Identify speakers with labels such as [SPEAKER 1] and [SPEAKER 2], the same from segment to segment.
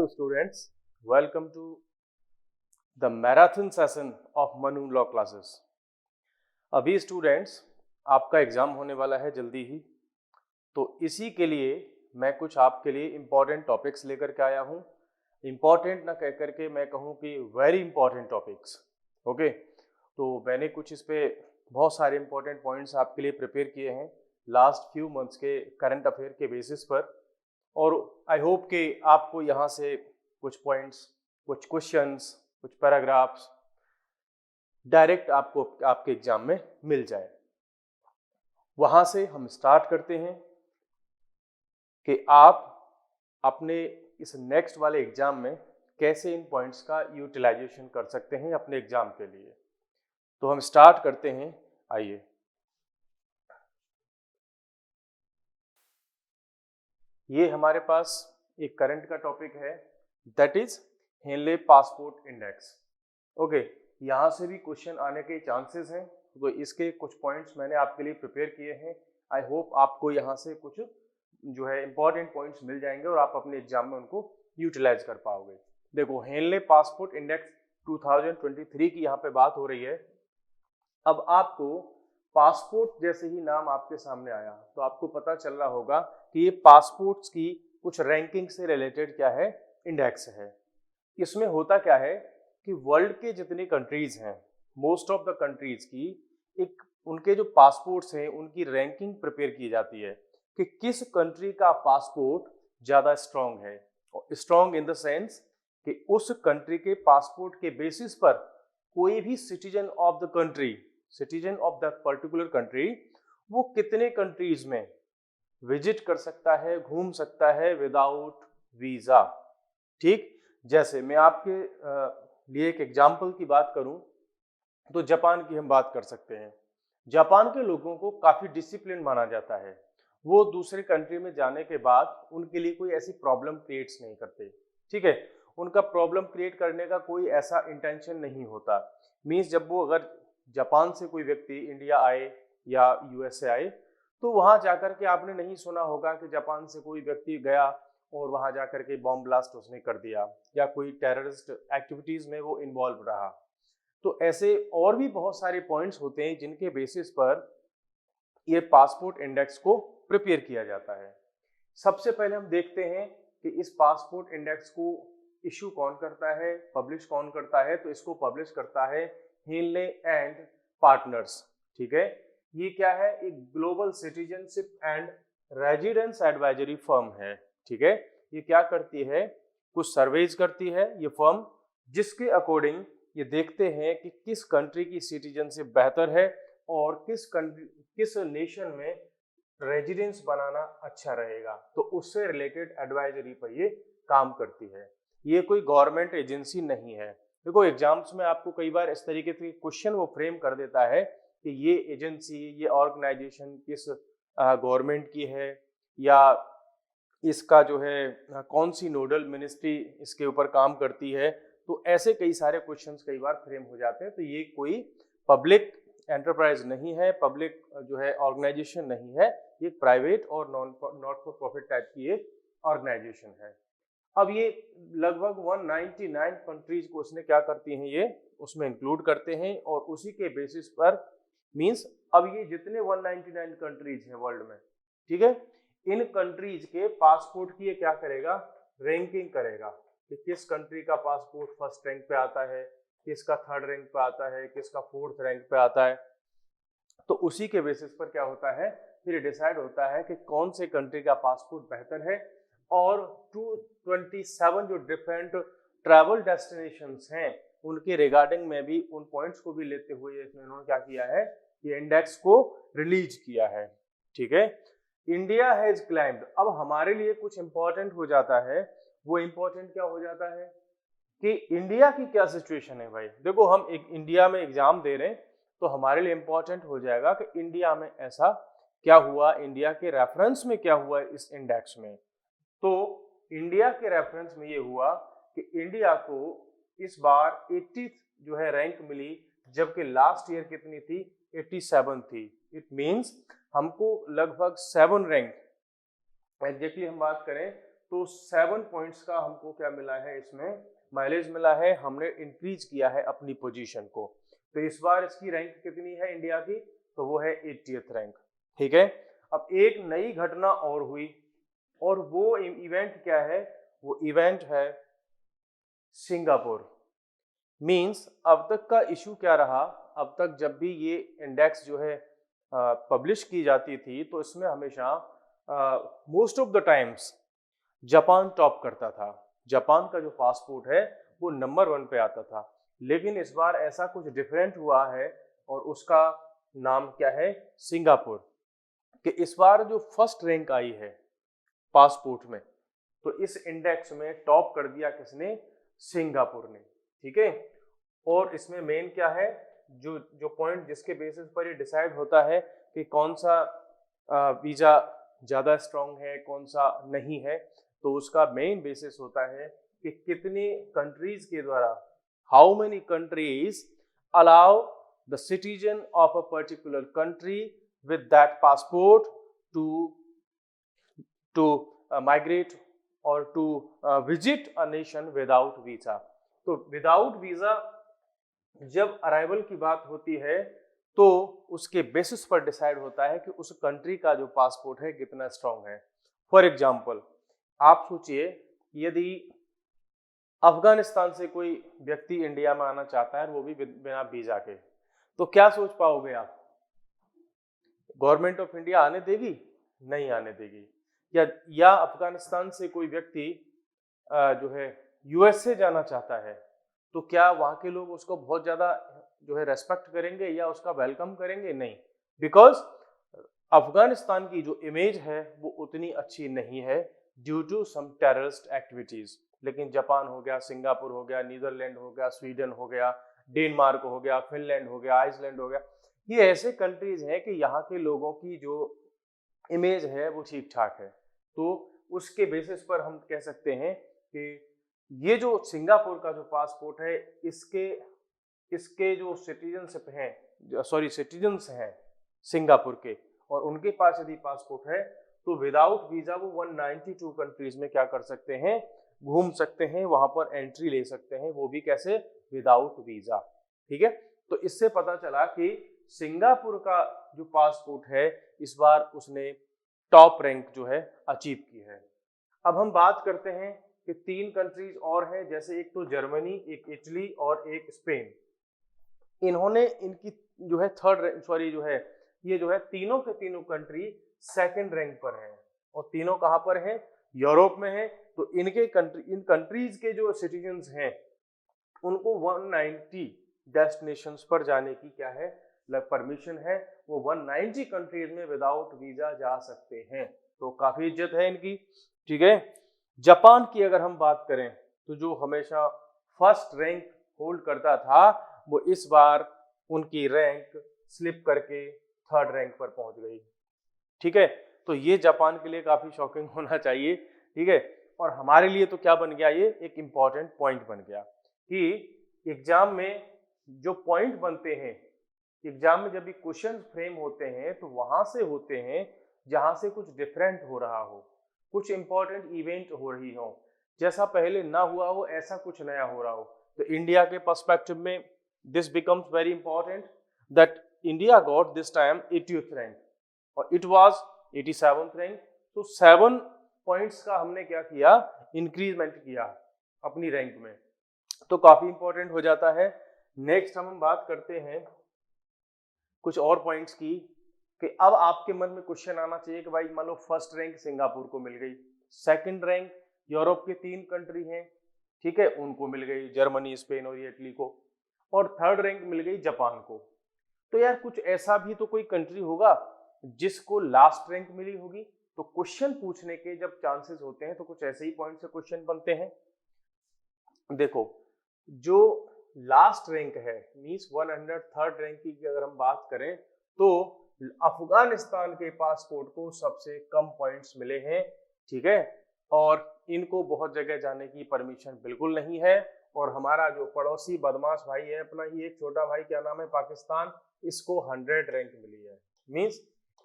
[SPEAKER 1] Hello students, welcome to the marathon session of Manu Law Classes. अभी students आपका exam होने वाला है जल्दी ही, तो इसी के लिए मैं कुछ आपके लिए इम्पॉर्टेंट टॉपिक्स लेकर के आया हूँ. इम्पॉर्टेंट ना कह करके मैं कहूँ कि वेरी इम्पॉर्टेंट टॉपिक्स. ओके, तो मैंने कुछ इस पे बहुत सारे इम्पॉर्टेंट पॉइंट्स आपके लिए प्रिपेयर किए हैं लास्ट फ्यू मंथ्स के करंट अफेयर के बेसिस पर, और आई होप कि आपको यहाँ से कुछ पॉइंट्स, कुछ क्वेश्चंस, कुछ पैराग्राफ्स डायरेक्ट आपको आपके एग्जाम में मिल जाए. वहाँ से हम स्टार्ट करते हैं कि आप अपने इस नेक्स्ट वाले एग्जाम में कैसे इन पॉइंट्स का यूटिलाइजेशन कर सकते हैं अपने एग्जाम के लिए. तो हम स्टार्ट करते हैं. आइए, ये हमारे पास एक करंट का टॉपिक है, that is Henley passport index. Okay, यहाँ से भी क्वेश्चन आने के चांसेस हैं, तो इसके कुछ पॉइंट्स मैंने आपके लिए प्रिपेयर किए हैं. आई होप आपको यहाँ से कुछ जो है इंपॉर्टेंट पॉइंट्स मिल जाएंगे और आप अपने एग्जाम में उनको यूटिलाइज कर पाओगे. देखो, हेनले पासपोर्ट इंडेक्स 2023 की यहाँ पे बात हो रही है. अब आपको पासपोर्ट जैसे ही नाम आपके सामने आया तो आपको पता चल रहा होगा कि ये पासपोर्ट्स की कुछ रैंकिंग से रिलेटेड क्या है, इंडेक्स है. इसमें होता क्या है कि वर्ल्ड के जितने कंट्रीज हैं, मोस्ट ऑफ द कंट्रीज की एक उनके जो पासपोर्ट्स हैं उनकी रैंकिंग प्रिपेयर की जाती है कि किस कंट्री का पासपोर्ट ज़्यादा स्ट्रॉन्ग है. स्ट्रॉन्ग इन द सेंस कि उस कंट्री के पासपोर्ट के बेसिस पर कोई भी citizen of the country, citizen of the particular country, वो कितने कंट्रीज में विजिट कर सकता है, घूम सकता है विदाउट वीजा. ठीक, जैसे मैं आपके लिए एक एग्जाम्पल की बात करूं तो जापान की हम बात कर सकते हैं. जापान के लोगों को काफ़ी डिसिप्लिन माना जाता है. वो दूसरे कंट्री में जाने के बाद उनके लिए कोई ऐसी प्रॉब्लम क्रिएट्स नहीं करते. ठीक है, उनका प्रॉब्लम क्रिएट करने का कोई ऐसा इंटेंशन नहीं होता. मीन्स जब वो अगर जापान से कोई व्यक्ति इंडिया आए या यूएसए आए तो वहाँ जाकर के आपने नहीं सुना होगा कि जापान से कोई व्यक्ति गया और वहाँ जाकर के बॉम्ब ब्लास्ट उसने कर दिया या कोई टेररिस्ट एक्टिविटीज़ में वो इन्वॉल्व रहा. तो ऐसे और भी बहुत सारे पॉइंट्स होते हैं जिनके बेसिस पर ये पासपोर्ट इंडेक्स को प्रिपेयर किया जाता है. सबसे पहले हम देखते हैं कि इस पासपोर्ट इंडेक्स को इशू कौन करता है, पब्लिश कौन करता है. तो इसको पब्लिश करता है हेनले एंड पार्टनर्स. ठीक है, ये क्या है, एक global citizenship and residence advisory firm है. ठीक है, ये क्या करती है, कुछ सर्वेज करती है ये फर्म, जिसके अकॉर्डिंग ये देखते हैं कि किस कंट्री की सिटीजनशिप बेहतर है और किस नेशन में रेजिडेंस बनाना अच्छा रहेगा. तो उससे रिलेटेड एडवाइजरी पर ये काम करती है. ये कोई गवर्नमेंट एजेंसी नहीं है. देखो, एग्जाम्स में आपको कई बार इस तरीके से क्वेश्चन वो फ्रेम कर देता है कि ये एजेंसी, ये ऑर्गेनाइजेशन किस गवर्नमेंट की है या इसका जो है कौन सी नोडल मिनिस्ट्री इसके ऊपर काम करती है. तो ऐसे कई सारे क्वेश्चंस कई बार फ्रेम हो जाते हैं. तो ये कोई पब्लिक एंटरप्राइज नहीं है, पब्लिक जो है ऑर्गेनाइजेशन नहीं है, ये प्राइवेट और नॉट फॉर प्रॉफिट टाइप की एक ऑर्गेनाइजेशन है. अब ये लगभग 199 कंट्रीज को उसने क्या करती हैं, ये उसमें इंक्लूड करते हैं और उसी के बेसिस पर मींस अब ये जितने 199 कंट्रीज हैं वर्ल्ड में, ठीक है, इन कंट्रीज के पासपोर्ट की ये क्या करेगा, रैंकिंग करेगा कि किस कंट्री का पासपोर्ट फर्स्ट रैंक पे आता है, किसका थर्ड रैंक पे आता है, किसका फोर्थ रैंक पे आता है. तो उसी के बेसिस पर क्या होता है, फिर डिसाइड होता है कि कौन से कंट्री का पासपोर्ट बेहतर है. और 227 जो डिफरेंट ट्रैवल डेस्टिनेशंस हैं उनके रिगार्डिंग में भी उन पॉइंट्स को भी लेते हुए इन्होंने क्या किया है, ये इंडेक्स को रिलीज किया है. ठीक है, इंडिया हैज क्लाइम्ड. अब हमारे लिए कुछ इंपॉर्टेंट हो जाता है. वो इंपॉर्टेंट क्या हो जाता है कि इंडिया की क्या सिचुएशन है. भाई देखो, हम एक इंडिया में एग्जाम दे रहे हैं तो हमारे लिए इंपॉर्टेंट हो जाएगा कि इंडिया में ऐसा क्या हुआ, इंडिया के रेफरेंस में क्या हुआ इस इंडेक्स में. तो इंडिया के रेफरेंस में ये हुआ कि इंडिया को इस बार 80 जो है रैंक मिली, जबकि लास्ट ईयर कितनी थी, 87 थी. इट मींस हमको लगभग 7 रैंक, एग्जैक्टली हम बात करें तो 7 पॉइंट्स का हमको क्या मिला है, इसमें माइलेज मिला है, हमने इंक्रीज किया है अपनी पोजीशन को। तो इस बार इसकी रैंक कितनी है इंडिया की, तो वो है 80th रैंक। ठीक है, अब एक नई घटना और हुई, और वो इवेंट क्या है, वो इवेंट है सिंगापुर। मींस अब तक का इशू क्या रहा, अब तक जब भी ये इंडेक्स जो है पब्लिश की जाती थी तो इसमें हमेशा most of the times Japan top करता था, जापान का जो पासपोर्ट है वो नंबर 1 पे आता था। लेकिन इस बार ऐसा कुछ डिफरेंट हुआ है, और उसका नाम क्या है, सिंगापुर, कि इस बार जो फर्स्ट रैंक आई है पासपोर्ट में, तो इस इंडेक्स में टॉप कर दिया किसने, सिंगापुर ने। ठीक है, और इसमें मेन क्या है, जो जो पॉइंट जिसके बेसिस पर ये डिसाइड होता है कि कौन सा वीजा ज़्यादा स्ट्रांग है, कौन सा नहीं है, तो उसका मेन बेसिस होता है कि कितने कंट्रीज के द्वारा, how many countries allow the citizen of a particular country with that passport to migrate और to visit a nation without visa. तो विदाउट वीजा जब अराइवल की बात होती है तो उसके बेसिस पर डिसाइड होता है कि उस कंट्री का जो पासपोर्ट है कितना स्ट्रांग है। फॉर एग्जांपल, आप सोचिए यदि अफगानिस्तान से कोई व्यक्ति इंडिया में आना चाहता है, वो भी बिना वीजा के, तो क्या सोच पाओगे आप, गवर्नमेंट ऑफ इंडिया आने देगी, नहीं आने देगी। या अफगानिस्तान से कोई व्यक्ति जो है यूएस से जाना चाहता है, तो क्या वहां के लोग उसको बहुत ज्यादा जो है रेस्पेक्ट करेंगे या उसका वेलकम करेंगे, नहीं, बिकॉज अफगानिस्तान की जो इमेज है वो उतनी अच्छी नहीं है due to some terrorist activities. लेकिन जापान हो गया, सिंगापुर हो गया, नीदरलैंड हो गया, स्वीडन हो गया, डेनमार्क हो गया, फिनलैंड हो गया, आइसलैंड हो गया, ये ऐसे कंट्रीज हैं कि यहाँ के लोगों की जो इमेज है वो ठीक ठाक है। तो उसके बेसिस पर हम कह सकते हैं कि ये जो सिंगापुर का जो पासपोर्ट है, इसके जो सिटीजनशिप हैं, सॉरी सिटीजन्स हैं सिंगापुर के, और उनके पास यदि पासपोर्ट है तो विदाउट वीजा वो 192 कंट्रीज में क्या कर सकते हैं, घूम सकते हैं, वहां पर एंट्री ले सकते हैं, वो भी कैसे, विदाउट वीजा। ठीक है, तो इससे पता चला कि सिंगापुर का जो पासपोर्ट है इस बार उसने टॉप रैंक जो है अचीव की है। अब हम बात करते हैं कि 3 कंट्रीज और हैं, जैसे एक तो जर्मनी, एक इटली और एक स्पेन। इन्होंने इनकी जो है ये जो है तीनों के तीनों कंट्री सेकंड रैंक पर हैं, और तीनों कहां पर हैं, यूरोप में हैं। तो इन कंट्रीज के जो सिटीजन्स हैं उनको 190 डेस्टिनेशंस पर जाने की क्या है, परमिशन है, वो 190 कंट्रीज में विदाउट वीजा जा सकते हैं। तो काफी इज्जत है इनकी। ठीक है, जापान की अगर हम बात करें तो जो हमेशा फर्स्ट रैंक होल्ड करता था, वो इस बार उनकी रैंक स्लिप करके 3rd रैंक पर पहुंच गई। ठीक है, तो ये जापान के लिए काफी शॉकिंग होना चाहिए। ठीक है, और हमारे लिए तो क्या बन गया, ये एक इंपॉर्टेंट पॉइंट बन गया कि एग्जाम में जो पॉइंट बनते हैं, एग्जाम में जब भी क्वेश्चन फ्रेम होते हैं तो वहां से होते हैं जहां से कुछ डिफरेंट हो रहा हो, कुछ इंपॉर्टेंट इवेंट हो रही हो, जैसा पहले ना हुआ हो ऐसा कुछ नया हो रहा हो। तो इंडिया के पर्सपेक्टिव में this becomes very important that India got this time 80th rank और इट वाज 87th रैंक। तो 7 पॉइंट्स का हमने क्या किया, इंक्रीजमेंट किया अपनी रैंक में, तो काफी इंपॉर्टेंट हो जाता है। नेक्स्ट हम बात करते हैं कुछ और पॉइंट्स की, कि अब आपके मन में क्वेश्चन आना चाहिए कि भाई मान लो फर्स्ट रैंक सिंगापुर को मिल गई, सेकंड रैंक यूरोप के 3 कंट्री हैं, ठीक है, उनको मिल गई, जर्मनी, स्पेन और इटली को, और 3rd रैंक मिल गई जापान को। तो यार कुछ ऐसा भी तो कोई कंट्री होगा जिसको लास्ट रैंक मिली होगी। तो क्वेश्चन पूछने के जब चांसेस होते हैं तो कुछ ऐसे ही पॉइंट से क्वेश्चन बनते हैं। देखो, जो लास्ट रैंक है मींस 103rd रैंक की अगर हम बात करें तो अफगानिस्तान के पासपोर्ट को सबसे कम पॉइंट्स मिले हैं। ठीक है, और इनको बहुत जगह जाने की परमिशन बिल्कुल नहीं है। और हमारा जो पड़ोसी बदमाश भाई है अपना ही एक छोटा भाई, क्या नाम है, पाकिस्तान, इसको 100 रैंक मिली है। मींस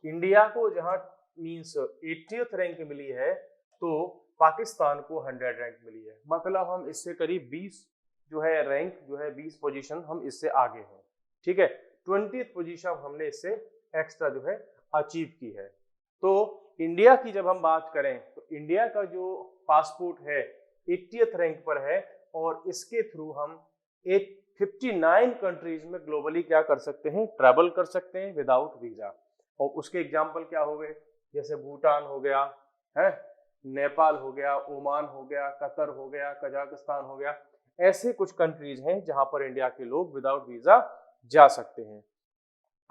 [SPEAKER 1] इंडिया को जहां 80th रैंक मिली है, तो पाकिस्तान को 100 रैंक मिली है, मतलब हम इससे करीब 20 जो है रैंक जो है 20 पोजीशन हम इससे आगे हैं, ठीक है। 20th पोजीशन हमने इससे एक्स्ट्रा जो है अचीव की है। तो इंडिया की जब हम बात करें तो इंडिया का जो पासपोर्ट है 80th रैंक पर है, और इसके थ्रू हम 59 कंट्रीज में ग्लोबली क्या कर सकते हैं, ट्रैवल कर सकते हैं विदाउट वीजा। और उसके एग्जाम्पल क्या हो गए, जैसे भूटान हो गया है, नेपाल हो गया, ओमान हो गया, कतर हो गया, कजाकिस्तान हो गया। ऐसे कुछ कंट्रीज हैं जहां पर इंडिया के लोग विदाउट वीजा जा सकते हैं।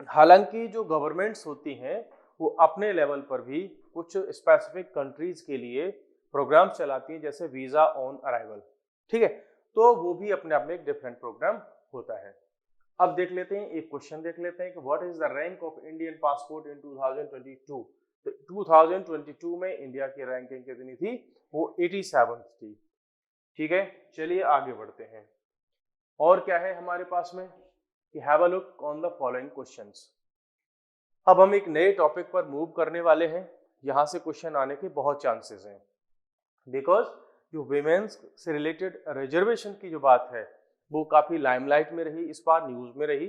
[SPEAKER 1] हालांकि जो गवर्नमेंट्स होती हैं वो अपने लेवल पर भी कुछ स्पेसिफिक कंट्रीज के लिए प्रोग्राम चलाती हैं, जैसे वीजा ऑन अराइवल, ठीक है। तो वो भी अपने आप में एक डिफरेंट प्रोग्राम होता है। अब देख लेते हैं, एक क्वेश्चन देख लेते हैं कि what is the rank of Indian passport in 2022। तो 2022 में इंडिया की रैंकिंग कितनी थी, वो 87 थी, ठीक है। चलिए आगे बढ़ते हैं। और क्या है हमारे पास में, कि have a look on the following questions. अब हम एक नए टॉपिक पर मूव करने वाले हैं, यहाँ से क्वेश्चन आने के बहुत चांसेस हैं, बिकॉज जो विमेन्स से रिलेटेड रिजर्वेशन की जो बात है वो काफी लाइमलाइट में रही, इस बार न्यूज में रही,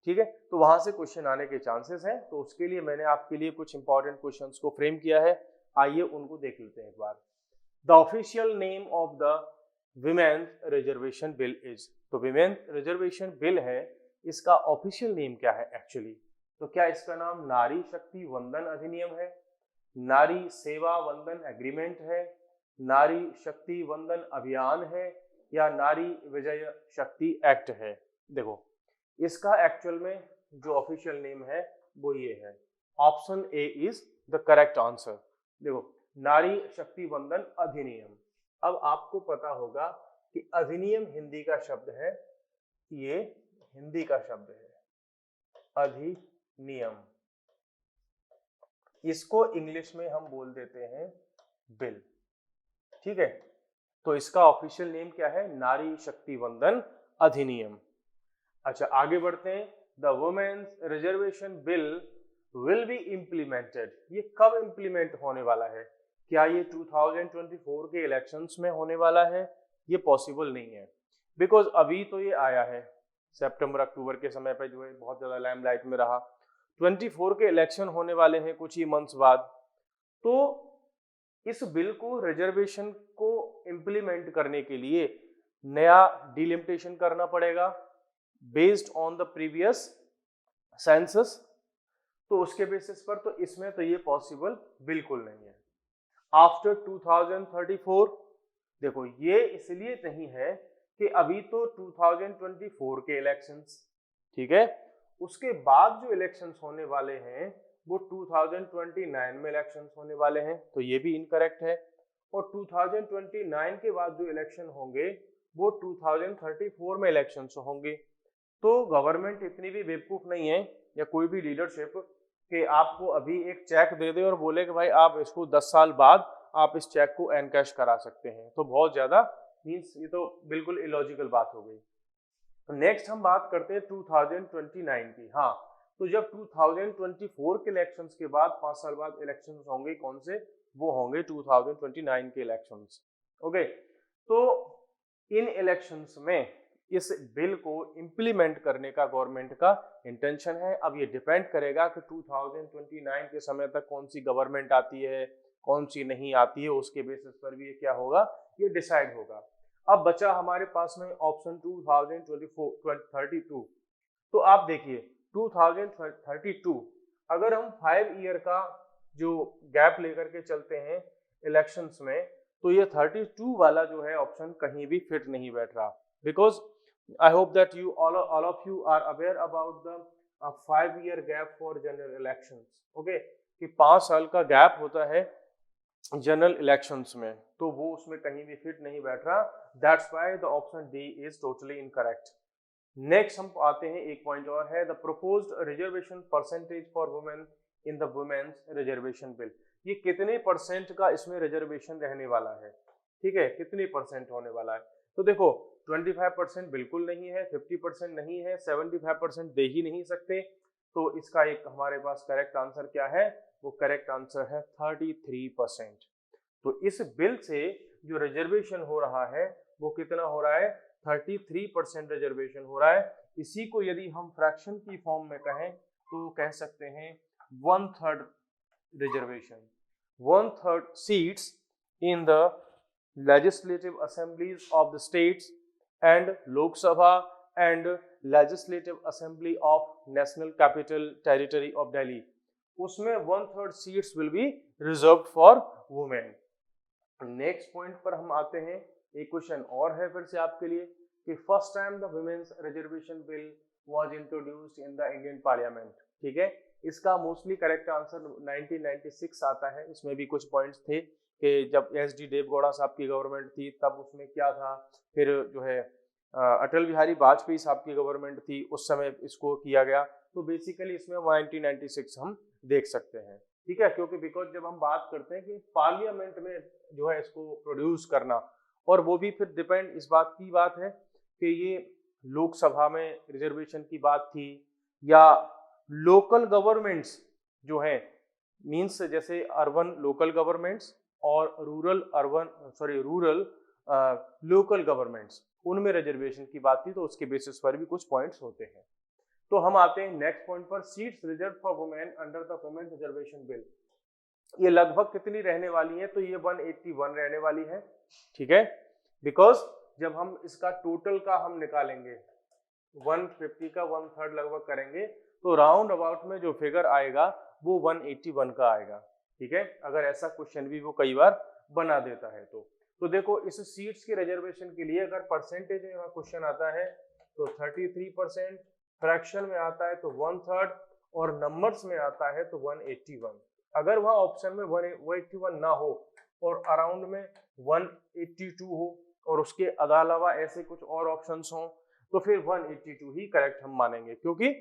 [SPEAKER 1] ठीक है। तो वहां से क्वेश्चन आने के चांसेस हैं, तो उसके लिए मैंने आपके लिए कुछ इंपॉर्टेंट क्वेश्चंस को फ्रेम किया है, आइए उनको देख लेते हैं एक बार। The official name of the women's reservation bill is. तो विमेन रिजर्वेशन बिल है, इसका ऑफिशियल नेम क्या है एक्चुअली, तो क्या इसका नाम नारी शक्ति वंदन अधिनियम है, नारी सेवा वंदन एग्रीमेंट है, नारी शक्ति वंदन अभियान है, या नारी विजय शक्ति एक्ट है। देखो इसका एक्चुअल में जो ऑफिशियल नेम है वो ये है, option A is the correct answer. देखो नारी शक्ति वंदन अधिनियम। अब आपको पता होगा कि अधिनियम हिंदी का शब्द है, ये हिंदी का शब्द है अधिनियम, इसको इंग्लिश में हम बोल देते हैं बिल, ठीक है। तो इसका ऑफिशियल नेम क्या है, नारी शक्ति वंदन अधिनियम। अच्छा आगे बढ़ते हैं। The women's reservation bill will be implemented, ये कब इम्प्लीमेंट होने वाला है, क्या ये 2024 के इलेक्शंस में होने वाला है, ये पॉसिबल नहीं है, बिकॉज अभी तो ये आया है सितंबर अक्टूबर के समय पे जो है बहुत ज्यादा लाइमलाइट में रहा, 24 के इलेक्शन होने वाले हैं कुछ ही मंथ्स बाद। तो इस बिल को रिजर्वेशन को इम्प्लीमेंट करने के लिए नया डिलिमिटेशन करना पड़ेगा based on the previous census, तो उसके बेसिस पर तो इसमें तो ये पॉसिबल बिल्कुल नहीं है। आफ्टर 2034, देखो ये इसलिए नहीं है कि अभी तो 2024 के इलेक्शंस, ठीक है, उसके बाद जो इलेक्शंस होने वाले हैं वो 2029 में इलेक्शंस होने वाले हैं, तो ये भी इनकरेक्ट है। और 2029 के बाद जो इलेक्शन होंगे वो 2034 में इलेक्शंस होंगे। तो गवर्नमेंट इतनी भी बेवकूफ नहीं है या कोई भी लीडरशिप कि आपको अभी एक चेक दे दे और बोले कि भाई आप इसको 10 साल बाद आप इस चेक को एनकैश करा सकते हैं, तो बहुत ज्यादा मींस ये तो बिल्कुल इलॉजिकल बात हो गई। तो नेक्स्ट हम बात करते हैं 2029 की। हाँ, तो जब 2024 के इलेक्शंस के बाद 5 साल बाद इलेक्शंस होंगे, कौन से, वो होंगे 2029 के इलेक्शंस, ओके। तो इन इलेक्शंस में इस बिल को इम्प्लीमेंट करने का गवर्नमेंट का इंटेंशन है। अब ये डिपेंड करेगा कि 2029 के समय तक कौन सी गवर्नमेंट आती है, कौन सी नहीं आती है, उसके बेसिस पर भी ये क्या होगा, ये डिसाइड होगा। अब बचा हमारे पास में ऑप्शन 2032। तो आप देखिए 2032 अगर हम 5 ईयर का जो गैप लेकर के चलते हैं इलेक्शंस में, तो ये 32 वाला जो है ऑप्शन कहीं भी फिट नहीं बैठ रहा, because I hope that you all of you are aware about the 5 year gap for general elections, okay, कि 5 साल का गैप होता है जनरल इलेक्शंस में, तो वो उसमें कहीं भी फिट नहीं बैठ रहा, that's why the option D is totally incorrect. Next हम आते हैं, एक पॉइंट और है, the proposed reservation percentage for women in the women's reservation bill. ये कितने परसेंट का इसमें रिजर्वेशन रहने वाला है, ठीक है, कितने परसेंट होने वाला है। तो देखो 25% बिल्कुल नहीं है, 50% नहीं है, 75% दे ही नहीं सकते, तो इसका एक हमारे पास करेक्ट आंसर क्या है, वो करेक्ट आंसर है 33%। तो इस बिल से जो रिजर्वेशन हो रहा है वो कितना हो रहा है, 33% रिजर्वेशन हो रहा है। इसी को यदि हम फ्रैक्शन की फॉर्म में कहें तो कह सकते हैं 1/3 reservation, 1/3 seats in the legislative assemblies of the states and Lok Sabha and legislative assembly of National Capital Territory of Delhi, उसमें 1/3 seats will be reserved for women। Next point पर हम आते हैं, एक क्वेश्चन और है फिर से आपके लिए कि first time the women's reservation bill was introduced in the Indian parliament. ठीक है, इसका मोस्टली करेक्ट आंसर 1996 आता है। इसमें भी कुछ पॉइंट्स थे कि जब एस.डी. देवगौड़ा साहब की गवर्नमेंट थी तब उसमें क्या था, फिर जो है अटल बिहारी वाजपेयी साहब की गवर्नमेंट थी उस समय इसको किया गया। तो बेसिकली इसमें 1996 हम देख सकते हैं। ठीक है, क्योंकि बिकॉज जब हम बात करते हैं कि पार्लियामेंट में जो है इसको प्रोड्यूस करना, और वो भी फिर डिपेंड इस बात की बात है कि ये लोकसभा में रिजर्वेशन की बात थी या लोकल गवर्नमेंट्स जो है, मींस जैसे अर्बन लोकल गवर्नमेंट्स और रूरल लोकल गवर्नमेंट्स, उनमें रिजर्वेशन की बात थी, तो उसके बेसिस पर भी कुछ पॉइंट्स होते हैं। तो हम आते हैं नेक्स्ट पॉइंट पर, seats reserve for women under the women reservation bill. ये लगभग कितनी रहने वाली है, तो ये 181 रहने वाली है। ठीक है, बिकॉज जब हम इसका टोटल का हम निकालेंगे 150 का 1/3 लगभग करेंगे तो राउंड अबाउट में जो फिगर आएगा वो 181 का आएगा। ठीक है, अगर ऐसा क्वेश्चन भी वो कई बार बना देता है तो देखो इस सीट्स के रिजर्वेशन के लिए अगर परसेंटेज में क्वेश्चन आता है तो 33%, फ्रैक्शन में आता है तो 1/3 और नंबर्स में आता है तो 181। अगर वहां ऑप्शन में 181 ना हो और अराउंड में 182 हो और उसके अलावा ऐसे कुछ और ऑप्शंस हों तो फिर 182 ही करेक्ट हम मानेंगे, क्योंकि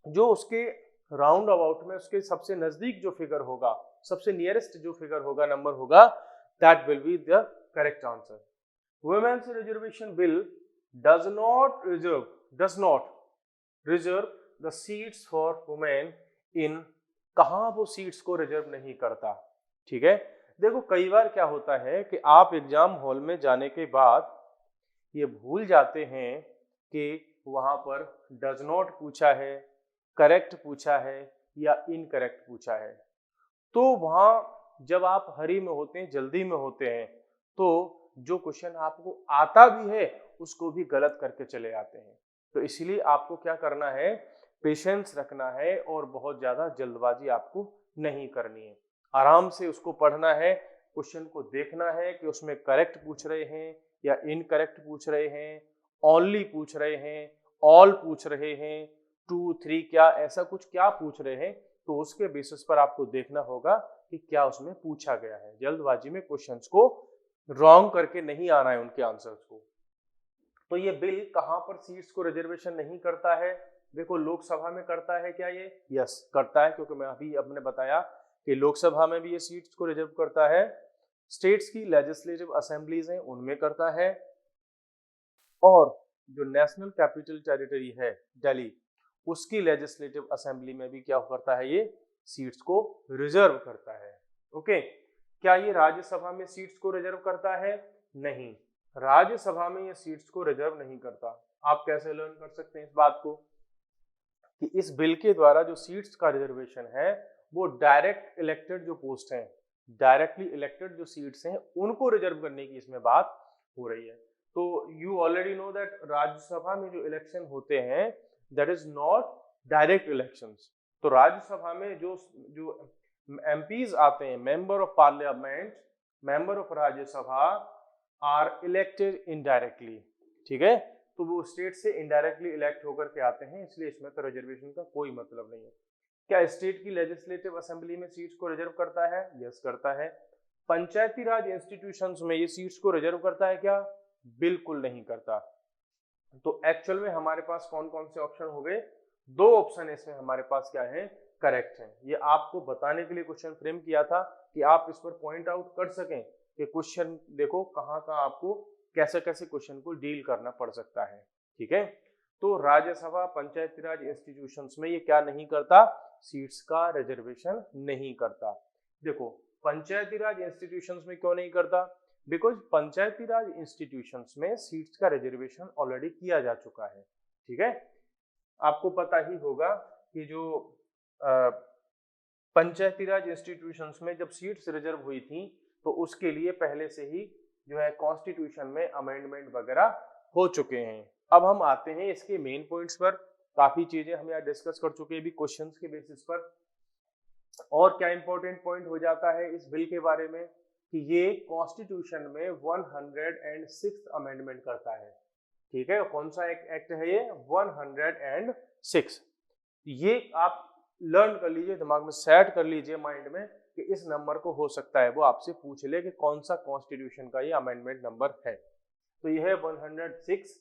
[SPEAKER 1] जो उसके राउंड अबाउट में उसके सबसे नजदीक जो फिगर होगा, सबसे नियरेस्ट जो फिगर होगा, नंबर होगा, that will be the correct answer. Women's reservation bill does not reserve the seats for women in, कहां वो सीट्स को रिजर्व नहीं करता। ठीक है, देखो कई बार क्या होता है कि आप एग्जाम हॉल में जाने के बाद ये भूल जाते हैं कि वहां पर डज नॉट पूछा है, करेक्ट पूछा है या इनकरेक्ट पूछा है। तो वहां जब आप हरी में होते हैं, जल्दी में होते हैं, तो जो क्वेश्चन आपको आता भी है उसको भी गलत करके चले आते हैं। तो इसलिए आपको क्या करना है, पेशेंस रखना है और बहुत ज्यादा जल्दबाजी आपको नहीं करनी है। आराम से उसको पढ़ना है, क्वेश्चन को देखना है कि उसमें करेक्ट पूछ रहे हैं या इनकरेक्ट पूछ रहे हैं, ओनली पूछ रहे हैं, ऑल पूछ रहे हैं, 2, 3 क्या ऐसा कुछ क्या पूछ रहे हैं, तो उसके बेसिस पर आपको देखना होगा कि क्या उसमें पूछा गया है। जल्दबाजी में क्वेश्चंस को रॉन्ग करके नहीं आना है उनके आंसर्स को। तो ये बिल कहां पर सीट्स को रिजर्वेशन नहीं करता है, देखो लोकसभा में करता है क्या ये, यस करता है, क्योंकि मैं अभी आपने बताया कि लोकसभा में भी ये सीट्स को रिजर्व करता है। स्टेट्स की लेजिस्लेटिव असेंबलीज हैं उनमें करता है, और जो नेशनल कैपिटल टेरिटरी है दिल्ली, उसकी लेजिस्लेटिव असेंबली में भी क्या करता है, ये सीट्स को रिजर्व करता है। ओके, क्या ये राज्यसभा में सीट्स को रिजर्व करता है, नहीं, राज्यसभा में ये सीट्स को रिजर्व नहीं करता। आप कैसे लर्न कर सकते हैं इस बात को कि इस बिल के द्वारा जो सीट्स का रिजर्वेशन है वो डायरेक्ट इलेक्टेड जो पोस्ट हैं, डायरेक्टली इलेक्टेड जो सीट्स हैं उनको रिजर्व करने की इसमें बात हो रही है। तो you already know that Rajya Sabha में जो इलेक्शन होते हैं that is not direct elections. तो राज्यसभा में जो एमपीज आते हैं, member of parliament, member of Rajya Sabha are elected indirectly. ठीक है, तो वो स्टेट से इनडायरेक्टली इलेक्ट होकर के आते हैं, इसलिए इसमें तो रिजर्वेशन का कोई मतलब नहीं है। क्या स्टेट की लेजिस्लेटिव असेंबली में सीट्स को रिजर्व करता है, यस करता है। पंचायती राज इंस्टीट्यूशंस में ये सीट्स को रिजर्व करता है क्या, बिल्कुल नहीं करता। तो एक्चुअल में हमारे पास कौन कौन से ऑप्शन हो गए, 2 ऑप्शन इसमें हमारे पास क्या है, करेक्ट है। ये आपको बताने के लिए क्वेश्चन फ्रेम किया था कि आप इस पर पॉइंट आउट कर सकें कि क्वेश्चन देखो कहाँ कहाँ आपको कैसे कैसे क्वेश्चन को डील करना पड़ सकता है। ठीक है, तो राज्यसभा पंचायती राज इंस्टीट्यूशंस में ये क्या नहीं करता, सीट्स का रिजर्वेशन नहीं करता। देखो पंचायती राज इंस्टीट्यूशंस में क्यों नहीं करता? बिकॉज पंचायती राज इंस्टीट्यूशंस में सीट्स का रिजर्वेशन ऑलरेडी किया जा चुका है। ठीक है, आपको पता ही होगा कि जो पंचायती राज इंस्टीट्यूशंस में जब सीट्स रिजर्व हुई थी तो उसके लिए पहले से ही जो है कॉन्स्टिट्यूशन में अमेंडमेंट वगैरह हो चुके हैं। अब हम आते हैं इसके मेन पॉइंट्स पर। काफी चीजें हम यहाँ डिस्कस कर चुके हैं भी क्वेश्चंस के बेसिस पर। और क्या इंपॉर्टेंट पॉइंट हो जाता है इस बिल के बारे में कि ये कॉन्स्टिट्यूशन में 106th अमेंडमेंट करता है। ठीक है, कौन सा एक्ट है ये? 106। ये आप लर्न कर लीजिए, दिमाग में सेट कर लीजिए माइंड में कि इस नंबर को हो सकता है वो आपसे पूछ ले कि कौन सा कॉन्स्टिट्यूशन का ये अमेंडमेंट नंबर है। तो ये है 106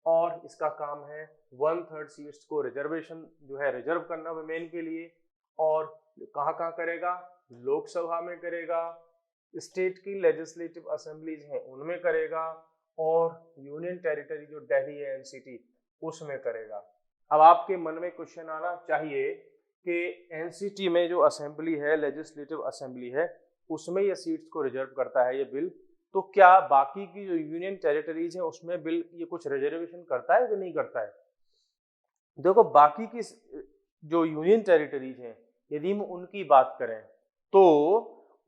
[SPEAKER 1] और इसका काम है 1/3 सीट्स को रिजर्वेशन जो है रिजर्व करना वुमेन के लिए। और कहाँ कहाँ करेगा? लोकसभा में करेगा, स्टेट की लेजिस्लेटिव असेंबलीज हैं उनमें करेगा, और यूनियन टेरिटरी जो दिल्ली है एनसीटी उसमें करेगा। अब आपके मन में क्वेश्चन आना चाहिए कि एनसीटी में जो असेंबली है, लेजिस्लेटिव असेंबली है, उसमें ये सीट्स को रिजर्व करता है ये बिल, तो क्या बाकी की जो यूनियन टेरिटरीज है उसमें बिल ये कुछ रिजर्वेशन करता है कि नहीं करता है? देखो, बाकी की जो यूनियन टेरिटरीज हैं यदि हम उनकी बात करें तो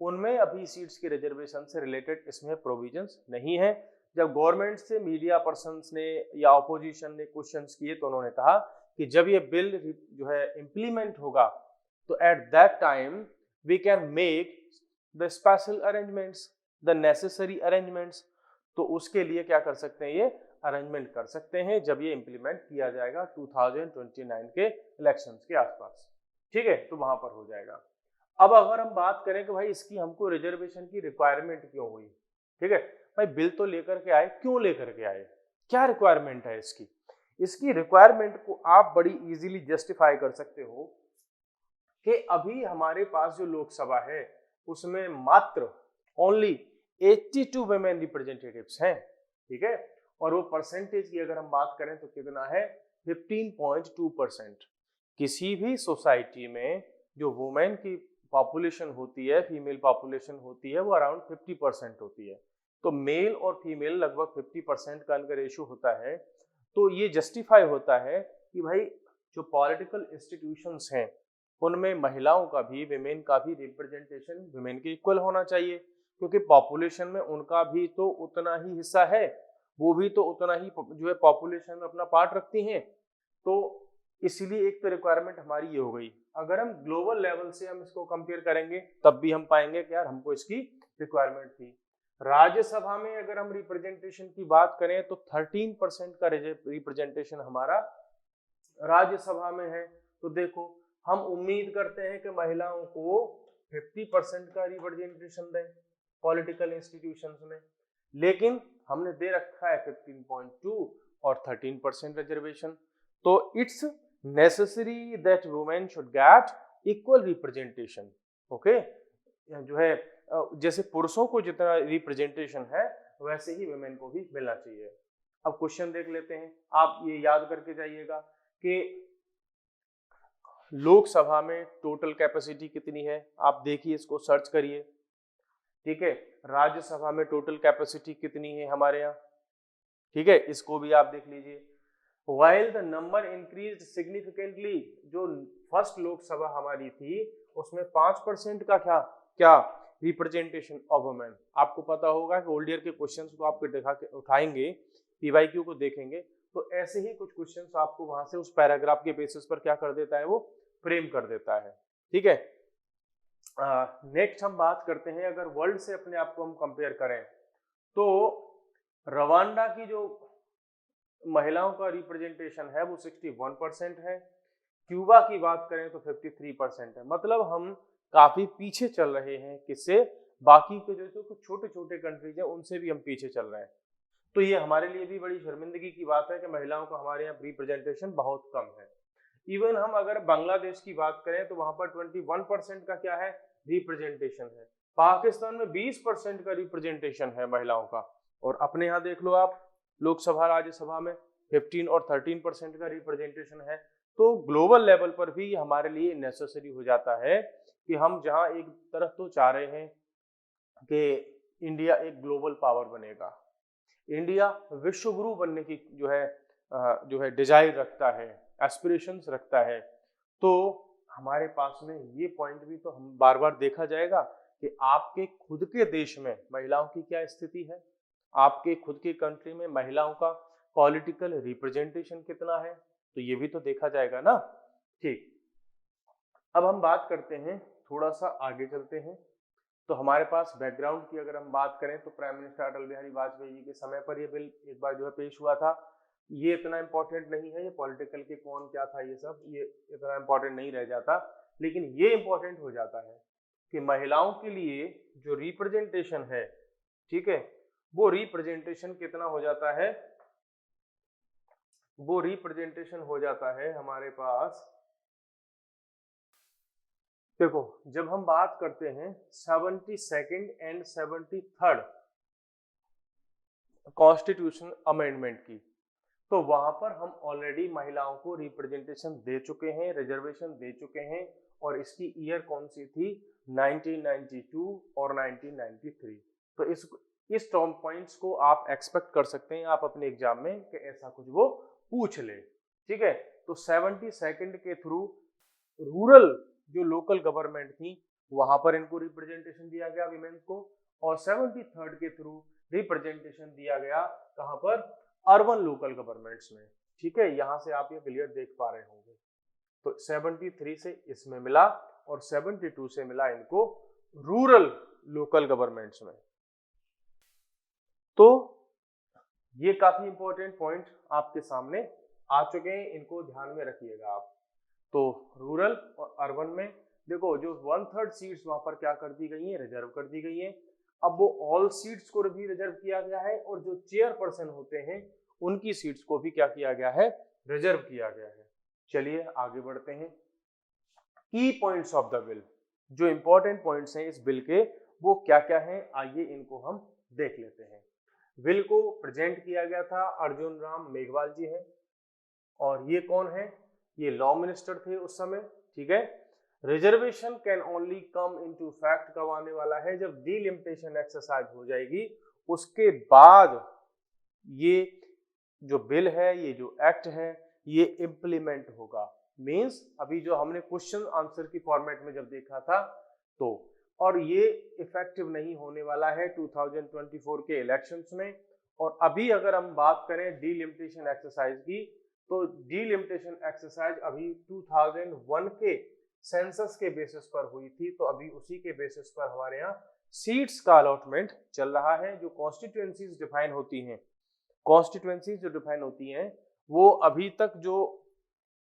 [SPEAKER 1] उनमें अभी सीट्स के रिजर्वेशन से रिलेटेड इसमें प्रोविजंस नहीं है। जब गवर्नमेंट से मीडिया पर्सन्स ने या ऑपोजिशन ने क्वेश्चंस किए तो उन्होंने कहा कि जब ये बिल जो है इम्प्लीमेंट होगा तो at that time we can make the special arrangements, the necessary arrangements. तो उसके लिए क्या कर सकते हैं? ये अरेंजमेंट कर सकते हैं जब ये इम्प्लीमेंट किया जाएगा 2029 के इलेक्शंस के आसपास। ठीक है, तो वहां पर हो जाएगा। अब अगर हम बात करें कि भाई इसकी हमको रिजर्वेशन की रिक्वायरमेंट क्यों हुई? ठीक है भाई, बिल तो लेकर के आए, क्यों लेकर के आए, क्या रिक्वायरमेंट है इसकी? इसकी रिक्वायरमेंट को आप बड़ी इजीली जस्टिफाई कर सकते हो कि अभी हमारे पास जो लोकसभा है उसमें मात्र ओनली 82 वुमेन रिप्रेजेंटेटिव्स हैं। ठीक है, और वो परसेंटेज की अगर हम बात करें तो कितना है? 15.2%। किसी भी सोसाइटी में जो वुमेन की पॉपुलेशन होती है, फीमेल पॉपुलेशन होती है, वो अराउंड 50% होती है। तो मेल और फीमेल लगभग 50% का इनका रेशियो होता है। तो ये जस्टिफाई होता है कि भाई जो पॉलिटिकल इंस्टीट्यूशंस हैं उनमें महिलाओं का भी, विमेन का भी रिप्रेजेंटेशन विमेन के इक्वल होना चाहिए, क्योंकि पॉपुलेशन में उनका भी तो उतना ही हिस्सा है, वो भी तो उतना ही जो है पॉपुलेशन में अपना पार्ट रखती हैं। तो इसीलिए एक तो रिक्वायरमेंट हमारी ये हो गई। अगर हम ग्लोबल लेवल से हम इसको कंपेयर करेंगे तब भी हम पाएंगे कि यार हमको इसकी रिक्वायरमेंट थी। राज्यसभा में अगर हम रिप्रेजेंटेशन की बात करें तो 13% का रिप्रेजेंटेशन हमारा राज्यसभा में है। तो देखो, हम उम्मीद करते हैं कि महिलाओं को 50% का रिप्रेजेंटेशन दें पॉलिटिकल इंस्टीट्यूशंस में, लेकिन हमने दे रखा है 15.2 और 13% रिजर्वेशन। तो it's necessary that women should get equal representation. Okay, जो है जैसे पुरुषों को जितना रिप्रेजेंटेशन है वैसे ही वुमेन को भी मिलना चाहिए। अब क्वेश्चन देख लेते हैं, आप ये याद करके जाइएगा कि लोकसभा में टोटल कैपेसिटी कितनी है, आप देखिए, इसको सर्च करिए। ठीक है, राज्यसभा में टोटल कैपेसिटी कितनी है हमारे यहाँ, ठीक है, इसको भी आप देख लीजिए। While the number increased significantly, जो फर्स्ट लोकसभा हमारी थी उसमें 5% का क्या रिप्रेजेंटेशन ऑफ वुमेन। आपको पता होगा कि ओल्ड ईयर के क्वेश्चंस को आपको दिखा के उठाएंगे, पीवाईक्यू को देखेंगे तो ऐसे ही कुछ क्वेश्चंस आपको वहां से उस पैराग्राफ के बेसिस पर क्या कर देता है, वो फ्रेम कर देता है। ठीक है, नेक्स्ट हम बात करते हैं, अगर वर्ल्ड से अपने आप को हम कंपेयर करें तो रवांडा की जो महिलाओं का रिप्रेजेंटेशन है वो 61% है। क्यूबा की बात करें तो 53% है। मतलब हम काफी पीछे चल रहे हैं, किससे? बाकी के जो कुछ छोटे छोटे कंट्रीज हैं उनसे भी हम पीछे चल रहे हैं। तो ये हमारे लिए भी बड़ी शर्मिंदगी की बात है कि महिलाओं का हमारे यहाँ रिप्रेजेंटेशन बहुत कम है। इवन हम अगर बांग्लादेश की बात करें तो वहां पर 21% का क्या है, रिप्रेजेंटेशन है। पाकिस्तान में 20% का रिप्रेजेंटेशन है महिलाओं का, और अपने यहाँ देख लो आप, लोकसभा राज्यसभा में 15 और 13% का रिप्रेजेंटेशन है। तो ग्लोबल लेवल पर भी हमारे लिए नेसेसरी हो जाता है कि हम जहां एक तरफ तो चाह रहे हैं कि इंडिया एक ग्लोबल पावर बनेगा, इंडिया विश्व गुरु बनने की जो है डिजायर रखता है, एस्पिरेशंस रखता है, तो हमारे पास में ये पॉइंट भी तो हम बार बार देखा जाएगा कि आपके खुद के देश में महिलाओं की क्या स्थिति है, आपके खुद की कंट्री में महिलाओं का पॉलिटिकल रिप्रेजेंटेशन कितना है, तो ये भी तो देखा जाएगा ना। ठीक, अब हम बात करते हैं, थोड़ा सा आगे चलते हैं। तो हमारे पास बैकग्राउंड की अगर हम बात करें तो प्राइम मिनिस्टर अटल बिहारी वाजपेयी जी के समय पर यह बिल एक बार जो है पेश हुआ था। ये इतना इंपॉर्टेंट नहीं है, ये पॉलिटिकल के कौन क्या था ये सब, ये इतना इंपॉर्टेंट नहीं रह जाता, लेकिन ये इंपॉर्टेंट हो जाता है कि महिलाओं के लिए जो रिप्रेजेंटेशन है, ठीक है, वो रिप्रेजेंटेशन कितना हो जाता है, वो रिप्रेजेंटेशन हो जाता है हमारे पास। देखो, जब हम बात करते हैं 72nd and 73rd constitution amendment की, तो वहां पर हम ऑलरेडी महिलाओं को रिप्रेजेंटेशन दे चुके हैं, रिजर्वेशन दे चुके हैं, और इसकी ईयर कौन सी थी, 1992 और 1993। तो इस टर्म पॉइंट्स को आप एक्सपेक्ट कर सकते हैं आप अपने एग्जाम में कि ऐसा कुछ वो पूछ ले, ठीक है। तो 72nd के थ्रू रूरल जो लोकल गवर्नमेंट थी वहां पर इनको रिप्रेजेंटेशन दिया गया विमेन को, और 73rd के थ्रू रिप्रेजेंटेशन दिया गया कहां पर, अर्बन लोकल गवर्नमेंट्स में, ठीक है। यहां से आप ये क्लियर देख पा रहे होंगे। तो 73 से इसमें मिला और 72 से मिला इनको रूरल लोकल गवर्नमेंट्स में। तो ये काफी इंपॉर्टेंट पॉइंट आपके सामने आ चुके हैं, इनको ध्यान में रखिएगा आप। तो रूरल और अर्बन में देखो, जो 1/3 सीट्स वहां पर क्या कर दी गई है, रिजर्व कर दी गई है। अब वो ऑल सीट्स को भी रिजर्व किया गया है, और जो चेयरपर्सन होते हैं उनकी सीट्स को भी क्या किया गया है, रिजर्व किया गया है। चलिए आगे बढ़ते हैं। की पॉइंट्स ऑफ द बिल, जो इंपॉर्टेंट पॉइंट्स हैं इस बिल के वो क्या क्या हैं, आइए इनको हम देख लेते हैं। बिल को प्रेजेंट किया गया था अर्जुन राम मेघवाल जी हैं, और ये कौन है, ये लॉ मिनिस्टर थे उस समय, ठीक है। Reservation can only come into fact कब आने वाला है, जब डिलिमिटेशन एक्सरसाइज हो जाएगी, उसके बाद ये जो बिल है, ये जो एक्ट है, ये इम्प्लीमेंट होगा। मींस अभी जो हमने क्वेश्चन आंसर की फॉर्मेट में जब देखा था, तो और ये इफेक्टिव नहीं होने वाला है 2024 के इलेक्शंस में। और अभी अगर हम बात करें डिलिमिटेशन एक्सरसाइज की, तो डिलिमिटेशन एक्सरसाइज अभी 2001 के सेंसस के बेसिस पर हुई थी, तो अभी उसी के बेसिस पर हमारे यहाँ सीट्स का अलॉटमेंट चल रहा है। जो कॉन्स्टिट्यूएंसीज डिफाइन होती हैं, कॉन्स्टिट्यूएंसीज जो डिफाइन होती हैं, वो अभी तक जो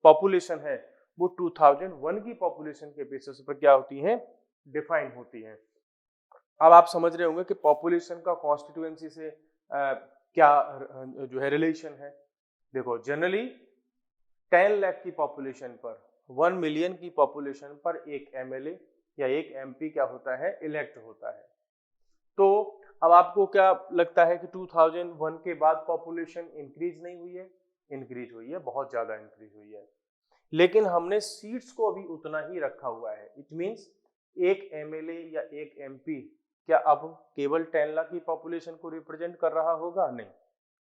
[SPEAKER 1] पॉपुलेशन है वो 2001 की पॉपुलेशन के बेसिस पर क्या होती है, डिफाइन होती है। अब आप समझ रहे होंगे कि पॉपुलेशन का कॉन्स्टिट्यूएंसी से क्या जो है रिलेशन है। देखो, जनरली 10 लाख की पॉपुलेशन पर, 1 मिलियन की पॉपुलेशन पर एक एमएलए या एक एमपी क्या होता है, इलेक्ट होता है। तो अब आपको क्या लगता है कि 2001 के बाद पॉपुलेशन इंक्रीज नहीं हुई है, इंक्रीज हुई है, बहुत ज्यादा इंक्रीज हुई है, लेकिन हमने सीट्स को अभी उतना ही रखा हुआ है। इट मींस एक एमएलए या एक एमपी क्या अब केवल 10 लाख की पॉपुलेशन को रिप्रेजेंट कर रहा होगा, नहीं,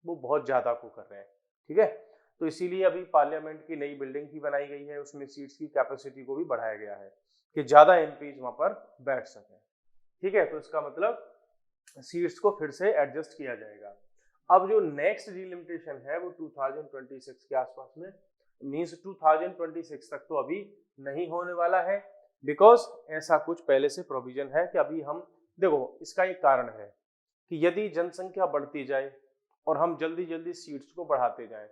[SPEAKER 1] वो बहुत ज्यादा को कर रहे हैं, ठीक है। तो इसीलिए अभी पार्लियामेंट की नई बिल्डिंग भी बनाई गई है, उसमें सीट्स की कैपेसिटी को भी बढ़ाया गया है कि ज्यादा एमपीज वहां पर बैठ सकें, ठीक है। तो इसका मतलब सीट्स को फिर से एडजस्ट किया जाएगा। अब जो नेक्स्ट डिलिमिटेशन है वो 2026 के आसपास में, मींस 2026 तक तो अभी नहीं होने वाला है, बिकॉज ऐसा कुछ पहले से प्रोविजन है कि अभी हम देखो, इसका एक कारण है कि यदि जनसंख्या बढ़ती जाए और हम जल्दी जल्दी सीट्स को बढ़ाते जाएं,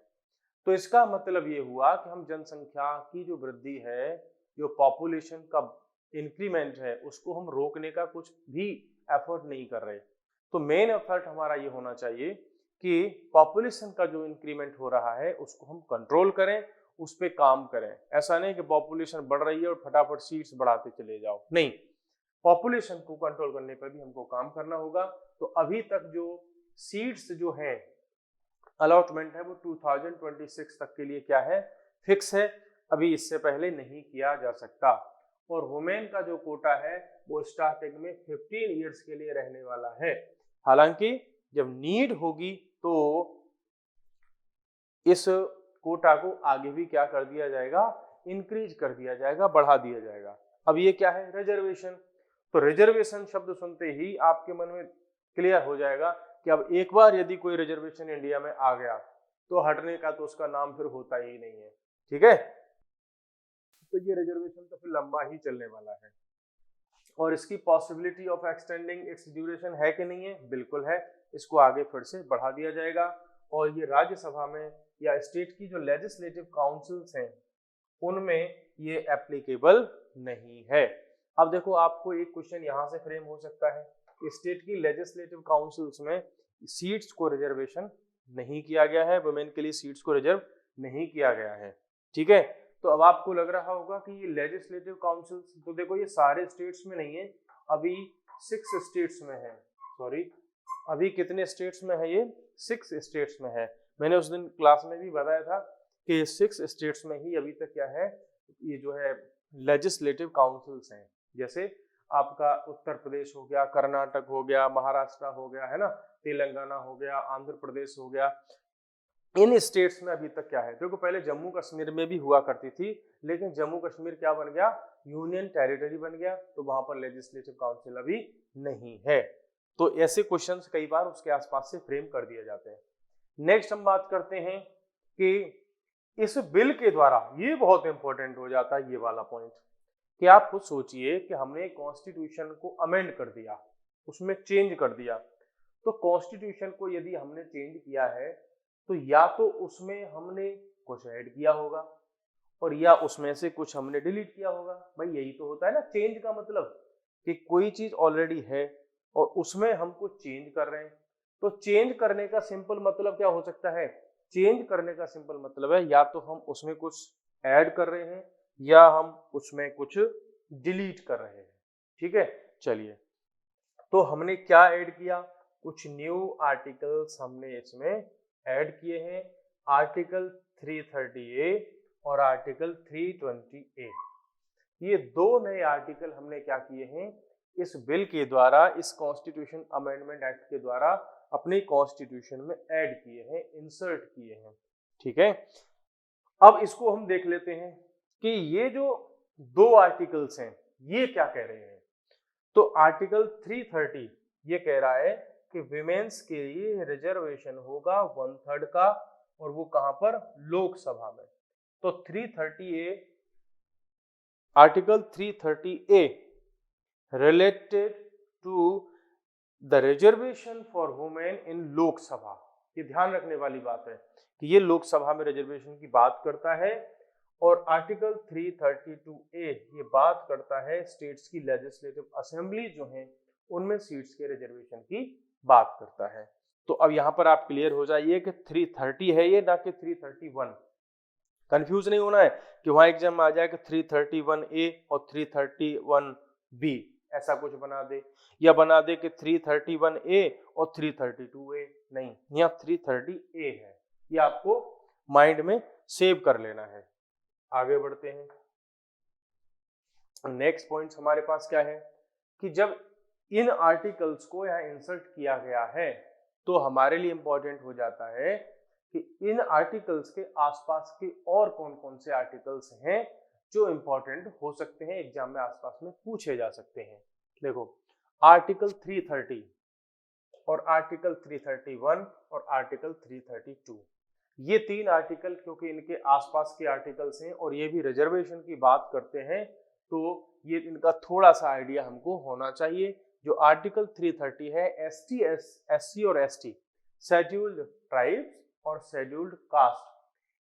[SPEAKER 1] तो इसका मतलब ये हुआ कि हम जनसंख्या की जो वृद्धि है, जो पॉपुलेशन का इंक्रीमेंट है, उसको हम रोकने का कुछ भी एफर्ट नहीं कर रहे। तो मेन एफर्ट हमारा ये होना चाहिए कि पॉपुलेशन का जो इंक्रीमेंट हो रहा है उसको हम कंट्रोल करें, उस पर काम करें। ऐसा नहीं कि पॉपुलेशन बढ़ रही है और फटाफट सीट्स बढ़ाते चले जाओ, नहीं, पॉपुलेशन को कंट्रोल करने पर भी हमको काम करना होगा। तो अभी तक जो सीट्स जो है अलॉटमेंट है वो 2026 तक के लिए क्या है, फिक्स है, अभी इससे पहले नहीं किया जा सकता। और वुमेन का जो कोटा है वो स्टार्टिंग में 15 ईयर्स के लिए रहने वाला है। हालांकि जब नीड होगी तो इस कोटा को आगे भी क्या कर दिया जाएगा, इंक्रीज कर दिया जाएगा, बढ़ा दिया जाएगा। अब ये क्या है, रिजर्वेशन। तो रिजर्वेशन शब्द सुनते ही आपके मन में क्लियर हो जाएगा कि अब एक बार यदि कोई रिजर्वेशन इंडिया में आ गया तो हटने का तो उसका नाम फिर होता ही नहीं है। ठीक है, तो ये रिजर्वेशन तो फिर लंबा ही चलने वाला है। और इसकी possibility of extending its duration है कि नहीं है, बिल्कुल है। इसको आगे फिर से बढ़ा दिया जाएगा और ये राज्यसभा में या स्टेट की जो लेजिस्लेटिव काउंसिल्स हैं उनमें ये एप्लीकेबल नहीं है। अब देखो आपको एक क्वेश्चन यहाँ से फ्रेम हो सकता है, स्टेट की लेजिस्लेटिव काउंसिल्स में सीट्स को रिजर्वेशन नहीं किया गया है, वुमेन के लिए सीट्स को रिजर्व नहीं किया गया है। ठीक है, तो अब आपको लग रहा होगा कि ये लेजिस्लेटिव काउंसिल्स, तो देखो ये सारे स्टेट्स में नहीं है, अभी 6 स्टेट्स में है। सॉरी, अभी कितने स्टेट्स में है, ये 6 स्टेट्स में है। मैंने उस दिन क्लास में भी बताया था कि 6 स्टेट्स में ही अभी तक क्या है, ये जो है लेजिस्लेटिव काउंसिल्स हैं। जैसे आपका उत्तर प्रदेश हो गया, कर्नाटक हो गया, महाराष्ट्र हो गया, है ना, तेलंगाना हो गया, आंध्र प्रदेश हो गया। इन स्टेट्स में अभी तक क्या है, देखो पहले जम्मू कश्मीर में भी हुआ करती थी, लेकिन जम्मू कश्मीर क्या बन गया, यूनियन टेरिटरी बन गया, तो वहां पर लेजिस्लेटिव काउंसिल अभी नहीं है। तो ऐसे क्वेश्चंस कई बार उसके आसपास से फ्रेम कर दिए जाते हैं। नेक्स्ट हम बात करते हैं कि इस बिल के द्वारा, ये बहुत इंपॉर्टेंट हो जाता है ये वाला पॉइंट, कि आप खुद सोचिए कि हमने कॉन्स्टिट्यूशन को अमेंड कर दिया, उसमें चेंज कर दिया। तो कॉन्स्टिट्यूशन को यदि हमने चेंज किया है तो या तो उसमें हमने कुछ ऐड किया होगा और या उसमें से कुछ हमने डिलीट किया होगा। भाई यही तो होता है ना चेंज का मतलब, कि कोई चीज ऑलरेडी है और उसमें हम कुछ चेंज कर रहे हैं। तो चेंज करने का सिंपल मतलब क्या हो सकता है, चेंज करने का सिंपल मतलब है या तो हम उसमें कुछ ऐड कर रहे हैं या हम उसमें कुछ डिलीट कर रहे हैं। ठीक है, चलिए, तो हमने क्या ऐड किया, कुछ न्यू आर्टिकल्स हमने इसमें ऐड किए हैं, आर्टिकल 330A और आर्टिकल 320A। ये दो नए आर्टिकल हमने क्या किए हैं, इस बिल के द्वारा, इस कॉन्स्टिट्यूशन अमेंडमेंट एक्ट के द्वारा अपने कॉन्स्टिट्यूशन में ऐड किए हैं, इंसर्ट किए हैं। ठीक है, अब इसको हम देख लेते हैं कि ये जो दो आर्टिकल्स हैं ये क्या कह रहे हैं। तो आर्टिकल 330 ये कह रहा है कि विमेन्स के लिए रिजर्वेशन होगा 1/3 का, और वो कहां पर, लोकसभा में। तो 330A, article 330A related to the reservation for women in Lok Sabha. ये ध्यान रखने वाली बात है कि ये लोकसभा में रिजर्वेशन की बात करता है, और आर्टिकल 332A ये बात करता है स्टेट्स की लेजिस्लेटिव असेंबली जो हैं उनमें सीट्स के रिजर्वेशन की बात करता है। तो अब यहाँ पर आप क्लियर हो जाइए कि 330 है ये, ना कि 331। कंफ्यूज नहीं होना है कि वहां एग्जाम में आ जाए कि 331A और 331B ऐसा कुछ बना दे, या बना दे कि 331A और 332A। नहीं, यहाँ 330A है, ये आपको माइंड में सेव कर लेना है। आगे बढ़ते हैं, नेक्स्ट पॉइंट हमारे पास क्या है कि जब इन आर्टिकल्स को यहाँ इंसर्ट किया गया है तो हमारे लिए इंपॉर्टेंट हो जाता है कि इन आर्टिकल्स के आसपास के और कौन कौन से आर्टिकल्स हैं जो इंपॉर्टेंट हो सकते हैं, एग्जाम में आसपास में पूछे जा सकते हैं। देखो, आर्टिकल 330 और आर्टिकल 331 और आर्टिकल 332, ये तीन आर्टिकल क्योंकि इनके आसपास के आर्टिकल्स हैं और ये भी रिजर्वेशन की बात करते हैं, तो ये इनका थोड़ा सा आइडिया हमको होना चाहिए। जो आर्टिकल 330 है, एससी और एसटी, शेड्यूल्ड ट्राइब्स और शेड्यूल्ड कास्ट,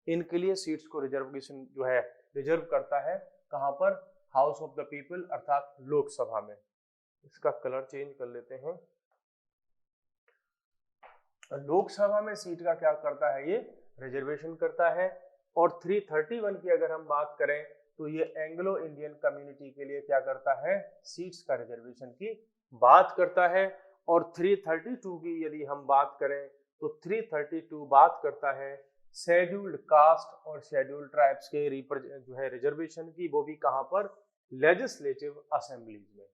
[SPEAKER 1] इनके लिए सीट्स को रिजर्वेशन जो है रिजर्व करता है। कहां पर, हाउस ऑफ द पीपल अर्थात लोकसभा में। इसका कलर चेंज कर लेते हैं। लोकसभा में सीट का क्या करता है, ये रिजर्वेशन करता है। और 331 की अगर हम बात करें तो ये एंग्लो इंडियन कम्युनिटी के लिए क्या करता है, सीट्स का रिजर्वेशन की बात करता है। और 332 की यदि हम बात करें तो 332 बात करता है शेड्यूल्ड कास्ट और शेड्यूल्ड ट्राइब्स के जो है रिजर्वेशन की, वो भी कहां पर, लेजिस्लेटिव असेंबलीज में।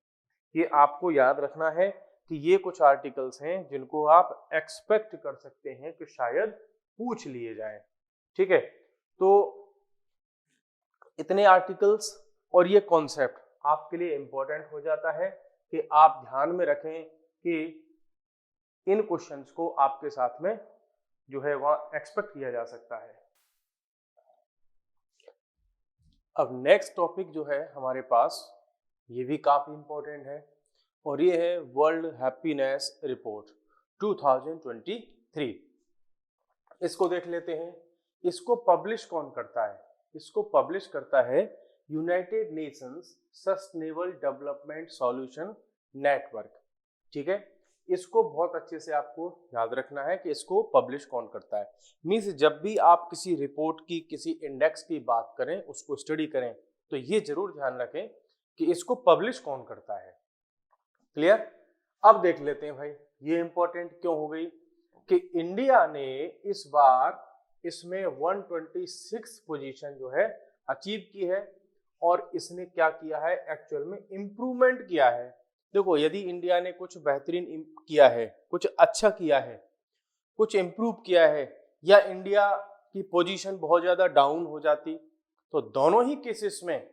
[SPEAKER 1] ये आपको याद रखना है कि ये कुछ आर्टिकल्स हैं जिनको आप एक्सपेक्ट कर सकते हैं कि शायद पूछ लिए जाएं। ठीक है, तो इतने आर्टिकल्स और ये कॉन्सेप्ट आपके लिए इंपॉर्टेंट हो जाता है कि आप ध्यान में रखें कि इन क्वेश्चंस को आपके साथ में जो है वहां एक्सपेक्ट किया जा सकता है। अब नेक्स्ट टॉपिक जो है हमारे पास, ये भी काफी इंपॉर्टेंट है और ये है वर्ल्ड हैप्पीनेस रिपोर्ट 2023। इसको देख लेते हैं। इसको पब्लिश कौन करता है? इसको पब्लिश करता है United Nations sustainable development solution network. ठीक है, इसको बहुत अच्छे से आपको याद रखना है कि इसको पब्लिश कौन करता है। मींस जब भी आप किसी रिपोर्ट की, किसी इंडेक्स की बात करें, उसको स्टडी करें, तो ये जरूर ध्यान रखें कि इसको पब्लिश कौन करता है। क्लियर? अब देख लेते हैं भाई, ये इंपॉर्टेंट क्यों हो गई कि इंडिया ने इस बार इसमें 126 पोजीशन जो है अचीव की है और इसने क्या किया है, एक्चुअल में इंप्रूवमेंट किया है। देखो, यदि इंडिया ने कुछ बेहतरीन किया है, कुछ अच्छा किया है, कुछ इंप्रूव किया है, या इंडिया की पोजीशन बहुत ज्यादा डाउन हो जाती, तो दोनों ही केसेस में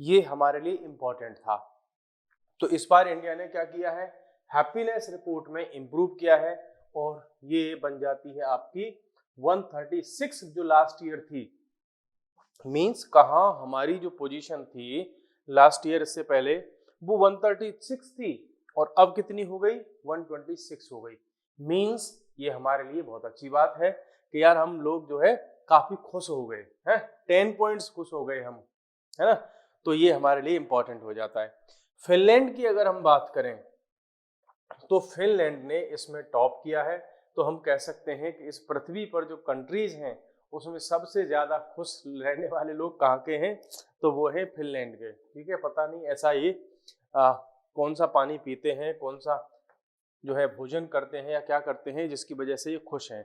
[SPEAKER 1] ये हमारे लिए इंपॉर्टेंट था। तो इस बार इंडिया ने क्या किया है, हैप्पीनेस रिपोर्ट में इंप्रूव किया है और ये बन जाती है आपकी 136 जो लास्ट ईयर थी। मींस कहाँ हमारी जो पोजीशन थी लास्ट ईयर, इससे पहले वो 136 थी और अब कितनी हो गई, 126 हो गई। मींस ये हमारे लिए बहुत अच्छी बात है कि यार हम लोग जो है काफी खुश हो गए हैं, 10 पॉइंट्स खुश हो गए हम, है ना। तो ये हमारे लिए इंपॉर्टेंट हो जाता है। फिनलैंड की अगर हम बात करें तो फिनलैंड ने इसमें टॉप किया है। तो हम कह सकते हैं कि इस पृथ्वी पर जो कंट्रीज हैं उसमें सबसे ज्यादा खुश रहने वाले लोग कहाँ के हैं, तो वो है फिनलैंड के। ठीक है, पता नहीं ऐसा ये कौन सा पानी पीते हैं, कौन सा जो है भोजन करते हैं या क्या करते हैं जिसकी वजह से ये खुश हैं।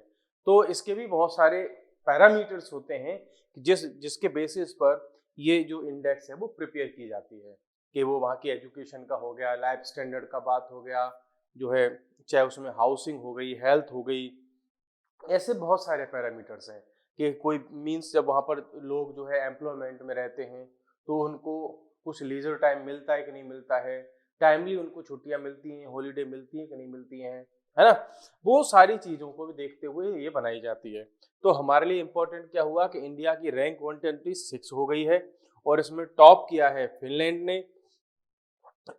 [SPEAKER 1] तो इसके भी बहुत सारे पैरामीटर्स होते हैं जिसके बेसिस पर ये जो इंडेक्स है वो प्रिपेयर की जाती है, कि वो वहाँ की एजुकेशन का हो गया, लाइफ स्टैंडर्ड का बात हो गया, जो है चाहे उसमें हाउसिंग हो गई, हेल्थ हो गई, ऐसे बहुत सारे पैरामीटर्स हैं कि कोई मींस जब वहाँ पर लोग जो है एम्प्लॉयमेंट में रहते हैं तो उनको कुछ लीजर टाइम मिलता है कि नहीं मिलता है, टाइमली उनको छुट्टियां मिलती हैं, हॉलीडे मिलती हैं कि नहीं मिलती हैं, है ना। वो सारी चीज़ों को भी देखते हुए ये बनाई जाती है। तो हमारे लिए इम्पोर्टेंट क्या हुआ कि इंडिया की रैंक 126 हो गई है और इसमें टॉप किया है फिनलैंड ने।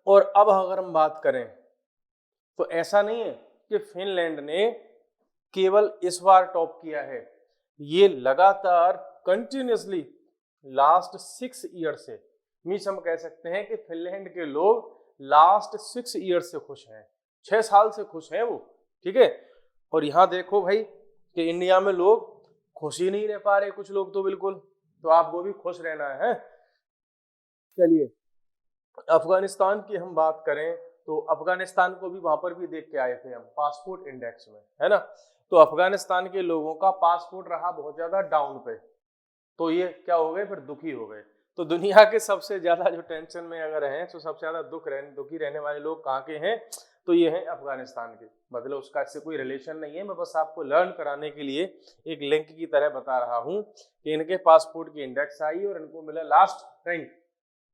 [SPEAKER 1] और अब अगर हम बात करें तो ऐसा नहीं है कि फिनलैंड ने केवल इस बार टॉप किया है, ये लगातार कंटिन्यूसली लास्ट 6 ईयर से, मीन्स हम कह सकते हैं कि फिनलैंड के लोग लास्ट 6 ईयर से खुश हैं, 6 साल से खुश हैं वो। ठीक है, और यहाँ देखो भाई कि इंडिया में लोग खुश ही नहीं रह पा रहे, कुछ लोग तो बिल्कुल, तो आपको भी खुश रहना है। चलिए, अफगानिस्तान की हम बात करें तो अफगानिस्तान को भी वहां पर भी देख के आए थे हम पासपोर्ट इंडेक्स में, है ना। तो अफगानिस्तान के लोगों का पासपोर्ट रहा बहुत ज्यादा डाउन पे, तो ये क्या हो गए, फिर दुखी हो गए। तो दुनिया के सबसे ज्यादा जो टेंशन में अगर हैं तो सबसे ज्यादा दुखी रहने वाले लोग कहाँ के हैं, तो ये हैं अफगानिस्तान के। मतलब उसका इससे कोई रिलेशन नहीं है, मैं बस आपको लर्न कराने के लिए एक लिंक की तरह बता रहा हूँ कि इनके पासपोर्ट की इंडेक्स आई और इनको मिला लास्ट रैंक,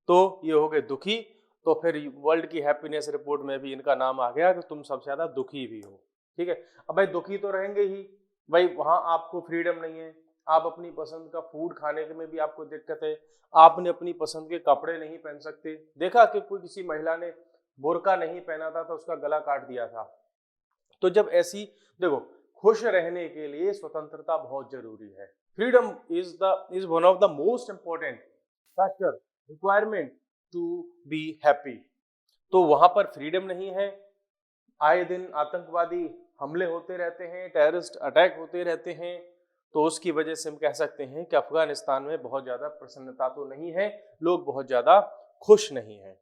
[SPEAKER 1] तो ये हो गए दुखी। तो फिर वर्ल्ड की हैप्पीनेस रिपोर्ट में भी इनका नाम आ गया कि तुम सबसे ज्यादा दुखी भी हो। ठीक है, अब भाई दुखी तो रहेंगे ही भाई, वहां आपको फ्रीडम नहीं है, आप अपनी पसंद का फूड खाने के में भी आपको दिक्कत है, आपने अपनी पसंद के कपड़े नहीं पहन सकते। देखा कि कोई किसी महिला ने बुर्का नहीं पहना था तो उसका गला काट दिया था। तो जब ऐसी, देखो, खुश रहने के लिए स्वतंत्रता बहुत जरूरी है। Freedom is one of the most important factor requirement to be happy. तो वहां पर फ्रीडम नहीं है, आए दिन आतंकवादी हमले होते रहते हैं, टेररिस्ट अटैक होते रहते हैं, तो उसकी वजह से हम कह सकते हैं कि अफगानिस्तान में बहुत ज्यादा प्रसन्नता तो नहीं है, लोग बहुत ज्यादा खुश नहीं हैं।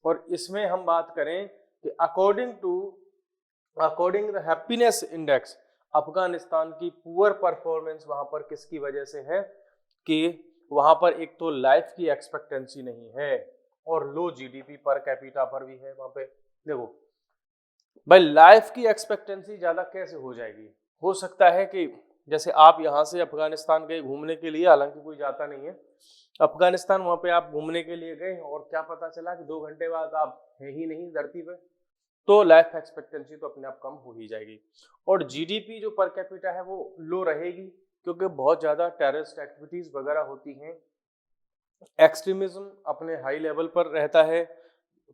[SPEAKER 1] और इसमें हम बात करें कि according the happiness index, Afghanistan की पुअर परफॉर्मेंस वहां पर किसकी वजह से है कि वहां पर एक तो लाइफ की एक्सपेक्टेंसी नहीं है और लो जीडीपी पर कैपिटा पर भी है वहां पे। देखो भाई लाइफ की एक्सपेक्टेंसी ज्यादा कैसे हो जाएगी, हो सकता है कि जैसे आप यहाँ से अफगानिस्तान गए घूमने के लिए, हालांकि कोई जाता नहीं है अफगानिस्तान, वहां पे आप घूमने के लिए गए और क्या पता चला कि 2 घंटे बाद आप है ही नहीं धरती पे, तो लाइफ एक्सपेक्टेंसी तो अपने आप कम हो ही जाएगी। और जीडीपी जो पर कैपिटा है वो लो रहेगी, क्योंकि बहुत ज्यादा टेररिस्ट एक्टिविटीज वगैरह होती हैं, एक्सट्रीमिज्म अपने हाई लेवल पर रहता है,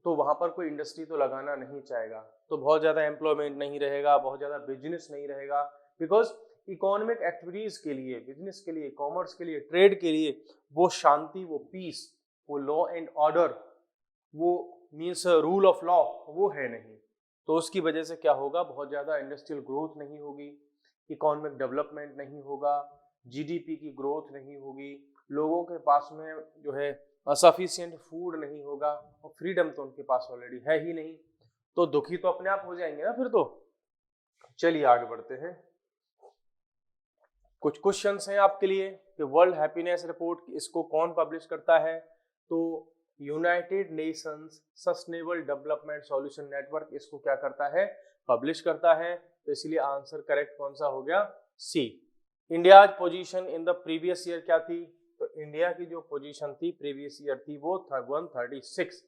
[SPEAKER 1] तो वहां पर कोई इंडस्ट्री तो लगाना नहीं चाहेगा, तो बहुत ज्यादा एम्प्लॉयमेंट नहीं रहेगा, बहुत ज्यादा बिजनेस नहीं रहेगा, बिकॉज इकोनॉमिक एक्टिविटीज के लिए, बिजनेस के लिए, कॉमर्स के लिए, ट्रेड के लिए वो शांति, वो पीस, वो लॉ एंड ऑर्डर, वो मीन्स रूल ऑफ लॉ वो है नहीं। तो उसकी वजह से क्या होगा, बहुत ज्यादा इंडस्ट्रियल ग्रोथ नहीं होगी, इकोनॉमिक डेवलपमेंट नहीं होगा, जीडीपी की ग्रोथ नहीं होगी, लोगों के पास में जो है सफिशिएंट फूड नहीं होगा, और फ्रीडम तो उनके पास ऑलरेडी है ही नहीं, तो दुखी तो अपने आप हो जाएंगे ना फिर तो। चलिए आगे बढ़ते हैं, कुछ क्वेश्चंस हैं आपके लिए कि वर्ल्ड हैप्पीनेस रिपोर्ट इसको कौन पब्लिश करता है, तो United Nations sustainable development solution network इसको क्या करता है, पब्लिश करता है, तो इसलिए आंसर करेक्ट कौन सा हो गया, C. India position in the previous year क्या थी, तो इंडिया की जो पोजीशन थी प्रीवियस ईयर थी वो 136,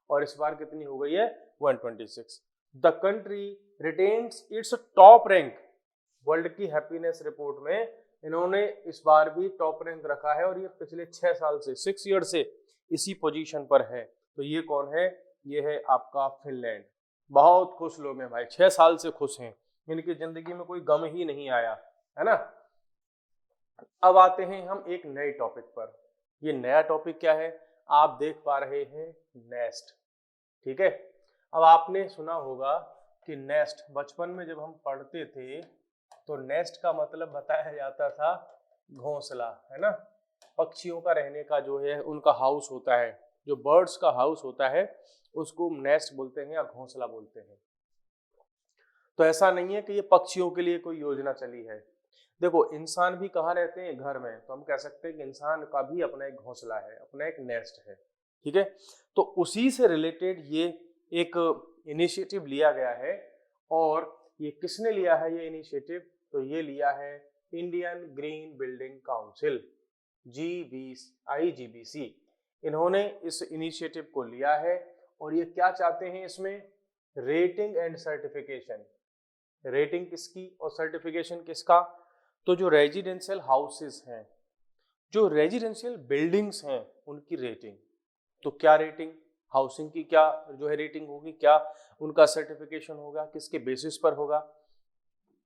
[SPEAKER 1] और इस बार कितनी हो गई है 126। The country retains its top rank, world की हैप्पीनेस रिपोर्ट में इन्होंने इस बार भी टॉप रैंक रखा है, और ये पिछले 6 साल से 6 ईयर से इसी पोजीशन पर है। तो ये कौन है, ये है आपका फिनलैंड। बहुत खुश लोग हैं भाई, 6 साल से खुश हैं, इनकी जिंदगी में कोई गम ही नहीं आया है ना। अब आते हैं हम एक नए टॉपिक पर, ये नया टॉपिक क्या है, आप देख पा रहे हैं नेस्ट, ठीक है। अब आपने सुना होगा कि नेस्ट, बचपन में जब हम पढ़ते थे तो नेस्ट का मतलब बताया जाता था घोंसला, है ना, पक्षियों का रहने का जो है उनका हाउस होता है, जो बर्ड्स का हाउस होता है उसको नेस्ट बोलते हैं या घोंसला बोलते हैं। तो ऐसा नहीं है कि ये पक्षियों के लिए कोई योजना चली है, देखो इंसान भी कहाँ रहते हैं, घर में, तो हम कह सकते हैं कि इंसान का भी अपना एक घोंसला है, अपना एक नेस्ट है, ठीक है। तो उसी से रिलेटेड ये एक इनिशिएटिव लिया गया है, और ये किसने लिया है ये इनिशिएटिव, तो ये लिया है Indian green building council, IGBC, इन्होंने इस इनिशिएटिव को लिया है, और ये क्या चाहते हैं इसमें, रेटिंग एंड सर्टिफिकेशन, रेटिंग किसकी और सर्टिफिकेशन किसका, तो जो रेजिडेंशियल हाउसेस हैं, जो रेजिडेंशियल बिल्डिंग्स हैं उनकी रेटिंग, तो क्या रेटिंग, हाउसिंग की क्या जो है रेटिंग होगी, क्या उनका सर्टिफिकेशन होगा, किसके बेसिस पर होगा,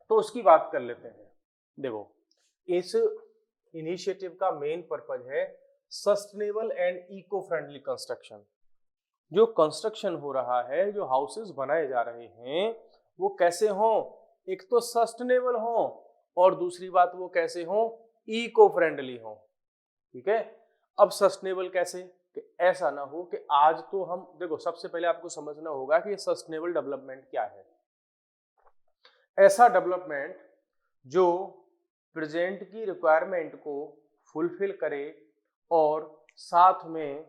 [SPEAKER 1] तो उसकी बात कर लेते हैं। देखो इस इनिशिएटिव का मेन पर्पज है sustainable and eco friendly construction. जो कंस्ट्रक्शन हो रहा है, जो हाउसेस बनाए जा रहे हैं वो कैसे हों, एक तो सस्टेनेबल हों, और दूसरी बात वो कैसे हों, इको फ्रेंडली हों, ठीक है। अब सस्टेनेबल कैसे, कि ऐसा ना हो कि आज तो हम, देखो सबसे पहले आपको समझना होगा कि सस्टेनेबल डेवलपमेंट क्या है। ऐसा डेवलपमेंट जो प्रेजेंट की रिक्वायरमेंट को फुलफिल करे, और साथ में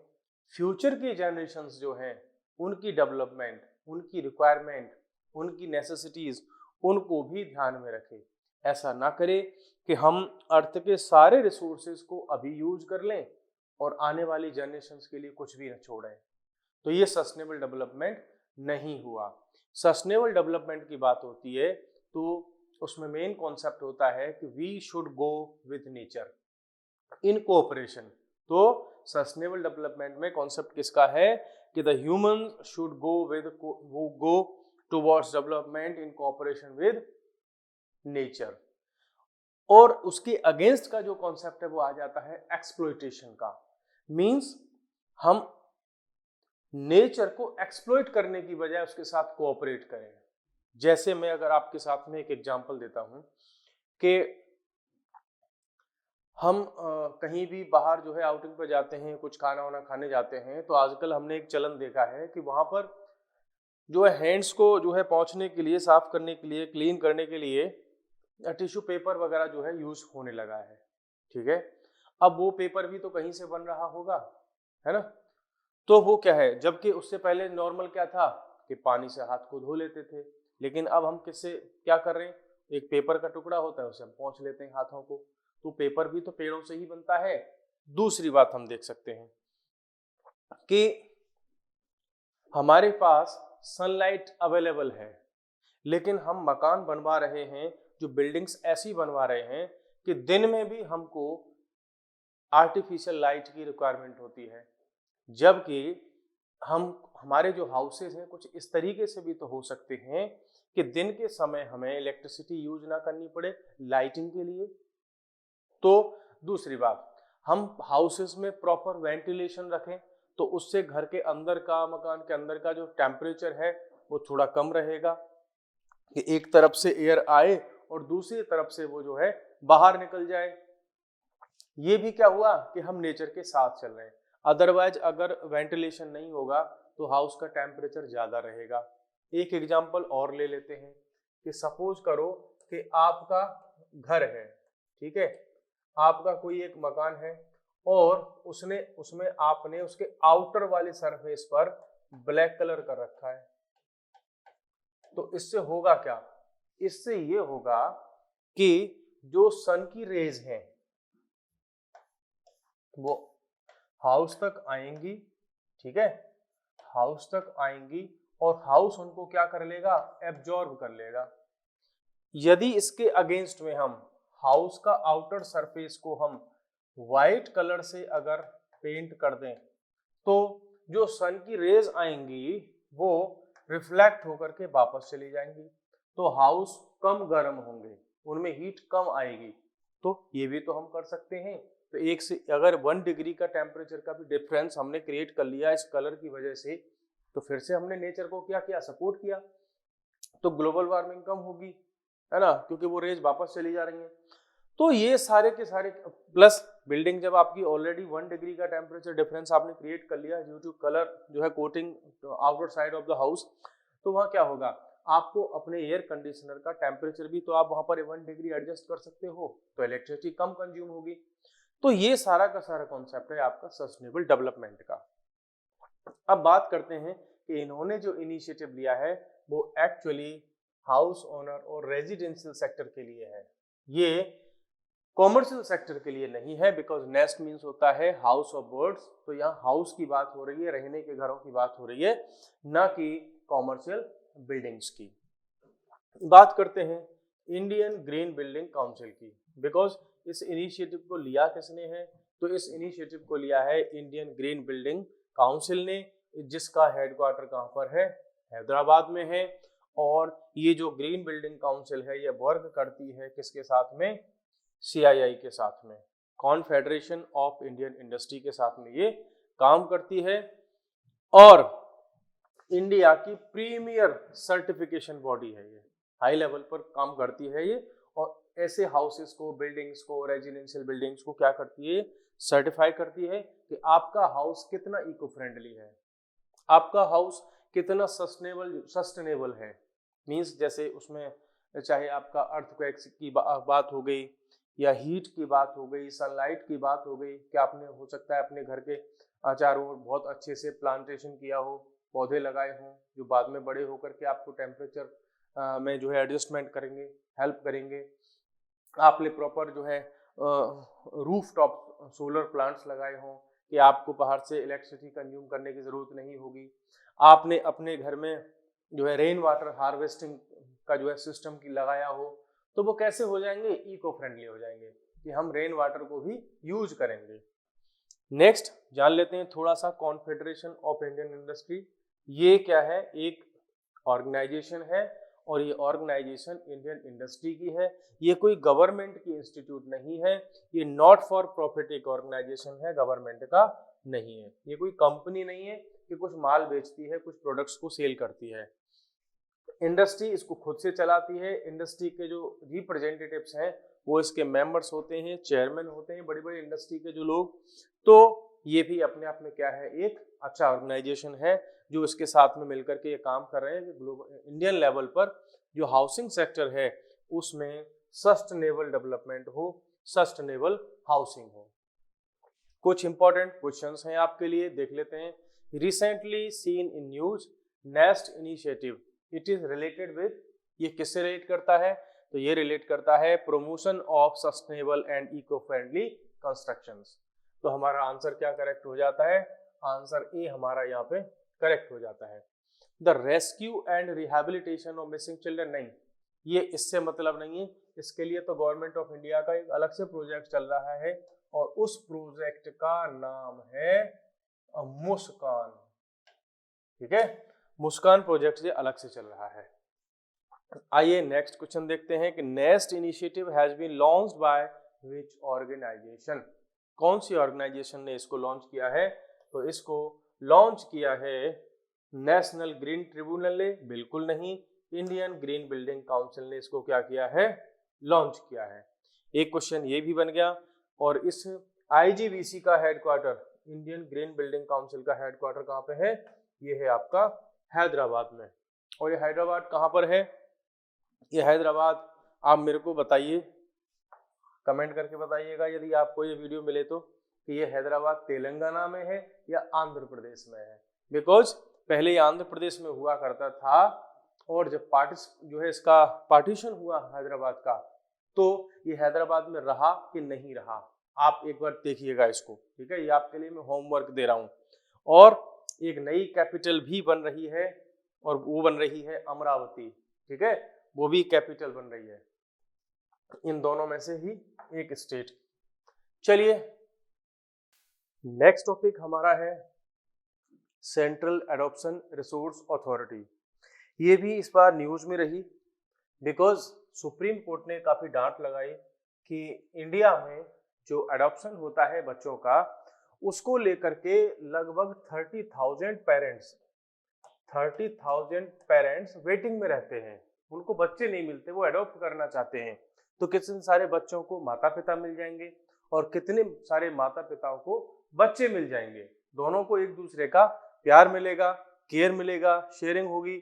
[SPEAKER 1] फ्यूचर की जनरेशंस जो हैं उनकी डेवलपमेंट, उनकी रिक्वायरमेंट, उनकी नेसेसिटीज, उनको भी ध्यान में रखे। ऐसा ना करे कि हम अर्थ के सारे रिसोर्सेज को अभी यूज कर लें और आने वाली जनरेशंस के लिए कुछ भी न छोड़ें, तो ये सस्टेनेबल डेवलपमेंट नहीं हुआ। सस्टेनेबल डेवलपमेंट की बात होती है तो उसमें मेन कॉन्सेप्ट होता है कि we should go with nature in cooperation. तो सस्टेनेबल डेवलपमेंट में कॉन्सेप्ट किसका है कि the human should go towards development in cooperation with nature. और उसके अगेंस्ट का जो कॉन्सेप्ट है वो आ जाता है एक्सप्लॉइटेशन का, मींस हम नेचर को एक्सप्लॉइट करने की बजाय उसके साथ कोऑपरेट करें। जैसे मैं अगर आपके साथ में एक एग्जांपल देता हूं कि हम कहीं भी बाहर जो है आउटिंग पर जाते हैं, कुछ खाना वाना खाने जाते हैं, तो आजकल हमने एक चलन देखा है कि वहां पर जो है हैंड्स को जो है पोंछने के लिए, साफ करने के लिए, क्लीन करने के लिए टिश्यू पेपर वगैरह जो है यूज होने लगा है, ठीक है। अब वो पेपर भी तो कहीं से बन रहा होगा, है ना, तो वो क्या है, जबकि उससे पहले नॉर्मल क्या था कि पानी से हाथ को धो लेते थे, लेकिन अब हम किससे क्या कर रहे हैं, एक पेपर का टुकड़ा होता है उसे हम पोंछ लेते हैं हाथों को, तो पेपर भी तो पेड़ों से ही बनता है। दूसरी बात हम देख सकते हैं कि हमारे पास सनलाइट अवेलेबल है, लेकिन हम मकान बनवा रहे हैं, जो बिल्डिंग्स ऐसी बनवा रहे हैं कि दिन में भी हमको आर्टिफिशियल लाइट की रिक्वायरमेंट होती है, जबकि हमारे जो हाउसेज हैं कुछ इस तरीके से भी तो हो सकते हैं कि दिन के समय हमें इलेक्ट्रिसिटी यूज ना करनी पड़े लाइटिंग के लिए। तो दूसरी बात, हम हाउसेस में प्रॉपर वेंटिलेशन रखें तो उससे घर के अंदर का, मकान के अंदर का जो टेम्परेचर है वो थोड़ा कम रहेगा, कि एक तरफ से एयर आए और दूसरी तरफ से वो जो है बाहर निकल जाए। ये भी क्या हुआ कि हम नेचर के साथ चल रहे हैं, अदरवाइज अगर वेंटिलेशन नहीं होगा तो हाउस का टेम्परेचर ज्यादा रहेगा। एक एग्जांपल और ले लेते हैं कि सपोज करो कि आपका घर है, ठीक है, आपका कोई एक मकान है और उसमें आपने उसके आउटर वाली सरफेस पर ब्लैक कलर कर रखा है, तो इससे होगा क्या, इससे ये होगा कि जो सन की रेज हैं वो हाउस तक आएंगी, ठीक है, हाउस तक आएंगी और हाउस उनको क्या कर लेगा, एब्जॉर्ब कर लेगा। यदि इसके अगेंस्ट में हम हाउस का आउटर सरफेस को हम व्हाइट कलर से अगर पेंट कर दें तो जो सन की रेज आएंगी वो रिफ्लेक्ट होकर के वापस चली जाएंगी, तो हाउस कम गर्म होंगे, उनमें हीट कम आएगी। तो ये भी तो हम कर सकते हैं। तो एक से अगर 1 डिग्री का टेम्परेचर का भी डिफरेंस हमने क्रिएट कर लिया इस कलर की वजह से, तो फिर से हमने नेचर को क्या किया, सपोर्ट किया, तो ग्लोबल वार्मिंग कम होगी, है ना, क्योंकि वो रेज वापस चली जा रही है। तो ये सारे के सारे प्लस बिल्डिंग जब आपकी ऑलरेडी 1 डिग्री का टेम्परेचर डिफरेंस आपने क्रिएट कर लिया ड्यू टू कलर जो है coating outer side of the house, तो वहाँ क्या होगा, आपको अपने एयर कंडीशनर का टेम्परेचर भी तो आप वहां पर 1 डिग्री एडजस्ट कर सकते हो, तो इलेक्ट्रिसिटी कम कंज्यूम होगी। तो ये सारा का सारा कॉन्सेप्ट है आपका सस्टेनेबल डेवलपमेंट का। अब बात करते हैं कि इन्होंने जो इनिशिएटिव लिया है वो एक्चुअली हाउस ओनर और रेजिडेंशियल सेक्टर के लिए है, ये कॉमर्शियल सेक्टर के लिए नहीं है, बिकॉज नेस्ट मीन्स होता है हाउस ऑफ बर्ड्स, तो यहाँ हाउस की बात हो रही है, रहने के घरों की बात हो रही है, ना कि कॉमर्शियल बिल्डिंग्स की। बात करते हैं इंडियन ग्रीन बिल्डिंग काउंसिल की, बिकॉज इस इनिशिएटिव को लिया किसने है, तो इस इनिशिएटिव को लिया है इंडियन ग्रीन बिल्डिंग काउंसिल ने, जिसका हेडक्वार्टर कहाँ पर है, हैदराबाद में है। और ये जो ग्रीन बिल्डिंग काउंसिल है ये वर्क करती है किसके साथ में, CII के साथ में, कॉन्फेडरेशन ऑफ इंडियन इंडस्ट्री के साथ में ये काम करती है, और इंडिया की प्रीमियर सर्टिफिकेशन बॉडी है, ये हाई लेवल पर काम करती है ये, और ऐसे हाउसेस को, बिल्डिंग्स को, रेजिडेंशियल बिल्डिंग्स को क्या करती है, सर्टिफाई करती है कि आपका हाउस कितना इको फ्रेंडली है, आपका हाउस कितना सस्टेनेबल है। मींस जैसे उसमें चाहे आपका अर्थक्वेक्स की बात हो गई, या हीट की बात हो गई, सनलाइट की बात हो गई, कि आपने हो सकता है अपने घर के चारों ओर बहुत अच्छे से प्लांटेशन किया हो, पौधे लगाए हों जो बाद में बड़े होकर के आपको टेम्परेचर में जो है एडजस्टमेंट करेंगे, हेल्प करेंगे। आपने प्रॉपर जो है रूफ टॉप सोलर प्लांट्स लगाए हों कि आपको बाहर से इलेक्ट्रिसिटी कंज्यूम करने की ज़रूरत नहीं होगी। आपने अपने घर में जो है रेन वाटर हार्वेस्टिंग का जो है सिस्टम की लगाया हो, तो वो कैसे हो जाएंगे, इको फ्रेंडली हो जाएंगे, कि हम रेन वाटर को भी यूज करेंगे। नेक्स्ट जान लेते हैं थोड़ा सा कॉन्फेडरेशन ऑफ इंडियन इंडस्ट्री। ये क्या है, एक ऑर्गेनाइजेशन है, और ये ऑर्गेनाइजेशन इंडियन इंडस्ट्री की है, ये कोई गवर्नमेंट की इंस्टीट्यूट नहीं है, ये नॉट फॉर प्रॉफिट एक ऑर्गेनाइजेशन है, गवर्नमेंट का नहीं है, ये कोई कंपनी नहीं है कि कुछ माल बेचती है, कुछ प्रोडक्ट्स को सेल करती है। इंडस्ट्री इसको खुद से चलाती है, इंडस्ट्री के जो रिप्रेजेंटेटिव्स हैं वो इसके मेंबर्स होते हैं, चेयरमैन होते हैं, बड़ी बड़ी इंडस्ट्री के जो लोग। तो ये भी अपने आप में क्या है, एक अच्छा ऑर्गेनाइजेशन है जो इसके साथ में मिलकर के ये काम कर रहे हैं कि ग्लोबल इंडियन लेवल पर जो हाउसिंग सेक्टर है उसमें सस्टेनेबल डेवलपमेंट हो, सस्टेनेबल हाउसिंग हो। कुछ इंपॉर्टेंट क्वेश्चंस हैं आपके लिए, देख लेते हैं recently seen in news nest initiative, it is related with, ये किससे रिलेट करता है? तो ये रिलेट करता है promotion of sustainable and eco friendly constructions. तो हमारा आंसर क्या करेक्ट हो जाता है? आंसर ए हमारा यहाँ पे करेक्ट हो जाता है। The rescue and rehabilitation of missing children, नहीं, ये इससे मतलब नहीं है। इसके लिए तो गवर्नमेंट ऑफ इंडिया का एक अलग से प्रोजेक्ट चल रहा है और उस प्रोजेक्ट का नाम है मुस्कान। ठीक है, मुस्कान प्रोजेक्ट से अलग से चल रहा है। आइए नेक्स्ट क्वेश्चन देखते हैं कि NEST initiative has been launched by which organisation, कौन सी ऑर्गेनाइजेशन ने इसको लॉन्च किया है? तो इसको लॉन्च किया है नेशनल ग्रीन ट्रिब्यूनल ने, बिल्कुल नहीं, इंडियन ग्रीन बिल्डिंग काउंसिल ने इसको क्या किया है? लॉन्च किया है। एक क्वेश्चन ये भी बन गया। और इस आईजीबीसी का headquarter, Indian green building council का हेडक्वार्टर कहाँ पे है? ये है आपका हैदराबाद में। और ये हैदराबाद कहाँ पर है? ये हैदराबाद, आप मेरे को बताइए, कमेंट करके बताइएगा यदि आपको ये वीडियो मिले तो, कि ये हैदराबाद तेलंगाना में है या आंध्र प्रदेश में है। बिकॉज पहले ये आंध्र प्रदेश में हुआ करता था और जब इसका पार्टीशन हुआ हैदराबाद का, तो ये हैदराबाद में रहा कि नहीं रहा, आप एक बार देखिएगा इसको। ठीक है, ये आपके लिए मैं होमवर्क दे रहा हूँ। और एक नई कैपिटल भी बन रही है और वो बन रही है अमरावती। ठीक है, वो भी कैपिटल बन रही है। इन दोनों में से ही एक स्टेट। चलिए नेक्स्ट टॉपिक हमारा है सेंट्रल एडॉप्शन रिसोर्स अथॉरिटी। ये भी इस बार न्यूज में रही बिकॉज सुप्रीम कोर्ट ने काफी डांट लगाई कि इंडिया में जो एडॉप्शन होता है बच्चों का, उसको लेकर के लगभग 30,000 पेरेंट्स वेटिंग में रहते हैं। उनको बच्चे नहीं मिलते, वो एडॉप्ट करना चाहते हैं। तो कितने सारे बच्चों को माता पिता मिल जाएंगे और कितने सारे माता पिताओं को बच्चे मिल जाएंगे। दोनों को एक दूसरे का प्यार मिलेगा, केयर मिलेगा, शेयरिंग होगी,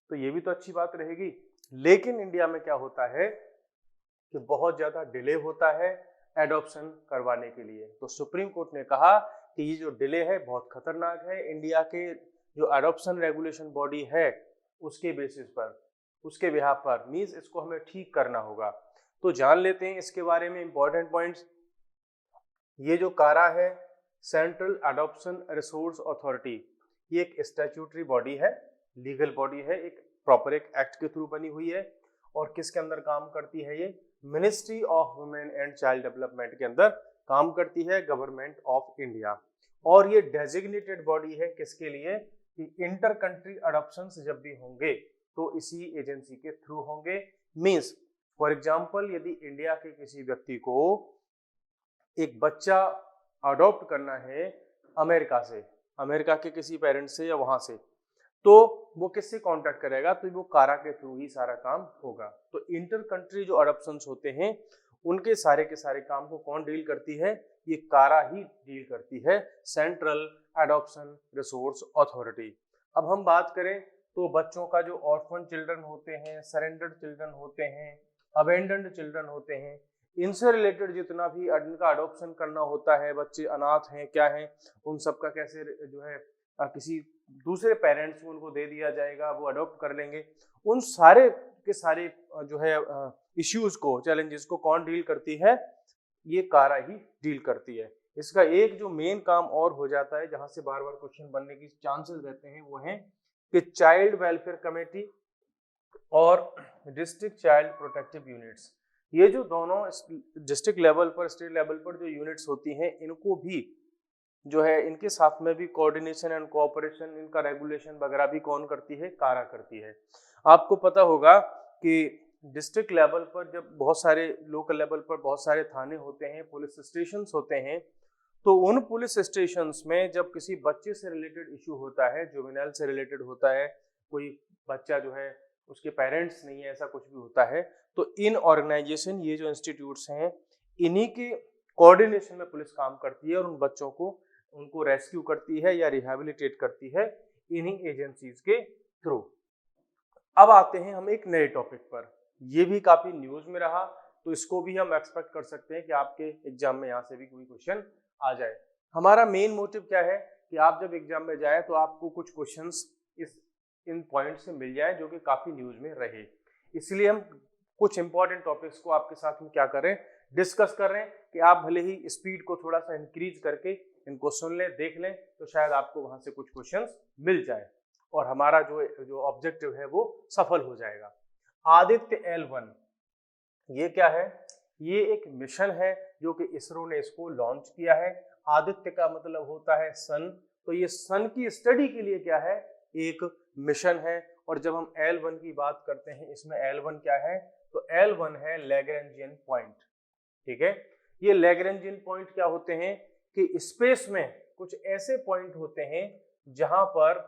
[SPEAKER 1] तो ये भी तो अच्छी बात रहेगी। लेकिन इंडिया में क्या होता है कि बहुत ज्यादा डिले होता है एडॉप्शन करवाने के लिए। तो सुप्रीम कोर्ट ने कहा कि ये जो डिले है बहुत खतरनाक है। इंडिया के जो एडॉप्शन रेगुलेशन बॉडी है उसके बेसिस पर, उसके बिहाफ पर, मींस इसको हमें ठीक करना होगा। तो जान लेते हैं इसके बारे में इंपॉर्टेंट पॉइंट्स। ये जो कारा है, सेंट्रल एडॉप्शन रिसोर्स अथॉरिटी, ये एक स्टैट्यूटरी बॉडी है, लीगल बॉडी है, एक प्रॉपर एक एक्ट के थ्रू बनी हुई है। और किसके अंदर काम करती है? ये ministry of women and child development के अंदर काम करती है, गवर्नमेंट ऑफ इंडिया। और ये डेजिग्नेटेड बॉडी है किसके लिए? कि इंटर कंट्री अडॉप्शंस जब भी होंगे तो इसी एजेंसी के थ्रू होंगे। मींस फॉर एग्जांपल यदि इंडिया के किसी व्यक्ति को एक बच्चा अडॉप्ट करना है अमेरिका से, अमेरिका के किसी पेरेंट्स से या वहां से, तो वो किससे कांटेक्ट करेगा? तो वो कारा के थ्रू ही सारा काम होगा। तो इंटर कंट्री जो अडॉप्शंस होते हैं उनके सारे के सारे काम को कौन डील करती है? ये कारा ही डील करती है, सेंट्रल एडॉप्शन रिसोर्स अथॉरिटी। अब हम बात करें तो बच्चों का जो ऑर्फन चिल्ड्रन होते हैं, सरेंडर्ड चिल्ड्रन होते हैं, अबेंडन्ड चिल्ड्रन होते हैं, इनसे रिलेटेड जितना भी इनका अडॉप्शन करना होता है, बच्चे अनाथ हैं क्या हैं, उन सब का कैसे जो है किसी दूसरे पेरेंट्स को उनको दे दिया जाएगा, वो अडॉप्ट कर लेंगे, उन सारे के सारे जो है इश्यूज को, चैलेंजेस को कौन डील करती है? ये कारा ही डील करती है। इसका एक जो मेन काम और हो जाता है, जहां से बार बार क्वेश्चन बनने की चांसेस रहते हैं, वो है कि चाइल्ड वेलफेयर कमेटी और डिस्ट्रिक्ट चाइल्ड प्रोटेक्टिव यूनिट्स। ये जो दोनों डिस्ट्रिक्ट लेवल पर, स्टेट लेवल पर जो यूनिट्स होती हैं, इनको भी जो है इनके साथ में भी कोऑर्डिनेशन एंड कोऑपरेशन, इनका रेगुलेशन वगैरह भी कौन करती है? कारा करती है। आपको पता होगा कि डिस्ट्रिक्ट लेवल पर जब बहुत सारे, लोकल लेवल पर बहुत सारे थाने होते हैं, पुलिस स्टेशंस होते हैं, तो उन पुलिस स्टेशंस में जब किसी बच्चे से रिलेटेड इशू होता है, जुवेनाइल से रिलेटेड होता है, कोई बच्चा जो है उसके पेरेंट्स नहीं है, ऐसा कुछ भी होता है, तो इन ऑर्गेनाइजेशन, ये जो इंस्टीट्यूट्स हैं, इन्हीं के कोऑर्डिनेशन में पुलिस काम करती है और उन बच्चों को, उनको रेस्क्यू करती है या रिहेबिलिटेट करती है इन्हीं एजेंसीज के थ्रू। अब आते हैं हम एक नए टॉपिक पर, ये भी काफी न्यूज में रहा, तो इसको भी हम एक्सपेक्ट कर सकते हैं कि आपके एग्जाम में यहाँ से भी कोई क्वेश्चन आ जाए। हमारा मेन मोटिव क्या है कि आप जब एग्जाम में जाए तो आपको कुछ क्वेश्चंस इन पॉइंट से मिल जाए जो कि काफी न्यूज में रहे। इसलिए हम कुछ इंपॉर्टेंट टॉपिक्स को आपके साथ में क्या कर रहे हैं, डिस्कस कर रहे हैं कि आप भले ही स्पीड को थोड़ा सा इंक्रीज करके इनको सुन लें, देख लें, तो शायद आपको वहां से कुछ क्वेश्चंस मिल जाए और हमारा जो ऑब्जेक्टिव है वो सफल हो जाएगा। आदित्य L1 ये क्या है, ये एक मिशन है जो कि इसरो ने इसको लॉन्च किया है। आदित्य का मतलब होता है सन, तो ये सन की स्टडी के लिए क्या है, एक मिशन है। और जब हम L1 की बात करते हैं, इसमें L1 क्या है, तो L1 है लैग्रेंजियन पॉइंट। ठीक है, ये लैग्रेंजियन पॉइंट क्या होते हैं कि स्पेस में कुछ ऐसे पॉइंट होते हैं जहां पर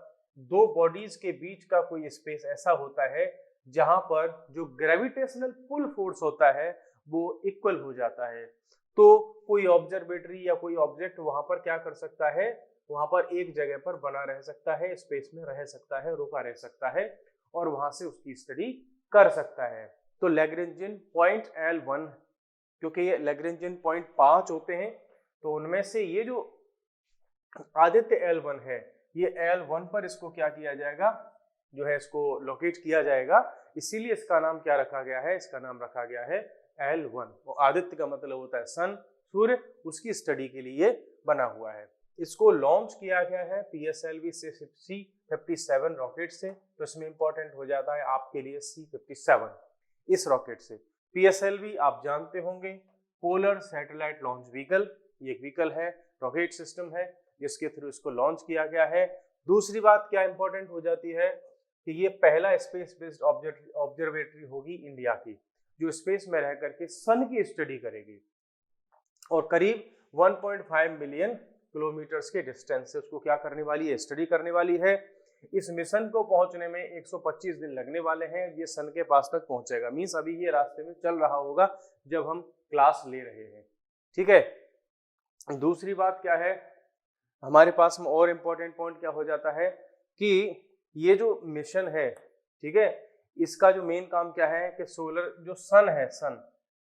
[SPEAKER 1] दो बॉडीज के बीच का कोई स्पेस ऐसा होता है जहां पर जो ग्रेविटेशनल पुल फोर्स होता है वो इक्वल हो जाता है। तो कोई ऑब्जर्वेटरी या कोई ऑब्जेक्ट वहां पर क्या कर सकता है, वहां पर एक जगह पर बना रह सकता है, स्पेस में रह सकता है, रुका रह सकता है और वहां से उसकी स्टडी कर सकता है। तो लैग्रेंजियन पॉइंट L1, क्योंकि ये लैग्रेंजियन पॉइंट 5 होते हैं, तो उनमें से ये जो आदित्य L1 है, ये L1 पर इसको क्या किया जाएगा, जो है इसको लोकेट किया जाएगा। इसीलिए इसका नाम क्या रखा गया है, इसका नाम रखा गया है L1। और आदित्य का मतलब होता है सन, सूर्य, उसकी स्टडी के लिए बना हुआ है। इसको लॉन्च किया गया है PSLV C-57 रॉकेट से। तो इसमें इंपॉर्टेंट हो जाता है आपके लिए C-57 इस रॉकेट से। PSLV आप जानते होंगे, पोलर सैटेलाइट लॉन्च व्हीकल, ये एक व्हीकल है, रॉकेट सिस्टम है जिसके थ्रू इसको लॉन्च किया गया है। दूसरी बात क्या इंपॉर्टेंट हो जाती है कि ये पहला स्पेस बेस्ड ऑब्जर्वेटरी होगी इंडिया की, जो स्पेस में रह करके सन की स्टडी करेगी और करीब 1.5 मिलियन किलोमीटर्स के डिस्टेंस से उसको क्या करने वाली है, स्टडी करने वाली है। इस मिशन को पहुंचने में 125 दिन लगने वाले हैं। ये सन के पास तक पहुंचेगा, मींस अभी ये रास्ते में चल रहा होगा जब हम क्लास ले रहे हैं। ठीक है, दूसरी बात क्या है हमारे पास में, और इम्पोर्टेंट पॉइंट क्या हो जाता है कि ये जो मिशन है, ठीक है, इसका जो मेन काम क्या है कि सोलर जो सन है, सन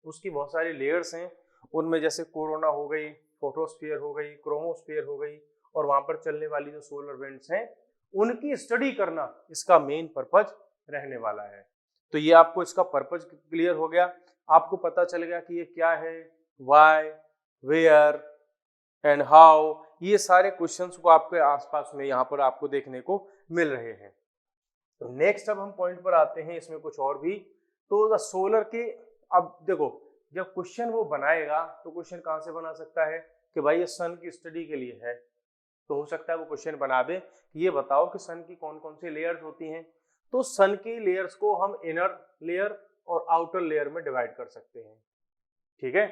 [SPEAKER 1] उसकी बहुत सारी लेयर्स हैं, उनमें जैसे कोरोना हो गई, फोटोस्फीयर हो गई, क्रोमोस्फीयर हो गई, और वहां पर चलने वाली जो सोलर विंड्स हैं उनकी स्टडी करना इसका मेन पर्पज रहने वाला है। तो ये आपको इसका पर्पज क्लियर हो गया, आपको पता चल गया कि ये क्या है, व्हाई, वेयर एंड हाउ, ये सारे क्वेश्चंस को आपके आसपास में यहाँ पर आपको देखने को मिल रहे हैं। तो नेक्स्ट अब हम पॉइंट पर आते हैं, इसमें कुछ और भी। तो द सोलर के, अब देखो जब क्वेश्चन वो बनाएगा तो क्वेश्चन कहाँ से बना सकता है कि भाई ये सन की स्टडी के लिए है, तो हो सकता है वो क्वेश्चन बना दे कि ये बताओ कि सन की कौन कौन सी लेयर्स होती हैं। तो सन की लेयर्स को हम इनर लेयर और आउटर लेयर में डिवाइड कर सकते हैं। ठीक है,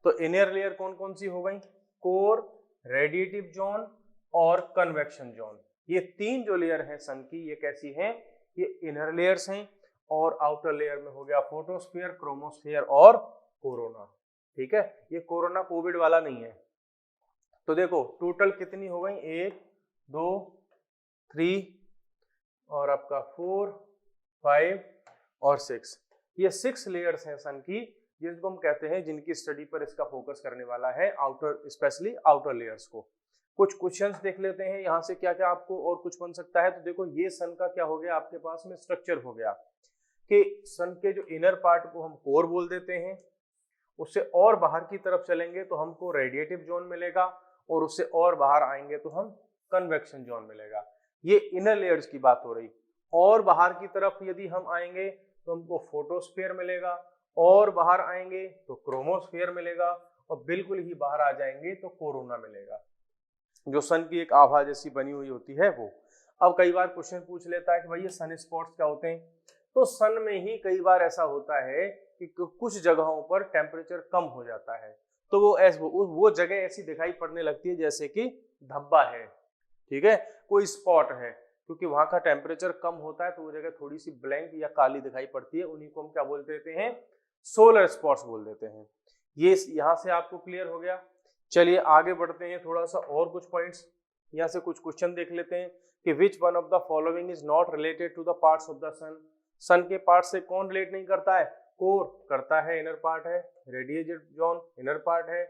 [SPEAKER 1] तो इनर लेयर कौन कौन सी हो गई, कोर, रेडिएटिव जोन और कन्वेक्शन जोन। ये तीन जो लेयर हैं सन की, ये कैसी हैं, ये इनर लेयर्स हैं। और आउटर लेयर में हो गया फोटोस्फीयर, क्रोमोस्फीयर और कोरोना। ठीक है, ये कोरोना कोविड वाला नहीं है। तो देखो टोटल कितनी हो गई, 1 2 3 और आपका 4 5 और 6, ये 6 लेयर्स हैं सन की, जिनको हम कहते हैं, जिनकी स्टडी पर इसका फोकस करने वाला है, आउटर, स्पेशली आउटर लेयर्स को। कुछ क्वेश्चंस देख लेते हैं यहाँ से क्या क्या आपको और कुछ बन सकता है। तो देखो ये सन का क्या हो गया, आपके पास में स्ट्रक्चर हो गया कि सन के जो इनर पार्ट को हम कोर बोल देते हैं, उससे और बाहर की तरफ चलेंगे तो हमको रेडिएटिव जोन मिलेगा, और उससे और बाहर आएंगे तो हम कन्वेक्शन जोन मिलेगा। ये इनर लेयर्स की बात हो रही। और बाहर की तरफ यदि हम आएंगे तो हमको फोटोस्फीयर मिलेगा, और बाहर आएंगे तो क्रोमोस्फीयर मिलेगा, और बिल्कुल ही बाहर आ जाएंगे तो कोरोना मिलेगा, जो सन की एक आभा जैसी बनी हुई होती है वो। अब कई बार क्वेश्चन पूछ लेता है कि भाई ये सन स्पॉट्स क्या होते हैं। तो सन में ही कई बार ऐसा होता है कि कुछ जगहों पर टेम्परेचर कम हो जाता है, तो वो जगह ऐसी दिखाई पड़ने लगती है जैसे कि धब्बा है। ठीक है, कोई स्पॉट है, क्योंकि वहां का टेम्परेचर कम होता है तो वो जगह थोड़ी सी ब्लैंक या काली दिखाई पड़ती है, उन्हीं को हम क्या बोल देते हैं, सोलर स्पॉट्स बोल देते हैं। ये यहाँ से आपको क्लियर हो गया। चलिए आगे बढ़ते हैं, थोड़ा सा और कुछ पॉइंट्स, यहाँ से कुछ क्वेश्चन देख लेते हैं कि which one of the following is not related to the parts of the sun. Sun के पार्ट से कौन रिलेट नहीं करता है, कोर करता है, इनर पार्ट है, रेडिएटिव जोन इनर पार्ट है,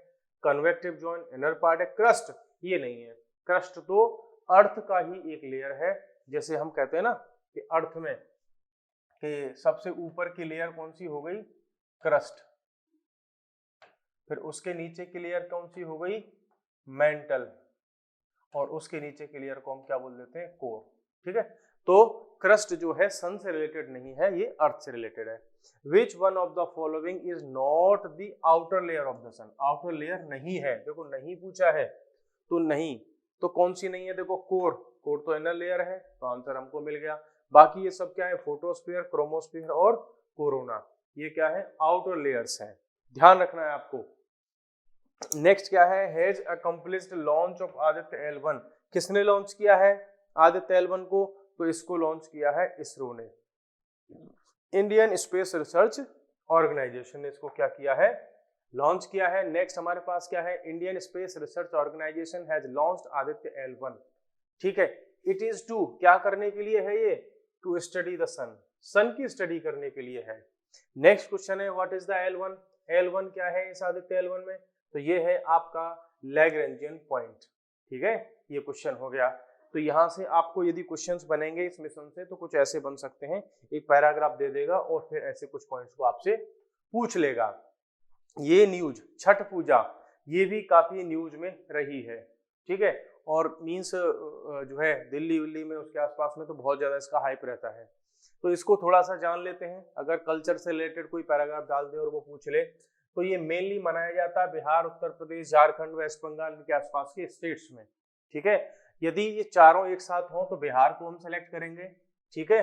[SPEAKER 1] कन्वेक्टिव जोन इनर पार्ट है, क्रस्ट ये नहीं है। क्रस्ट तो अर्थ का ही एक लेयर है, जैसे हम कहते हैं ना कि अर्थ में कि सबसे ऊपर की लेयर कौन सी हो गई, क्रस्ट, फिर उसके नीचे की लेयर कौन सी हो गई, मेंटल, और उसके नीचे की लेयर को हम क्या बोल देते हैं, कोर। ठीक है, तो क्रस्ट जो है सन से रिलेटेड नहीं है, ये अर्थ से रिलेटेड है। Which one of the following is not the outer layer of the sun, outer layer नहीं है, देखो नहीं पूछा है तो नहीं, तो कौन सी नहीं है, देखो कोर, कोर तो इनर लेयर है, तो आंसर हमको मिल गया। बाकी ये सब क्या है, फोटोस्फीयर, क्रोमोस्फीयर और कोरोना, ये क्या है, आउटर लेयर्स है, ध्यान रखना है आपको। नेक्स्ट क्या है, has accomplished launch of Aditya L1, किसने लॉन्च किया है आदित्य L1 को, तो इसको लॉन्च किया है इसरो ने, इंडियन स्पेस रिसर्च ऑर्गेनाइजेशन ने इसको क्या किया है, लॉन्च किया है। नेक्स्ट हमारे पास क्या है, Indian space research organisation has launched Aditya L1, ठीक है, इट इज टू क्या करने के लिए है ये, टू स्टडी द सन, सन की स्टडी करने के लिए है। नेक्स्ट क्वेश्चन है what is the L1, L1 क्या है इस आदित्य L1 में, तो ये है आपका लैग्रेंजियन पॉइंट, ठीक है, ये क्वेश्चन हो गया। तो यहाँ से आपको यदि क्वेश्चंस बनेंगे इस मिशन से तो कुछ ऐसे बन सकते हैं, एक पैराग्राफ दे देगा और फिर ऐसे कुछ पॉइंट्स को आपसे पूछ लेगा। ये न्यूज छठ पूजा ये भी काफी न्यूज में रही है, ठीक है, और मीन्स जो है दिल्ली विल्ली में उसके आसपास में तो बहुत ज्यादा इसका हाइप रहता है, तो इसको थोड़ा सा जान लेते हैं। अगर कल्चर से रिलेटेड कोई पैराग्राफ डाल दे और वो पूछ ले, तो ये मेनली मनाया जाता है बिहार, उत्तर प्रदेश, झारखंड, वेस्ट बंगाल के आसपास के स्टेट्स में, ठीक है। यदि ये चारों एक साथ हों तो बिहार को हम सेलेक्ट करेंगे, ठीक है,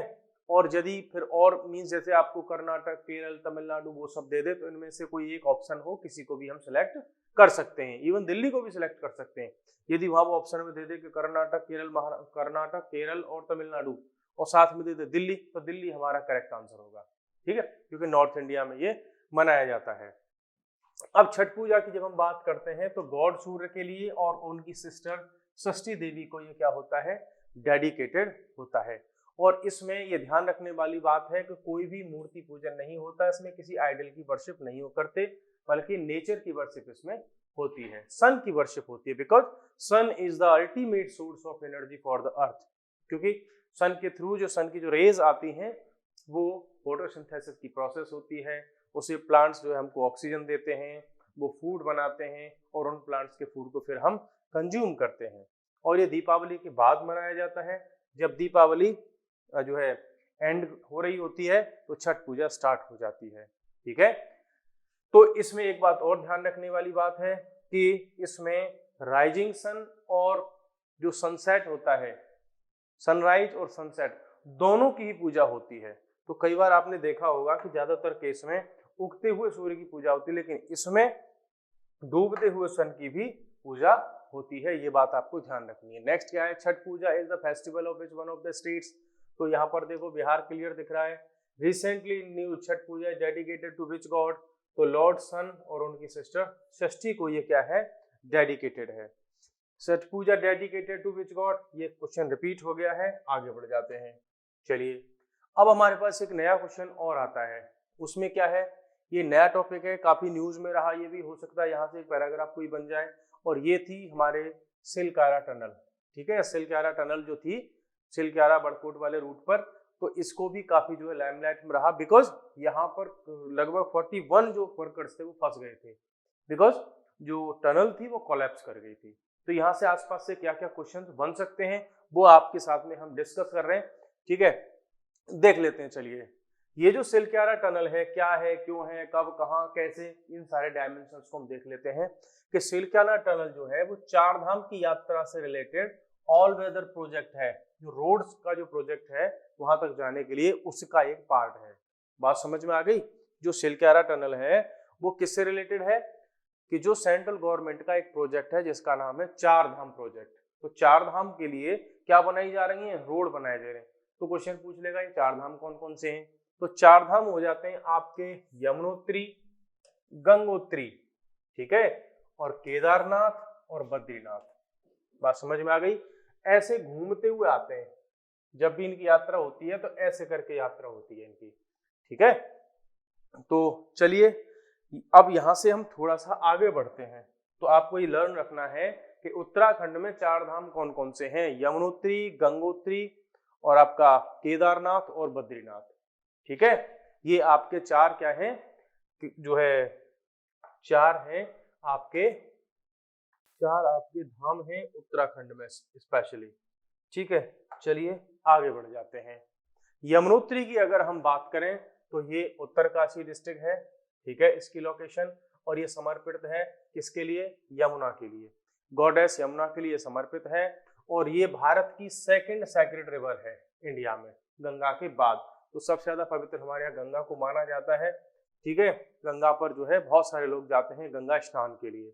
[SPEAKER 1] और यदि फिर और मीन्स जैसे आपको कर्नाटक, केरल, तमिलनाडु वो सब दे दे तो इनमें से कोई एक ऑप्शन हो, किसी को भी हम सेलेक्ट कर सकते हैं, इवन दिल्ली को भी सिलेक्ट कर सकते हैं। यदि वहां वो ऑप्शन में दे दे कि कर्नाटक, केरल और तमिलनाडु और साथ में दे दे दिल्ली, तो दिल्ली हमारा करेक्ट आंसर होगा, ठीक है, क्योंकि नॉर्थ इंडिया में ये मनाया जाता है। अब छठ पूजा की जब हम बात करते हैं तो गॉड सूर्य के लिए और उनकी सिस्टर षष्ठी देवी को ये क्या होता है, डेडिकेटेड होता है। और इसमें ये ध्यान रखने वाली बात है कि कोई भी मूर्ति पूजन नहीं होता, इसमें किसी आइडल की वर्शिप नहीं करते, बल्कि नेचर की वर्शिप इसमें होती है, सन की वर्शिप होती है, because sun is the ultimate source of energy for the earth, क्योंकि सन के थ्रू जो सन की जो रेज आती हैं वो फोटोसिंथेसिस की प्रोसेस होती है, उसे प्लांट्स जो है हमको ऑक्सीजन देते हैं, वो फूड बनाते हैं और उन प्लांट्स के फूड को फिर हम कंज्यूम करते हैं। और ये दीपावली के बाद मनाया जाता है, जब दीपावली जो है एंड हो रही होती है तो छठ पूजा स्टार्ट हो जाती है, ठीक है। तो इसमें एक बात और ध्यान रखने वाली बात है कि इसमें राइजिंग सन और जो सनसेट होता है, सनराइज और सनसेट दोनों की ही पूजा होती है। तो कई बार आपने देखा होगा कि ज्यादातर केस में उगते हुए सूर्य की पूजा होती है, लेकिन इसमें डूबते हुए सन की भी पूजा होती है, ये बात आपको ध्यान रखनी है। नेक्स्ट क्या है, Chhath Puja is the festival of which one of the states, तो यहाँ पर देखो बिहार क्लियर दिख रहा है। Recently new Chhath Puja is dedicated to which god, तो लॉर्ड सन और उनकी सिस्टर षष्ठी को ये क्या है, डेडिकेटेड है। छठ पूजा डेडिकेटेड टू विच गॉड, ये क्वेश्चन रिपीट हो गया है, आगे बढ़ जाते हैं। चलिए अब हमारे पास एक नया क्वेश्चन और आता है, उसमें क्या है, ये नया टॉपिक है, काफी न्यूज में रहा, ये भी हो सकता है यहाँ से एक पैराग्राफ कोई बन जाए, और ये थी हमारे सिलकारा टनल, ठीक है, सिलकारा टनल जो थी सिलकारा बड़कोट वाले रूट पर, तो इसको भी काफी जो है लाइमलाइट में रहा, बिकॉज यहाँ पर लगभग 41 जो वर्कर्स थे वो फंस गए थे, बिकॉज जो टनल थी वो कोलैप्स कर गई थी। तो यहाँ से आसपास से क्या क्या क्वेश्चंस बन सकते हैं वो आपके साथ में हम डिस्कस कर रहे हैं, ठीक है, देख लेते हैं। चलिए ये जो सिलकारा टनल है क्या है, क्यों है, कब, कहाँ, कैसे, इन सारे डायमेंशंस को हम देख लेते हैं कि सिलकारा टनल जो है वो चार धाम की यात्रा से रिलेटेड ऑल वेदर प्रोजेक्ट है, जो रोड्स का जो प्रोजेक्ट है वहां तक जाने के लिए उसका एक पार्ट है। बात समझ में आ गई। जो सिलकारा टनल है वो किससे रिलेटेड है, कि जो सेंट्रल गवर्नमेंट का एक प्रोजेक्ट है जिसका नाम है चार धाम प्रोजेक्ट। तो चार धाम के लिए क्या बनाई जा रही है, रोड बनाए जा रहे हैं। तो क्वेश्चन पूछ लेगा ये चार धाम कौन कौन से हैं, तो चार धाम हो जाते हैं आपके यमुनोत्री, गंगोत्री, ठीक है, और केदारनाथ और बद्रीनाथ। बात समझ में आ गई। ऐसे घूमते हुए आते हैं, जब भी इनकी यात्रा होती है तो ऐसे करके यात्रा होती है इनकी, ठीक है। तो चलिए अब यहां से हम थोड़ा सा आगे बढ़ते हैं। तो आपको ये लर्न रखना है कि उत्तराखंड में 4 धाम कौन कौन से हैं, यमुनोत्री, गंगोत्री और आपका केदारनाथ और बद्रीनाथ। ठीक है, ये आपके 4 क्या हैं, जो है 4 हैं आपके, 4 आपके धाम हैं उत्तराखंड में स्पेशली। ठीक है, चलिए आगे बढ़ जाते हैं। यमुनोत्री की अगर हम बात करें तो ये उत्तरकाशी डिस्ट्रिक्ट है। ठीक है, इसकी लोकेशन, और ये समर्पित है किसके लिए, यमुना के लिए, गॉडेस यमुना के लिए समर्पित है। और ये भारत की सेकंड सैक्रेड रिवर है इंडिया में, गंगा के बाद। तो सबसे ज्यादा पवित्र हमारे यहाँ गंगा को माना जाता है। ठीक है, गंगा पर जो है बहुत सारे लोग जाते हैं गंगा स्नान के लिए।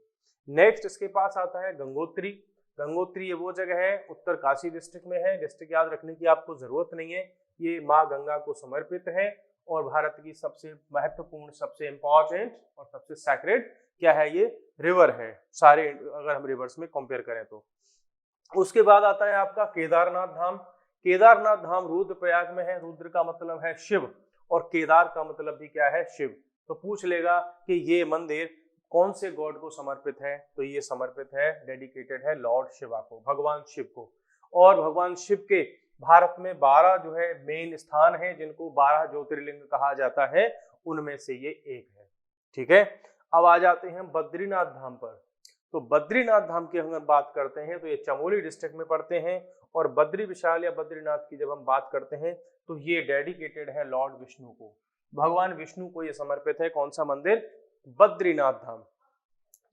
[SPEAKER 1] नेक्स्ट इसके पास आता है गंगोत्री। गंगोत्री ये वो जगह है, उत्तरकाशी डिस्ट्रिक्ट में है। डिस्ट्रिक्ट याद रखने की आपको जरूरत नहीं है, ये माँ गंगा को समर्पित है और भारत की सबसे महत्वपूर्ण, सबसे इंपॉर्टेंट और सबसे सैक्रेड क्या है, ये रिवर है सारे, अगर हम रिवर्स में कंपेयर करें तो। उसके बाद आता है आपका केदारनाथ धाम। केदारनाथ धाम रुद्रप्रयाग में है। रुद्र का मतलब है शिव और केदार का मतलब भी क्या है, शिव। तो पूछ लेगा कि ये मंदिर कौन से गॉड को समर्पित है, तो ये समर्पित है, डेडिकेटेड है लॉर्ड शिवा को, भगवान शिव को। और भगवान शिव के भारत में 12 जो है मेन स्थान है जिनको 12 ज्योतिर्लिंग कहा जाता है, उनमें से ये एक है। ठीक है, अब आ जाते हैं बद्रीनाथ धाम पर। तो बद्रीनाथ धाम की अगर बात करते हैं तो ये चमोली डिस्ट्रिक्ट में पड़ते हैं। और बद्री विशाल या बद्रीनाथ की जब हम बात करते हैं तो ये डेडिकेटेड है लॉर्ड विष्णु को, भगवान विष्णु को ये समर्पित है। कौन सा मंदिर, बद्रीनाथ धाम।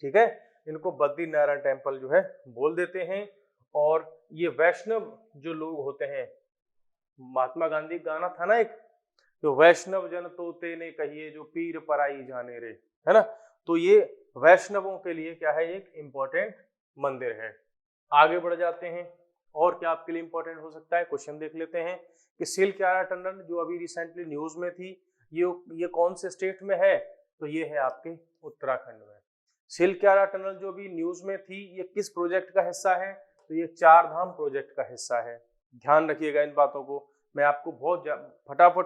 [SPEAKER 1] ठीक है, इनको बद्रीनारायण टेम्पल जो है बोल देते हैं। और ये वैष्णव जो लोग होते हैं, महात्मा गांधी गाना था ना एक, जो वैष्णव जन तो तेने कहिए जो पीर पराई जाने रे, है ना। तो ये वैष्णवों के लिए क्या है, एक इम्पोर्टेंट मंदिर है। आगे बढ़ जाते हैं, और क्या आपके लिए इंपॉर्टेंट हो सकता है, क्वेश्चन देख लेते हैं कि सिलक्यारा टनल जो अभी रिसेंटली न्यूज में थी, ये कौन से स्टेट में है, तो ये है आपके उत्तराखंड में। सिलक्यारा टनल जो भी न्यूज में थी, ये किस प्रोजेक्ट का हिस्सा है, तो ये 4 धाम प्रोजेक्ट का हिस्सा है। ध्यान रखिएगा इन बातों को, मैं आपको बहुत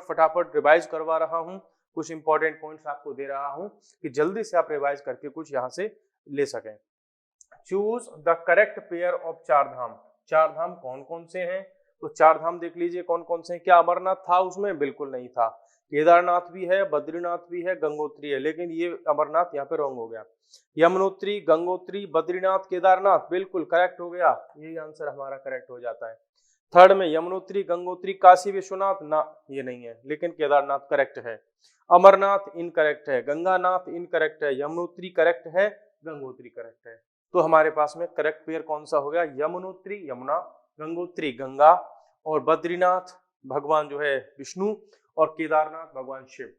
[SPEAKER 1] फटाफट रिवाइज करवा रहा हूँ, कुछ इंपॉर्टेंट पॉइंट्स आपको दे रहा हूँ कि जल्दी से आप रिवाइज करके कुछ यहाँ से ले सकें। Choose the correct pair of 4 धाम। 4 धाम कौन कौन से हैं, तो 4 धाम देख लीजिए कौन कौन से हैं। क्या अमरनाथ था उसमें, बिल्कुल नहीं था। केदारनाथ भी है, बद्रीनाथ भी है, गंगोत्री है, लेकिन ये अमरनाथ यहाँ पे रॉन्ग हो गया। यमुनोत्री, गंगोत्री, बद्रीनाथ, केदारनाथ बिल्कुल करेक्ट हो गया, यही आंसर हमारा करेक्ट हो जाता है। थर्ड में यमुनोत्री, गंगोत्री, काशी विश्वनाथ ना, ये नहीं है, लेकिन केदारनाथ करेक्ट है। अमरनाथ इनकरेक्ट है, गंगानाथ इनकरेक्ट है, यमुनोत्री करेक्ट है, गंगोत्री करेक्ट है। तो हमारे पास में करेक्ट पेयर कौन सा हो गया, यमुनोत्री यमुना, गंगोत्री गंगा, और बद्रीनाथ भगवान जो है विष्णु, और केदारनाथ भगवान शिव।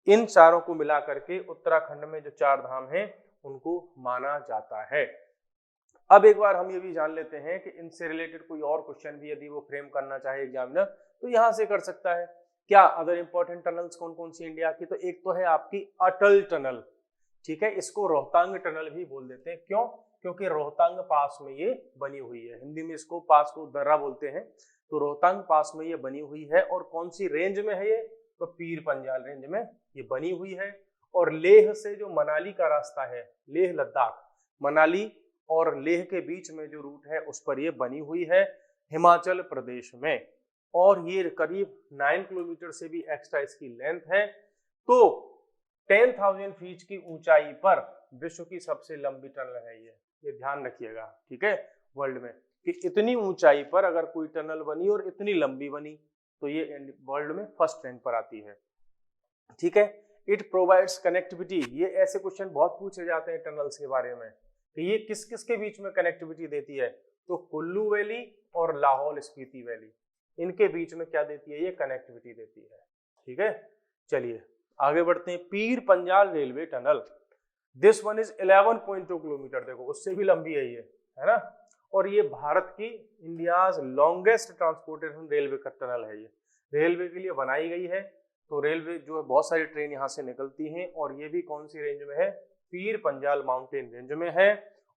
[SPEAKER 1] इन चारों को मिला करके उत्तराखंड में जो 4 धाम हैं उनको माना जाता है। अब एक बार हम ये भी जान लेते हैं कि इनसे रिलेटेड कोई और क्वेश्चन भी यदि वो फ्रेम करना चाहे एग्जामिनर, तो यहाँ से कर सकता है। क्या अदर इंपॉर्टेंट टनल्स कौन कौन सी इंडिया की, तो एक तो है आपकी अटल टनल। ठीक है, इसको रोहतांग टनल भी बोल देते हैं। क्यों, क्योंकि रोहतांग पास में ये बनी हुई है। हिंदी में इसको पास को दर्रा बोलते हैं। तो रोहतांग पास में ये बनी हुई है। और कौन सी रेंज में है ये, तो पीर पंजाल रेंज में ये बनी हुई है। और लेह से जो मनाली का रास्ता है, लेह लद्दाख, मनाली और लेह के बीच में जो रूट है उस पर ये बनी हुई है, हिमाचल प्रदेश में। और ये करीब 9 किलोमीटर से भी एक्स्ट्रा इसकी लेंथ है। तो 10,000 फीट की ऊंचाई पर विश्व की सबसे लंबी टनल है ये ध्यान रखिएगा। ठीक है, वर्ल्ड में कि इतनी ऊंचाई पर अगर कोई टनल बनी और इतनी लंबी बनी, तो ये वर्ल्ड में फर्स्ट रैंक पर आती है। ठीक है, इट प्रोवाइड्स कनेक्टिविटी। ये ऐसे क्वेश्चन बहुत पूछे जाते हैं टनल्स के बारे में कि ये किस किस के बीच में कनेक्टिविटी देती है, तो कुल्लू वैली और लाहौल स्पीति वैली, इनके बीच में क्या देती है, ये कनेक्टिविटी देती है। ठीक है, चलिए आगे बढ़ते हैं। Pir Panjal railway tunnel, this one is 11.2 kilometre, देखो उससे भी लंबी है ये, है ना। और ये भारत की इंडियाज लॉन्गेस्ट ट्रांसपोर्टेशन रेलवे का टनल है। ये रेलवे के लिए बनाई गई है। तो रेलवे जो है बहुत सारी ट्रेन यहाँ से निकलती हैं। और ये भी कौन सी रेंज में है, पीर पंजाल माउंटेन रेंज में है।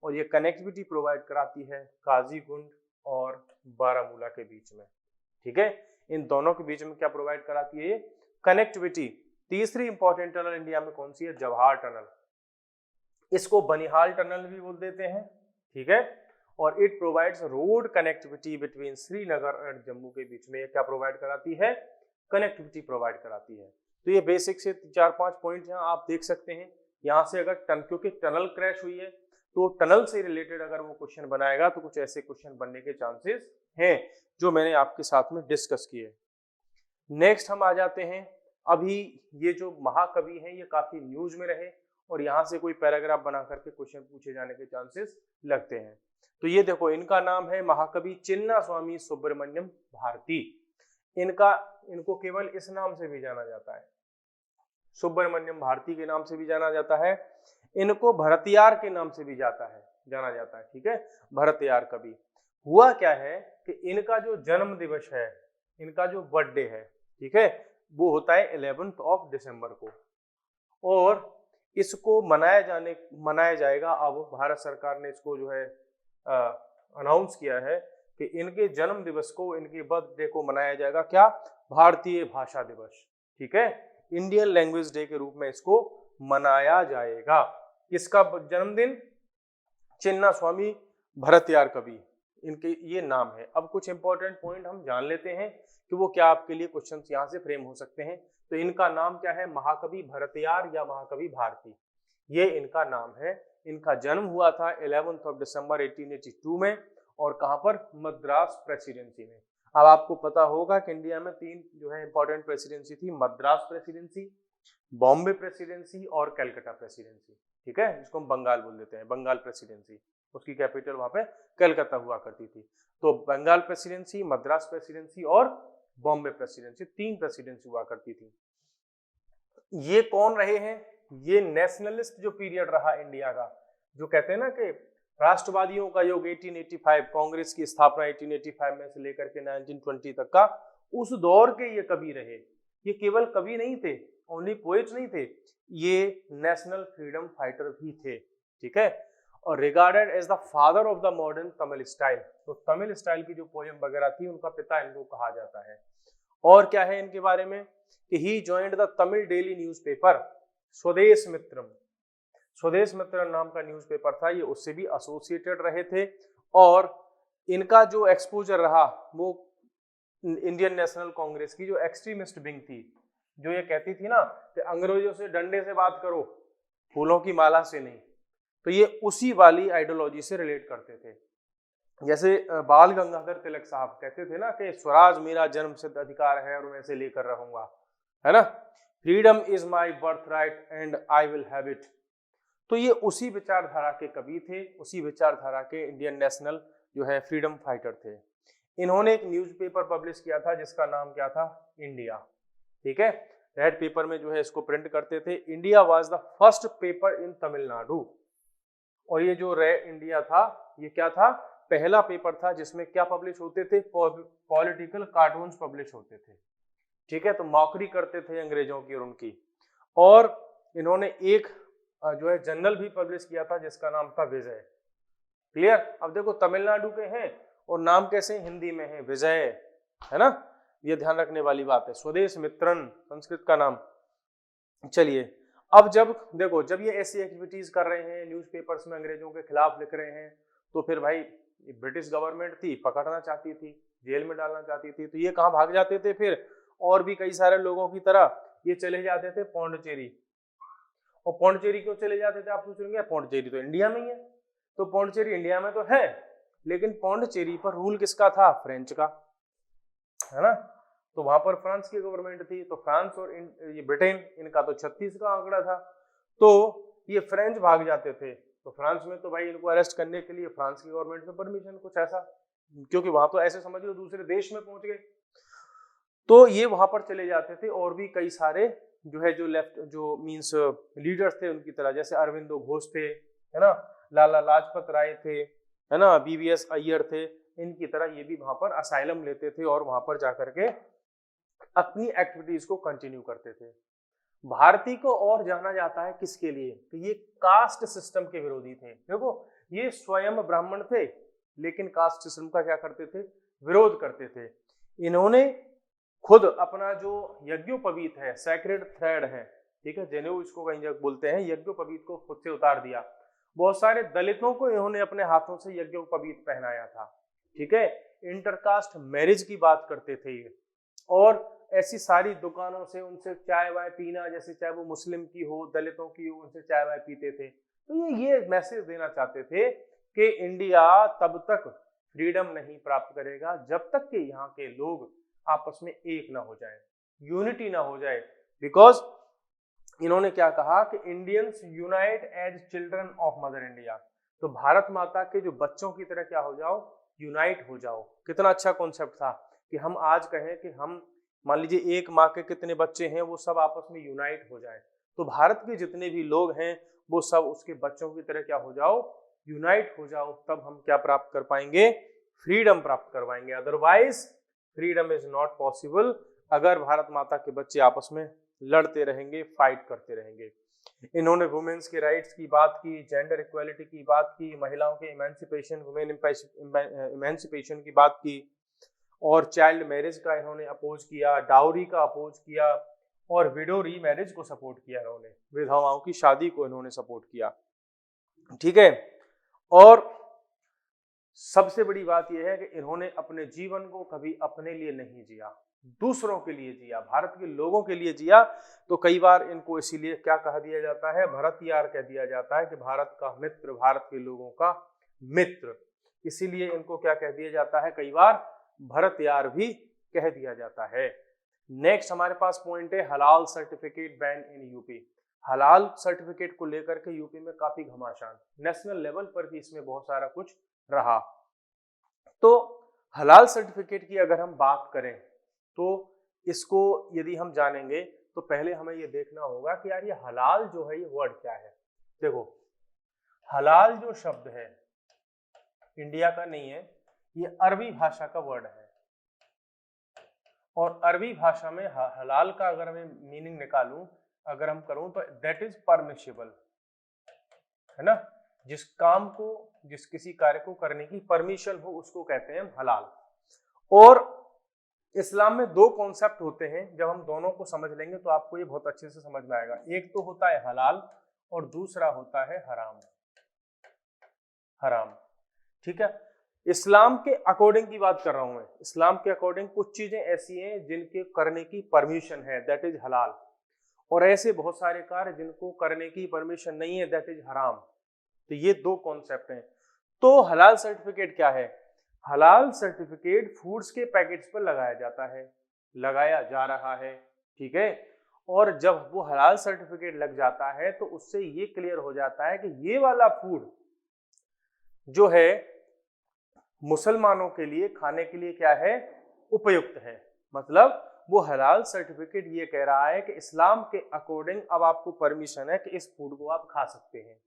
[SPEAKER 1] और ये कनेक्टिविटी प्रोवाइड कराती है काजीगुंड और बारामूला के बीच में। ठीक है, इन दोनों के बीच में क्या प्रोवाइड कराती है, ये कनेक्टिविटी। तीसरी इंपॉर्टेंट टनल इंडिया में कौन सी है, जवाहर टनल। इसको बनिहाल टनल भी बोल देते हैं। ठीक है। और it provides road connectivity between Srinagar and Jammu के बीच में क्या प्रोवाइड कराती है, कनेक्टिविटी प्रोवाइड कराती है। तो ये बेसिक से 4-5 पॉइंट यहाँ आप देख सकते हैं। यहाँ से अगर क्योंकि टनल क्रैश हुई है तो टनल से रिलेटेड अगर वो क्वेश्चन बनाएगा तो कुछ ऐसे क्वेश्चन बनने के चांसेस हैं जो मैंने आपके साथ में डिस्कस किए। नेक्स्ट हम आ जाते हैं, अभी ये जो महाकवि हैं ये काफी न्यूज में रहे और यहाँ से कोई पैराग्राफ बना करके क्वेश्चन पूछे जाने के चांसेस लगते हैं। तो ये देखो, इनका नाम है महाकवि चिन्नास्वामी सुब्रमण्यम भारती। इनको केवल इस नाम से भी जाना जाता है, सुब्रमण्यम भारती के नाम से भी जाना जाता है। इनको भरतियार के नाम से भी जाना जाता है, ठीक है, भरतियार कवि। हुआ क्या है कि इनका जो जन्म दिवस है, इनका जो बर्थडे है, ठीक है, वो होता है 11 दिसंबर को और इसको मनाया जाएगा। अब भारत सरकार ने इसको जो है अनाउंस किया है कि इनके जन्म दिवस को, इनके बर्थडे को मनाया जाएगा क्या, भारतीय भाषा दिवस, ठीक है, इंडियन लैंग्वेज डे के रूप में इसको मनाया जाएगा। किसका जन्मदिन, चिन्नास्वामी भरतियार कवि, इनके ये नाम है। अब कुछ इंपॉर्टेंट पॉइंट हम जान लेते हैं कि वो क्या आपके लिए क्वेश्चंस यहाँ से फ्रेम हो सकते हैं। तो इनका नाम क्या है, महाकवि भरतियार या महाकवि भारती, ये इनका नाम है। इनका जन्म हुआ था 11 दिसंबर 1882 में और कहां पर, मद्रास प्रेसिडेंसी में। अब आपको पता होगा कि इंडिया में 3 जो है इंपॉर्टेंट प्रेसिडेंसी थी, मद्रास प्रेसिडेंसी, बॉम्बे प्रेसिडेंसी और कलकत्ता प्रेसिडेंसी, ठीक है, जिसको हम बंगाल बोल देते हैं, बंगाल प्रेसिडेंसी, उसकी कैपिटल वहां पे कलकत्ता हुआ करती थी। तो बंगाल प्रेसिडेंसी, मद्रास प्रेसिडेंसी और बॉम्बे प्रेसिडेंसी, 3 प्रेसिडेंसी हुआ करती थी। ये कौन रहे हैं, ये नेशनलिस्ट जो पीरियड रहा इंडिया का, जो कहते हैं ना कि राष्ट्रवादियों का युग 1885, कांग्रेस की स्थापना 1885 में से लेकर के 1920 तक का, उस दौर के ये कवि रहे। ये केवल कवि नहीं थे, ओनली पोएट नहीं थे, ये नेशनल फ्रीडम फाइटर भी थे, ठीक है, और regarded as the father of the modern Tamil style. तो तमिल स्टाइल की जो पोएम वगैरह थी उनका पिता इनको कहा जाता है। और क्या है इनके बारे में कि he joined the Tamil daily newspaper Swadesa Mitram, स्वदेश मित्र नाम का न्यूज़पेपर था, ये उससे भी एसोसिएटेड रहे थे। और इनका जो एक्सपोजर रहा वो इंडियन नेशनल कांग्रेस की जो एक्सट्रीमिस्ट विंग थी, जो ये कहती थी ना कि अंग्रेजों से डंडे से बात करो, फूलों की माला से नहीं, तो ये उसी वाली आइडियोलॉजी से रिलेट करते थे। जैसे बाल गंगाधर तिलक साहब कहते थे ना कि स्वराज मेरा जन्मसिद्ध अधिकार है और मैं इसे लेकर रहूंगा, है ना, freedom is my birth right and I will have it. तो ये उसी विचारधारा के कवि थे, उसी विचारधारा के इंडियन नेशनल जो है फ्रीडम फाइटर थे। इन्होंने एक न्यूज़पेपर पब्लिश किया था जिसका नाम क्या था, इंडिया, ठीक है, रेड पेपर में जो है इसको प्रिंट करते थे। India was the first paper in Tamil Nadu. और ये जो रे इंडिया था, ये क्या था, पहला पेपर था जिसमें क्या पब्लिश होते थे, पॉलिटिकल कार्टून्स पब्लिश होते थे, ठीक है, तो मौकरी करते थे अंग्रेजों की और उनकी। और इन्होंने एक जो है जर्नल भी पब्लिश किया था जिसका नाम था विजय। क्लियर। अब देखो तमिलनाडु के हैं और नाम कैसे हिंदी में है, विजय, है ना, ये ध्यान रखने वाली बात है। स्वदेश मित्रन संस्कृत का नाम। चलिए, अब जब देखो, जब ये ऐसी एक्टिविटीज कर रहे हैं, न्यूज़पेपर्स में अंग्रेजों के खिलाफ लिख रहे हैं, तो फिर भाई ब्रिटिश गवर्नमेंट थी, पकड़ना चाहती थी, जेल में डालना चाहती थी, तो ये कहाँ भाग जाते थे फिर, और भी कई सारे लोगों की तरह ये चले जाते थे पौंडचेरी। और पौंडचेरी क्यों चले जाते थे, आप सोचेंगे पौंडचेरी तो इंडिया में ही है, तो पौंडचेरी इंडिया में तो है, लेकिन पौंडचेरी पर रूल किसका था, फ्रेंच का, है ना, तो वहां पर फ्रांस की गवर्नमेंट थी। तो फ्रांस और ये ब्रिटेन, इनका तो 36 का आंकड़ा था, तो ये फ्रेंच भाग जाते थे। तो फ्रांस में तो भाई इनको अरेस्ट करने के लिए फ्रांस की गवर्नमेंट से परमिशन कुछ ऐसा, क्योंकि वहां तो ऐसे समझ लो दूसरे देश में पहुंच गए, तो ये वहां पर चले जाते थे। और भी कई सारे जो है जो लेफ्ट जो मींस लीडर्स थे उनकी तरह, जैसे अरविंदो घोष थे, है ना, लाला लाजपत राय थे, है ना, बीवीएस अय्यर थे, इनकी तरह ये भी वहां पर असाइलम लेते थे और वहां पर जाकर के अपनी एक्टिविटीज को कंटिन्यू करते थे। भारती को और जाना जाता है किसके लिए, तो ये कास्ट सिस्टम के विरोधी थे। देखो ये स्वयं ब्राह्मण थे लेकिन कास्ट सिस्टम का क्या करते थे, विरोध करते थे। इन्होंने खुद अपना जो यज्ञोपवीत है, सैक्रेड थ्रेड है, ठीक है, जनेऊ इसको कहीं जगह बोलते हैं, यज्ञोपवीत को खुद से उतार दिया बहुत सारे दलितों को इन्होंने अपने हाथों से यज्ञोपवीत पहनाया था, ठीक है। इंटरकास्ट मैरिज की बात करते थे ये, और ऐसी सारी दुकानों से उनसे चाय वाय पीना, जैसे चाहे वो मुस्लिम की हो दलितों की हो, उनसे चाय वाय पीते थे। तो ये मैसेज देना चाहते थे कि इंडिया तब तक फ्रीडम नहीं प्राप्त करेगा जब तक कि यहाँ के लोग आपस में एक ना हो जाए, यूनिटी ना हो जाए। बिकॉज इन्होंने क्या कहा कि Indians unite as children of mother India, तो भारत माता के जो बच्चों की तरह क्या हो जाओ, यूनाइट हो जाओ। कितना अच्छा कॉन्सेप्ट था कि हम आज कहें कि हम मान लीजिए एक माँ के कितने बच्चे हैं, वो सब आपस में यूनाइट हो जाए, तो भारत के जितने भी लोग हैं वो सब उसके बच्चों की तरह क्या हो जाओ, यूनाइट हो जाओ। तब हम क्या प्राप्त कर पाएंगे, फ्रीडम प्राप्त कर पाएंगे। Otherwise freedom is not possible अगर भारत माता के बच्चे आपस में लड़ते रहेंगे, फाइट करते रहेंगे। इन्होंने वुमेन्स के राइट्स की बात की, जेंडर इक्वालिटी की बात की, महिलाओं के इमेंसिपेशन, वुमेन इमेंसिपेशन की बात की, और चाइल्ड मैरिज का इन्होंने अपोज किया, डाउरी का अपोज किया, और विडो री मैरिज को सपोर्ट किया। इन्होंने विधवाओं की शादी को इन्होंने सपोर्ट किया, ठीक है। और सबसे बड़ी बात यह है कि इन्होंने अपने जीवन को कभी अपने लिए नहीं जिया, दूसरों के लिए जिया, भारत के लोगों के लिए जिया। तो कई बार इनको इसीलिए क्या कह दिया जाता है, भरत यार कह दिया जाता है कि भारत का मित्र, भारत के लोगों का मित्र। इसीलिए इनको क्या कह दिया जाता है, कई बार भरत यार भी कह दिया जाता है। नेक्स्ट हमारे पास पॉइंट है हलाल सर्टिफिकेट बैन इन यूपी। हलाल सर्टिफिकेट को लेकर के यूपी में काफी घमासान, नेशनल लेवल पर भी इसमें बहुत सारा कुछ रहा। तो हलाल सर्टिफिकेट की अगर हम बात करें तो इसको यदि हम जानेंगे तो पहले हमें ये देखना होगा कि यार ये हलाल जो है ये वर्ड क्या है। देखो हलाल जो शब्द है इंडिया का नहीं है, ये अरबी भाषा का वर्ड है, और अरबी भाषा में हलाल का अगर मैं मीनिंग निकालूं, अगर हम करूं तो दैट इज परमिशिबल, है ना। जिस काम को, जिस किसी कार्य को करने की परमिशन हो उसको कहते हैं हलाल। और इस्लाम में दो कॉन्सेप्ट होते हैं, जब हम दोनों को समझ लेंगे तो आपको ये बहुत अच्छे से समझ में आएगा। एक तो होता है हलाल और दूसरा होता है हराम। हराम, ठीक है। इस्लाम के अकॉर्डिंग की बात कर रहा हूं मैं। इस्लाम के अकॉर्डिंग कुछ चीजें ऐसी हैं जिनके करने की परमिशन है, दैट इज हलाल, और ऐसे बहुत सारे कार्य जिनको करने की परमिशन नहीं है, दैट इज हराम। तो ये दो कॉन्सेप्ट हैं। तो हलाल सर्टिफिकेट क्या है? हलाल सर्टिफिकेट फूड्स के पैकेट्स पर लगाया जाता है, लगाया जा रहा है, ठीक है। और जब वो हलाल सर्टिफिकेट लग जाता है तो उससे ये क्लियर हो जाता है कि ये वाला फूड जो है मुसलमानों के लिए खाने के लिए क्या है, उपयुक्त है। मतलब वो हलाल सर्टिफिकेट ये कह रहा है कि इस्लाम के अकॉर्डिंग अब आपको परमिशन है कि इस फूड को आप खा सकते हैं,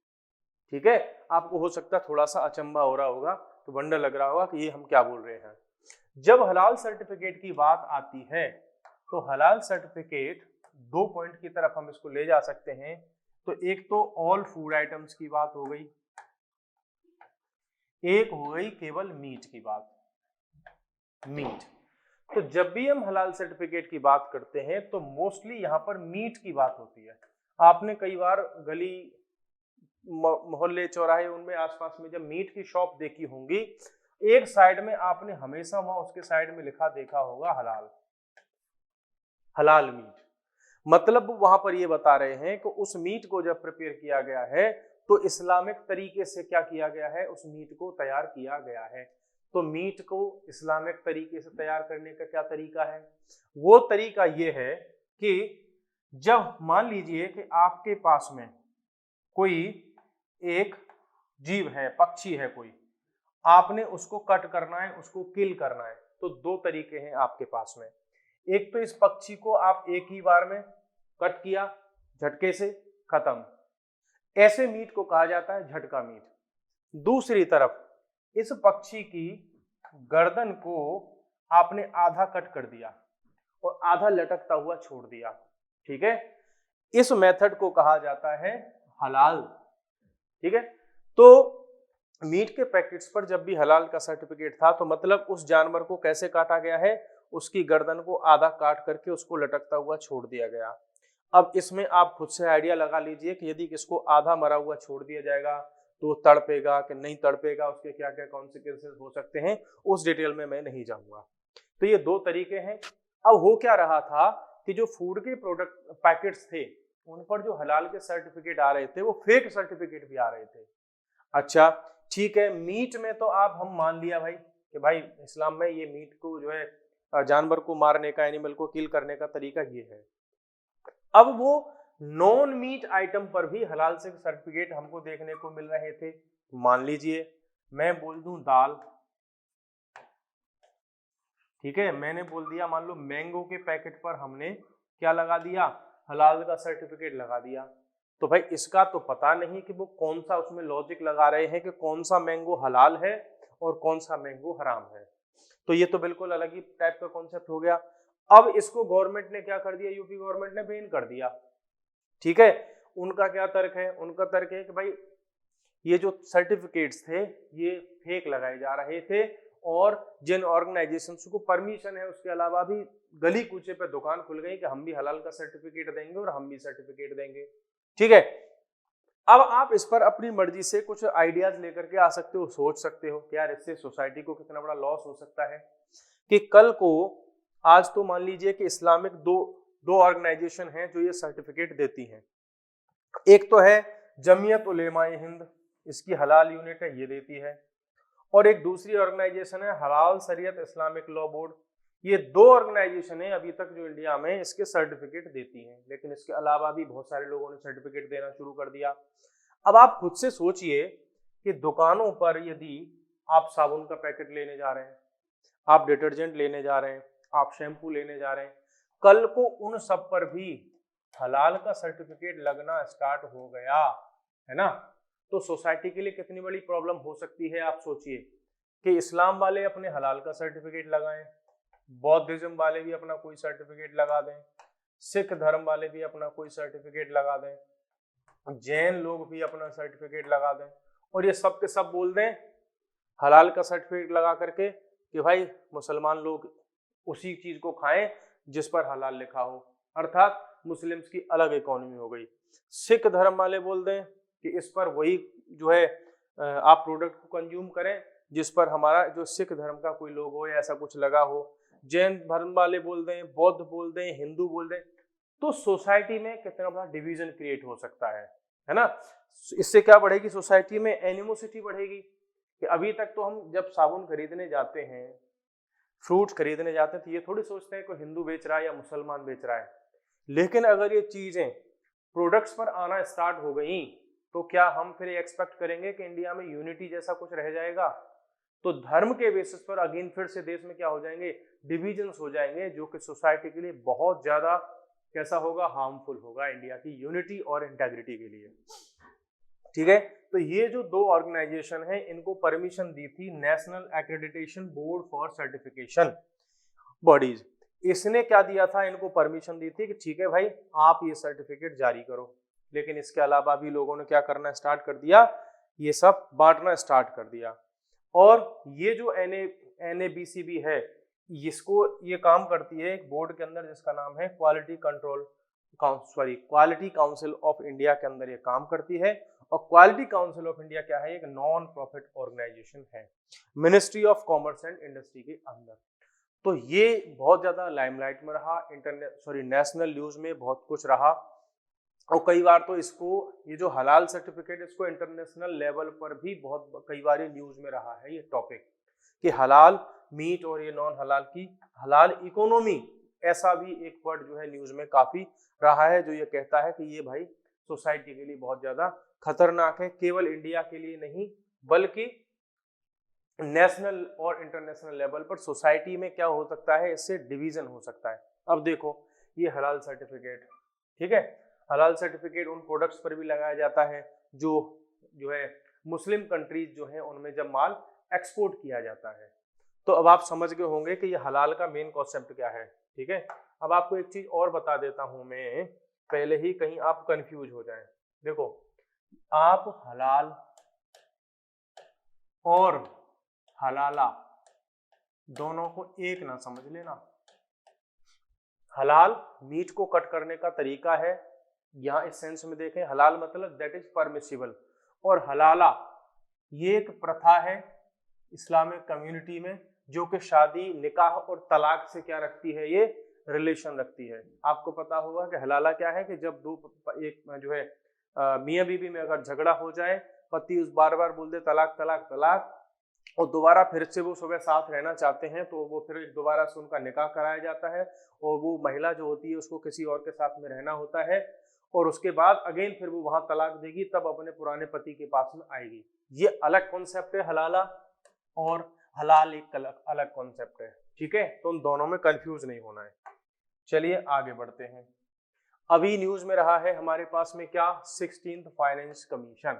[SPEAKER 1] ठीक है। आपको हो सकता है थोड़ा सा अचंभा हो रहा होगा, तो वंडर लग रहा होगा कि ये हम क्या बोल रहे हैं। जब हलाल सर्टिफिकेट की बात आती है तो हलाल सर्टिफिकेट दो पॉइंट की तरफ हम इसको ले जा सकते हैं। तो एक तो ऑल फूड आइटम्स की बात हो गई, एक हो गई केवल मीट की बात, मीट। तो जब भी हम हलाल सर्टिफिकेट की बात करते हैं तो मोस्टली यहाँ पर मीट की बात होती है। आपने कई बार गली, मोहल्ले, चौराहे, उनमें आसपास में जब मीट की शॉप देखी होंगी, एक साइड में आपने हमेशा वहां उसके साइड में लिखा देखा होगा हलाल, हलाल मीट। मतलब वहां पर ये बता रहे हैं कि उस मीट को जब प्रिपेयर किया गया है तो इस्लामिक तरीके से क्या किया गया है, उस मीट को तैयार किया गया है। तो मीट को इस्लामिक तरीके से तैयार करने का क्या तरीका है? वो तरीका ये है कि जब मान लीजिए कि आपके पास में कोई एक जीव है, पक्षी है कोई, आपने उसको कट करना है, उसको किल करना है, तो दो तरीके हैं आपके पास में। एक तो इस पक्षी को आप एक ही बार में कट किया, झटके से खत्म, ऐसे मीट को कहा जाता है झटका मीट। दूसरी तरफ इस पक्षी की गर्दन को आपने आधा कट कर दिया और आधा लटकता हुआ छोड़ दिया, ठीक है। इस मेथड को कहा जाता है हलाल, ठीक है। तो मीट के पैकेट्स पर जब भी हलाल का सर्टिफिकेट था तो मतलब उस जानवर को कैसे काटा गया है, उसकी गर्दन को आधा काट करके उसको लटकता हुआ छोड़ दिया गया। अब इसमें आप खुद से आइडिया लगा लीजिए कि यदि इसको आधा मरा हुआ छोड़ दिया जाएगा तो तड़पेगा कि नहीं तड़पेगा, उसके क्या क्या कॉन्सिक्वेंसेस हो सकते हैं, उस डिटेल में मैं नहीं जाऊंगा। तो ये दो तरीके हैं। अब हो क्या रहा था कि जो फूड के प्रोडक्ट पैकेट्स थे उन पर जो हलाल के सर्टिफिकेट आ रहे थे वो फेक सर्टिफिकेट भी आ रहे थे। अच्छा ठीक है, मीट में तो आप हम मान लिया भाई कि भाई इस्लाम में ये मीट को जो है जानवर को मारने का, एनिमल को किल करने का तरीका ये है। अब वो नॉन मीट आइटम पर भी हलाल से सर्टिफिकेट हमको देखने को मिल रहे थे। मान लीजिए मैं बोल दूं दाल, ठीक है, मैंने बोल दिया मान लो मैंगो के पैकेट पर हमने क्या लगा दिया, हलाल का सर्टिफिकेट लगा दिया। तो भाई इसका तो पता नहीं कि वो कौन सा उसमें लॉजिक लगा रहे हैं कि कौन सा मैंगो हलाल है और कौन सा मैंगो हराम है। तो ये तो बिल्कुल अलग ही टाइप का कॉन्सेप्ट हो गया। अब इसको गवर्नमेंट ने क्या कर दिया, यूपी गवर्नमेंट ने बैन कर दिया। ठीक है, उनका क्या तर्क है, उनका तर्क है कि भाई ये जो सर्टिफिकेट्स थे ये फेक लगाए जा रहे थे और जिन ऑर्गेनाइजेशंस को परमिशन है उसके अलावा भी गली कूचे पे दुकान खुल गई कि हम भी हलाल का सर्टिफिकेट देंगे और हम भी सर्टिफिकेट देंगे। ठीक है, अब आप इस पर अपनी मर्जी से कुछ आइडियाज लेकर के आ सकते हो, सोच सकते हो कि यार इससे सोसाइटी को कितना बड़ा लॉस हो सकता है। कि कल को आज तो मान लीजिए कि इस्लामिक दो ऑर्गेनाइजेशन हैं जो ये सर्टिफिकेट देती हैं। एक तो है जमीयत उलेमाए हिंद, इसकी हलाल यूनिट है, ये देती है, और एक दूसरी ऑर्गेनाइजेशन है हलाल शरीयत इस्लामिक लॉ बोर्ड। ये दो ऑर्गेनाइजेशन अभी तक जो इंडिया में इसके सर्टिफिकेट देती हैं, लेकिन इसके अलावा भी बहुत सारे लोगों ने सर्टिफिकेट देना शुरू कर दिया। अब आप खुद से सोचिए कि दुकानों पर यदि आप साबुन का पैकेट लेने जा रहे हैं, आप डिटर्जेंट लेने जा रहे हैं, आप शैम्पू लेने जा रहे हैं, कल को उन सब पर भी हलाल का सर्टिफिकेट लगना स्टार्ट हो गया, है ना, तो सोसाइटी के लिए कितनी बड़ी प्रॉब्लम हो सकती है। आप सोचिए कि इस्लाम वाले अपने हलाल का सर्टिफिकेट लगाएं, बौद्धिज्म वाले भी अपना कोई सर्टिफिकेट लगा दें, सिख धर्म वाले भी अपना कोई सर्टिफिकेट लगा दें, जैन लोग भी अपना सर्टिफिकेट लगा दें, और ये सब के सब बोल दें हलाल का सर्टिफिकेट लगा करके कि भाई मुसलमान लोग उसी चीज को खाएं जिस पर हलाल लिखा हो, अर्थात मुस्लिम्स की अलग इकोनॉमी हो गई। सिख धर्म वाले बोल दें कि इस पर वही जो है आप प्रोडक्ट को कंज्यूम करें जिस पर हमारा जो सिख धर्म का कोई लोगो या ऐसा कुछ लगा हो। जैन धर्म वाले बोल दें, बौद्ध बोल दें, हिंदू बोल दें, तो सोसाइटी में कितना बड़ा डिवीजन क्रिएट हो सकता है ना। इससे क्या बढ़ेगी, सोसाइटी में एनिमोसिटी बढ़ेगी। कि अभी तक तो हम जब साबुन खरीदने जाते हैं, फ्रूट्स खरीदने जाते हैं, तो ये थोड़ी सोचते हैं कोई हिंदू बेच रहा है या मुसलमान बेच रहा है। लेकिन अगर ये चीजें प्रोडक्ट्स पर आना स्टार्ट हो गई तो क्या हम फिर एक्सपेक्ट करेंगे कि इंडिया में यूनिटी जैसा कुछ रह जाएगा? तो धर्म के बेसिस पर अगेन फिर से देश में क्या हो जाएंगे, डिविजन्स हो जाएंगे, जो कि सोसाइटी के लिए बहुत ज्यादा कैसा होगा, हार्मफुल होगा इंडिया की यूनिटी और इंटेग्रिटी के लिए। ठीक है, तो ये जो दो ऑर्गेनाइजेशन है इनको परमिशन दी थी national accreditation board for certification bodies. इसने क्या दिया था, इनको परमिशन दी थी कि ठीक है भाई आप ये सर्टिफिकेट जारी करो। लेकिन इसके अलावा भी लोगों ने क्या करना स्टार्ट कर दिया, ये सब बांटना स्टार्ट कर दिया। और ये जो NABCB है, इसको ये काम करती है एक बोर्ड के अंदर जिसका नाम है क्वालिटी काउंसिल ऑफ इंडिया के अंदर ये काम करती है। और क्वालिटी काउंसिल ऑफ इंडिया क्या है, एक नॉन प्रॉफिट ऑर्गेनाइजेशन है ministry of commerce and industry के अंदर। तो ये बहुत ज्यादा लाइमलाइट में रहा, नेशनल न्यूज में बहुत कुछ रहा, और कई बार तो इसको ये जो हलाल सर्टिफिकेट इसको इंटरनेशनल लेवल पर भी बहुत कई बार न्यूज में रहा है ये टॉपिक, कि हलाल मीट और ये नॉन हलाल की हलाल इकोनॉमी, ऐसा भी एक वर्ड जो है न्यूज में काफी रहा है, जो ये कहता है कि ये भाई सोसाइटी के लिए बहुत ज्यादा खतरनाक है, केवल इंडिया के लिए नहीं बल्कि नेशनल और इंटरनेशनल लेवल पर सोसाइटी में क्या हो सकता है, इससे डिवीजन हो सकता है। अब देखो ये हलाल सर्टिफिकेट, ठीक है, हलाल सर्टिफिकेट उन प्रोडक्ट्स पर भी लगाया जाता है जो है मुस्लिम कंट्रीज जो है उनमें जब माल एक्सपोर्ट किया जाता है। तो अब आप समझ गए होंगे कि ये हलाल का मेन कॉन्सेप्ट क्या है। ठीक है, अब आपको एक चीज और बता देता हूं मैं, पहले ही कहीं आप कंफ्यूज हो जाएं। देखो आप हलाल और हलाला दोनों को एक ना समझ लेना। हलाल मीट को कट करने का तरीका है, यहां इस सेंस में देखें, हलाल मतलब दैट इज परमिसिबल, और हलाला ये एक प्रथा है इस्लामिक कम्युनिटी में जो कि शादी, निकाह और तलाक से क्या रखती है, ये रिलेशन रखती है। आपको पता होगा कि हलाला क्या है कि जब एक जो है मियाँ बीवी में अगर झगड़ा हो जाए, पति उस बार बार बोल दे तलाक तलाक तलाक, और दोबारा फिर से वो सुबह साथ रहना चाहते हैं, तो वो फिर दोबारा से उनका निकाह कराया जाता है और वो महिला जो होती है उसको किसी और के साथ में रहना होता है, और उसके बाद अगेन फिर वो वहां तलाक देगी, तब अपने पुराने पति के पास में आएगी। ये अलग कॉन्सेप्ट है हलाला, और हलाल एक अलग कॉन्सेप्ट है। ठीक है, तो उन दोनों में कंफ्यूज नहीं होना है। चलिए आगे बढ़ते हैं। अभी न्यूज में रहा है हमारे पास में क्या, 16th फाइनेंस कमीशन,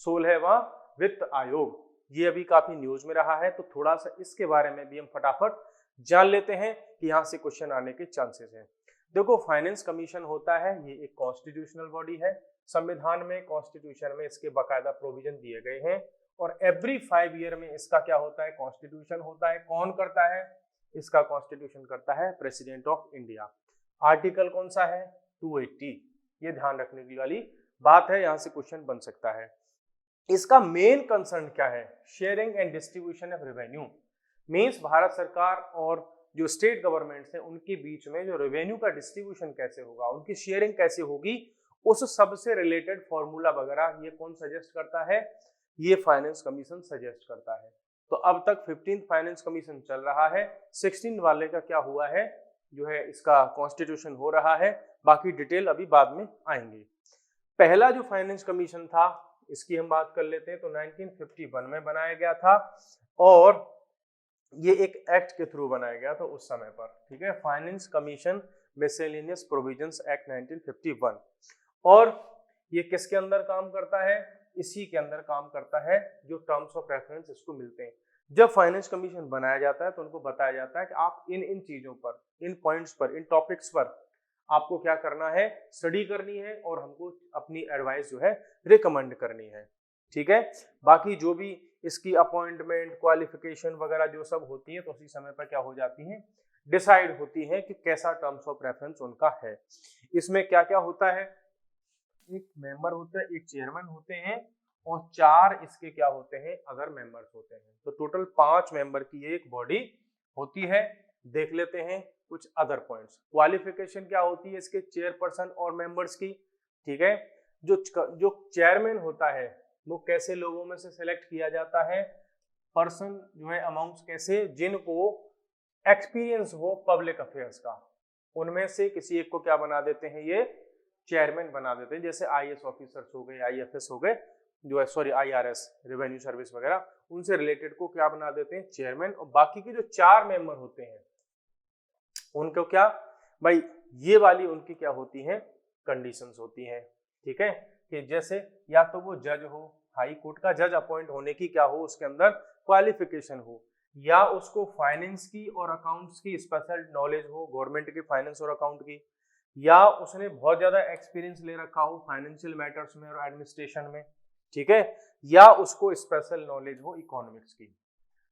[SPEAKER 1] 16वां वित्त आयोग, ये अभी काफी न्यूज में रहा है, तो थोड़ा सा इसके बारे में भी हम फटाफट जान लेते हैं कि यहाँ से क्वेश्चन आने के चांसेस हैं। देखो, फाइनेंस कमीशन होता है, ये एक कॉन्स्टिट्यूशनल बॉडी है। संविधान में, कॉन्स्टिट्यूशन में इसके बाकायदा प्रोविजन दिए गए हैं, और एवरी 5 ईयर में इसका क्या होता है, कॉन्स्टिट्यूशन होता है। कौन करता है इसका कॉन्स्टिट्यूशन? करता है प्रेसिडेंट ऑफ इंडिया। आर्टिकल कौन सा है, 280। ये ध्यान रखने की वाली बात है, यहाँ से क्वेश्चन बन सकता है। इसका मेन कंसर्न क्या है, sharing and distribution of revenue. Means Bharat सरकार और जो स्टेट गवर्नमेंट्स हैं उनके बीच में जो रेवेन्यू का डिस्ट्रीब्यूशन कैसे होगा, उनकी शेयरिंग कैसे होगी, उस सब से रिलेटेड फॉर्मूला वगैरह ये कौन सजेस्ट करता है, ये फाइनेंस कमीशन सजेस्ट करता है। तो अब तक 15th फाइनेंस कमीशन चल रहा है, 16 वाले का क्या हुआ है, जो है इसका कॉन्स्टिट्यूशन हो रहा है, बाकी डिटेल अभी बाद में आएंगे। पहला जो फाइनेंस कमीशन था इसकी हम बात कर लेते हैं, तो 1951 में बनाया गया था, और ये एक एक्ट के थ्रू बनाया गया था उस समय पर। ठीक है, finance commission miscellaneous provisions act 1951। और ये किसके अंदर काम करता है, इसी के अंदर काम करता है जो टर्म्स ऑफ रेफरेंस इसको मिलते हैं। जब फाइनेंस कमीशन बनाया जाता है तो उनको बताया जाता है कि आप इन इन चीजों पर, इन पॉइंट्स पर, इन टॉपिक्स पर आपको क्या करना है, स्टडी करनी है, और हमको अपनी एडवाइस जो है रिकमेंड करनी है। ठीक है, बाकी जो भी इसकी अपॉइंटमेंट, क्वालिफिकेशन वगैरह जो सब होती है, तो उसी समय पर क्या हो जाती है, डिसाइड होती है कि कैसा टर्म्स ऑफ रेफरेंस उनका है। इसमें क्या क्या होता है, एक मेंबर होता है, एक चेयरमैन होते हैं, और 4 इसके क्या होते हैं, अदर मेंबर्स होते हैं। तो टोटल 5 मेंबर की ये एक बॉडी होती है। देख लेते हैं कुछ अदर पॉइंट्स। क्वालिफिकेशन क्या होती है इसके चेयरपर्सन और मेंबर्स की। ठीक है, जो चेयरमैन होता है वो कैसे लोगों में से सिलेक्ट किया जाता है, पर्सन जो है अमाउंट्स कैसे, जिनको एक्सपीरियंस हो पब्लिक अफेयर्स का, उनमें से किसी एक को क्या बना देते हैं, ये चेयरमैन बना देते हैं। जैसे आईएएस ऑफिसर्स हो गए, आईएफएस हो गए, जो है सॉरी आईआरएस, रेवेन्यू सर्विस वगैरह, उनसे रिलेटेड को क्या बना देते हैं, चेयरमैन। और बाकी के जो 4 मेंबर होते हैं उनको क्या, भाई ये वाली उनकी क्या होती हैं, कंडीशंस होती हैं। ठीक है, कि जैसे या तो वो जज हो, हाई कोर्ट का जज अपॉइंट होने की क्या हो, उसके अंदर क्वालिफिकेशन हो, या उसको फाइनेंस की और अकाउंट्स की स्पेशल नॉलेज हो, गवर्नमेंट की फाइनेंस और अकाउंट की, या उसने बहुत ज्यादा एक्सपीरियंस ले रखा हो फाइनेंशियल मैटर्स में और एडमिनिस्ट्रेशन में। ठीक है, या उसको स्पेशल नॉलेज हो इकोनॉमिक्स की।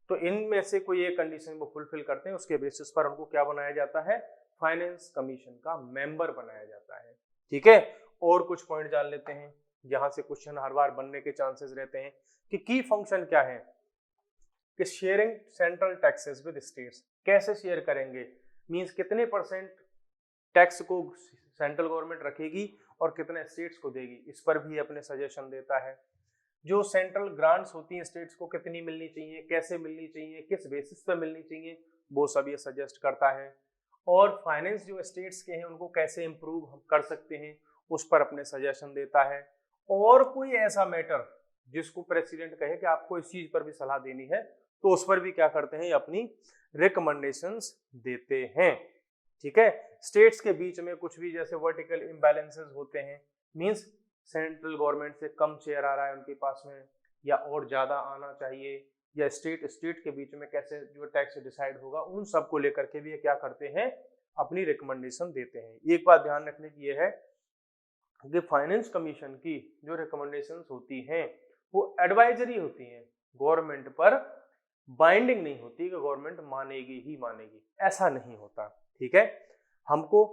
[SPEAKER 1] तो इनमें से कोई एक कंडीशन वो फुलफिल करते हैं, उसके बेसिस पर उनको क्या बनाया जाता है, फाइनेंस कमीशन का मेंबर बनाया जाता है। ठीक है, और कुछ पॉइंट जान लेते हैं जहां से क्वेश्चन हर बार बनने के चांसेस रहते हैं कि की फंक्शन क्या है, कि sharing central taxes with states. कैसे शेयर करेंगे, मींस कितने % टैक्स को सेंट्रल गवर्नमेंट रखेगी और कितने स्टेट्स को देगी, इस पर भी अपने सजेशन देता है। जो सेंट्रल ग्रांट्स होती हैं स्टेट्स को कितनी मिलनी चाहिए, कैसे मिलनी चाहिए, किस बेसिस पे मिलनी चाहिए, वो सब ये सजेस्ट करता है। और फाइनेंस जो स्टेट्स के हैं उनको कैसे इम्प्रूव हम कर सकते हैं, उस पर अपने सजेशन देता है। और कोई ऐसा मैटर जिसको प्रेसिडेंट कहे कि आपको इस चीज पर भी सलाह देनी है, तो उस पर भी क्या करते हैं, अपनी रिकमेंडेशंस देते हैं। ठीक है, स्टेट्स के बीच में कुछ भी जैसे वर्टिकल इम्बैलेंसेस होते हैं, मींस सेंट्रल गवर्नमेंट से कम शेयर आ रहा है उनके पास में, या और ज्यादा आना चाहिए, या स्टेट के बीच में कैसे जो टैक्स डिसाइड होगा, उन सब को लेकर के भी ये क्या करते हैं, अपनी रिकमेंडेशन देते हैं। एक बात ध्यान रखने की ये है कि फाइनेंस कमीशन की जो रिकमेंडेशंस होती हैं वो एडवाइजरी होती हैं, गवर्नमेंट पर बाइंडिंग नहीं होती कि गवर्नमेंट मानेगी ही मानेगी, ऐसा नहीं होता। ठीक है, हमको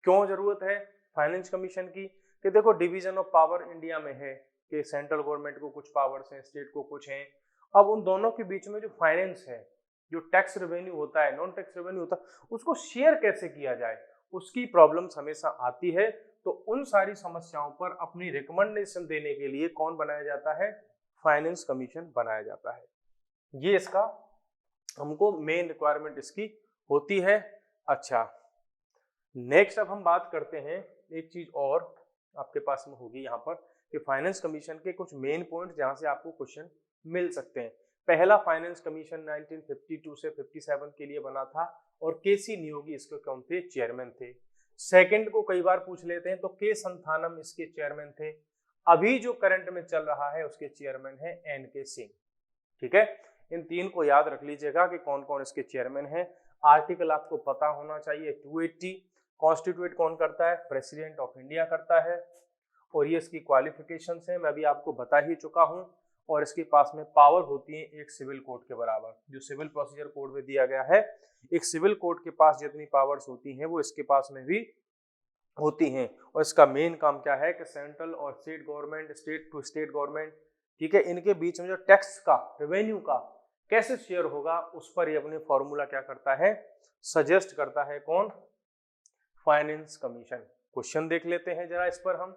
[SPEAKER 1] क्यों जरूरत है फाइनेंस कमीशन की, कि देखो डिवीजन ऑफ पावर इंडिया में है, कि सेंट्रल गवर्नमेंट को कुछ पावर्स हैं, स्टेट को कुछ हैं। अब उन दोनों के बीच में जो फाइनेंस है, जो टैक्स रेवेन्यू होता है, नॉन टैक्स रेवेन्यू होता है, उसको शेयर कैसे किया जाए, उसकी प्रॉब्लम्स हमेशा आती है। तो उन सारी समस्याओं पर अपनी रिकमेंडेशन देने के लिए कौन बनाया जाता है, फाइनेंस कमीशन बनाया जाता है। ये इसका हमको मेन रिक्वायरमेंट इसकी होती है। अच्छा, नेक्स्ट अब हम बात करते हैं एक चीज और आपके पास में होगी यहाँ पर कि फाइनेंस कमीशन के कुछ मेन पॉइंट जहां से आपको क्वेश्चन मिल सकते हैं। पहला, फाइनेंस कमीशन 1952 से 57 के लिए बना था और केसी नियोगी इसके कौन थे, चेयरमैन थे। सेकंड को कई बार पूछ लेते हैं तो के संथानम इसके चेयरमैन थे। अभी जो करंट में चल रहा है उसके चेयरमैन है एन के सिंह। ठीक है, इन तीन को याद रख लीजिएगा कि कौन कौन इसके चेयरमैन हैं। आर्टिकल आपको पता होना चाहिए 280। कॉन्स्टिट्यूट कौन करता है, प्रेसिडेंट ऑफ इंडिया करता है। और ये इसकी क्वालिफिकेशंस हैं, मैं अभी आपको बता ही चुका हूं। और इसके पास में पावर होती है एक सिविल कोर्ट के बराबर, जो सिविल प्रोसीजर कोड में दिया गया है। एक सिविल कोर्ट के पास जितनी पावर्स होती हैं वो इसके पास में भी होती हैं। और इसका मेन काम क्या है कि सेंट्रल और state government, state to state government, ठीक है, इनके बीच में जो टैक्स का, रेवेन्यू का कैसे शेयर होगा उस पर ये अपने फॉर्मूला क्या करता है, सजेस्ट करता है। कौन, फाइनेंस कमीशन। क्वेश्चन देख लेते हैं जरा इस पर हम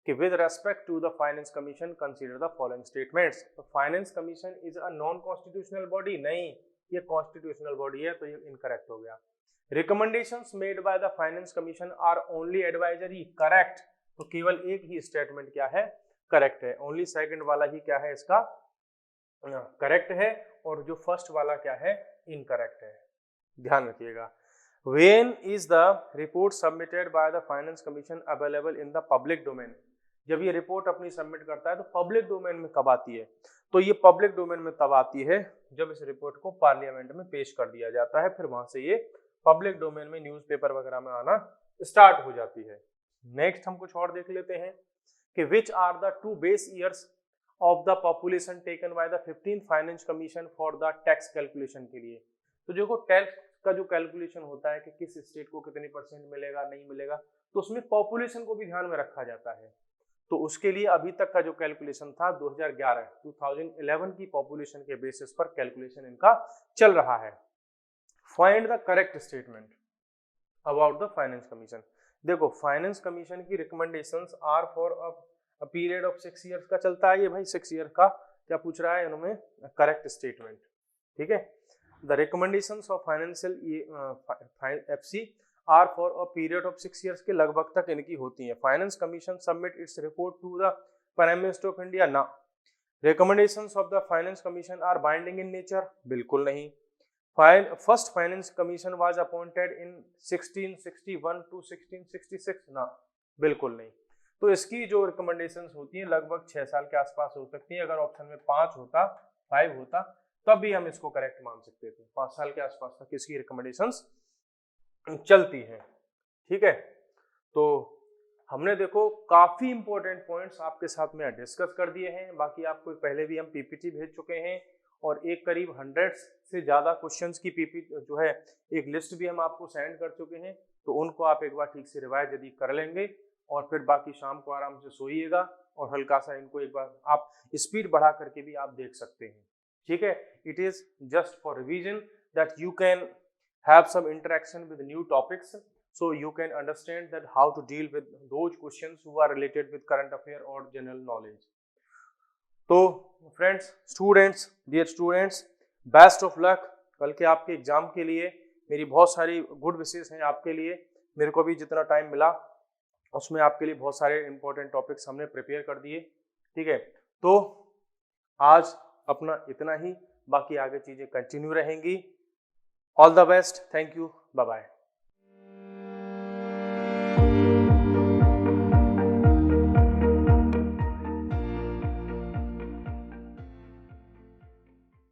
[SPEAKER 1] कि with respect to the finance commission consider the following statements. तो finance commission is a non constitutional body, नहीं, ये कॉन्स्टिट्यूशनल बॉडी है, तो ये इनकरेक्ट हो गया। Recommendations made by the finance commission are only advisory, correct. तो केवल एक ही स्टेटमेंट क्या है, करेक्ट है। ओनली सेकंड वाला ही क्या है इसका, करेक्ट है। और जो फर्स्ट वाला क्या है, इनकरेक्ट है। ध्यान रखिएगा। When is the report submitted by the Finance Commission available in the public domain? जब ये रिपोर्ट अपनी सबमिट करता है तो पब्लिक डोमेन में कब आती है, तो ये पब्लिक डोमेन में तब आती है जब इस रिपोर्ट को पार्लियामेंट में पेश कर दिया जाता है। फिर वहां से ये पब्लिक डोमेन में न्यूज़पेपर वगैरह में आना स्टार्ट हो जाती है। नेक्स्ट हम कुछ और देख लेते हैं कि which are the 2 base years of the population taken by the 15th finance commission for the tax calculation के लिए। तो देखो टैक्स का जो कैलकुलेशन होता है कि किस स्टेट को कितनी % मिलेगा, नहीं मिलेगा, तो उसमें पॉपुलेशन को भी ध्यान में रखा जाता है। तो उसके लिए अभी तक का जो कैलकुलेशन था 2011 की पॉपुलेशन के बेसिस पर कैलकुलेशन इनका चल रहा है। Find the correct statement about the finance commission. देखो फाइनेंस कमीशन की recommendations are for a period of 6 years का चलता है। ये भाई 6 ईयर का क्या पूछ रहा है इन्होंने, करेक्ट स्टेटमेंट। ठीक है, the recommendations of financial FC are for a period of 6 years के लगभग तक इनकी होती हैं। Finance commission submit its report to the prime minister of India, ना। recommendations of the finance commission are binding in nature, बिल्कुल नहीं। First finance commission was appointed in 1661 to 1666, ना, बिल्कुल नहीं। तो इसकी जो रिकमेंडेशंस होती हैं लगभग 6 साल के आसपास हो सकती हैं। अगर ऑप्शन में 5 होता, 5 होता, तब भी हम इसको करेक्ट मान सकते थे। 5 साल के आसपास तक इसकी रिकमेंडेशंस चलती हैं। ठीक है, तो हमने देखो काफी इंपॉर्टेंट पॉइंट्स आपके साथ में डिस्कस कर दिए हैं। बाकी आपको पहले भी हम पीपीटी भेज चुके हैं और एक करीब 100 से ज्यादा क्वेश्चंस की पीपीटी जो है एक लिस्ट भी हम आपको सेंड कर चुके हैं। तो उनको आप एक बार ठीक से रिवाइज यदि कर लेंगे और फिर बाकी शाम को आराम से सोइएगा और हल्का सा इनको एक बार आप स्पीड बढ़ा करके भी आप देख सकते हैं। ठीक है, it is just for revision that you can have some interaction with new topics, so you can understand that how to deal with those questions who are related with current affair or general knowledge. तो friends, students, dear students, best of luck कल के आपके exam के लिए। मेरी बहुत सारी good wishes हैं आपके लिए। मेरे को भी जितना टाइम मिला उसमें आपके लिए बहुत सारे इंपॉर्टेंट टॉपिक्स हमने प्रिपेयर कर दिए। ठीक है, तो आज अपना इतना ही, बाकी आगे चीजें कंटिन्यू रहेंगी। All the best, thank you, bye bye.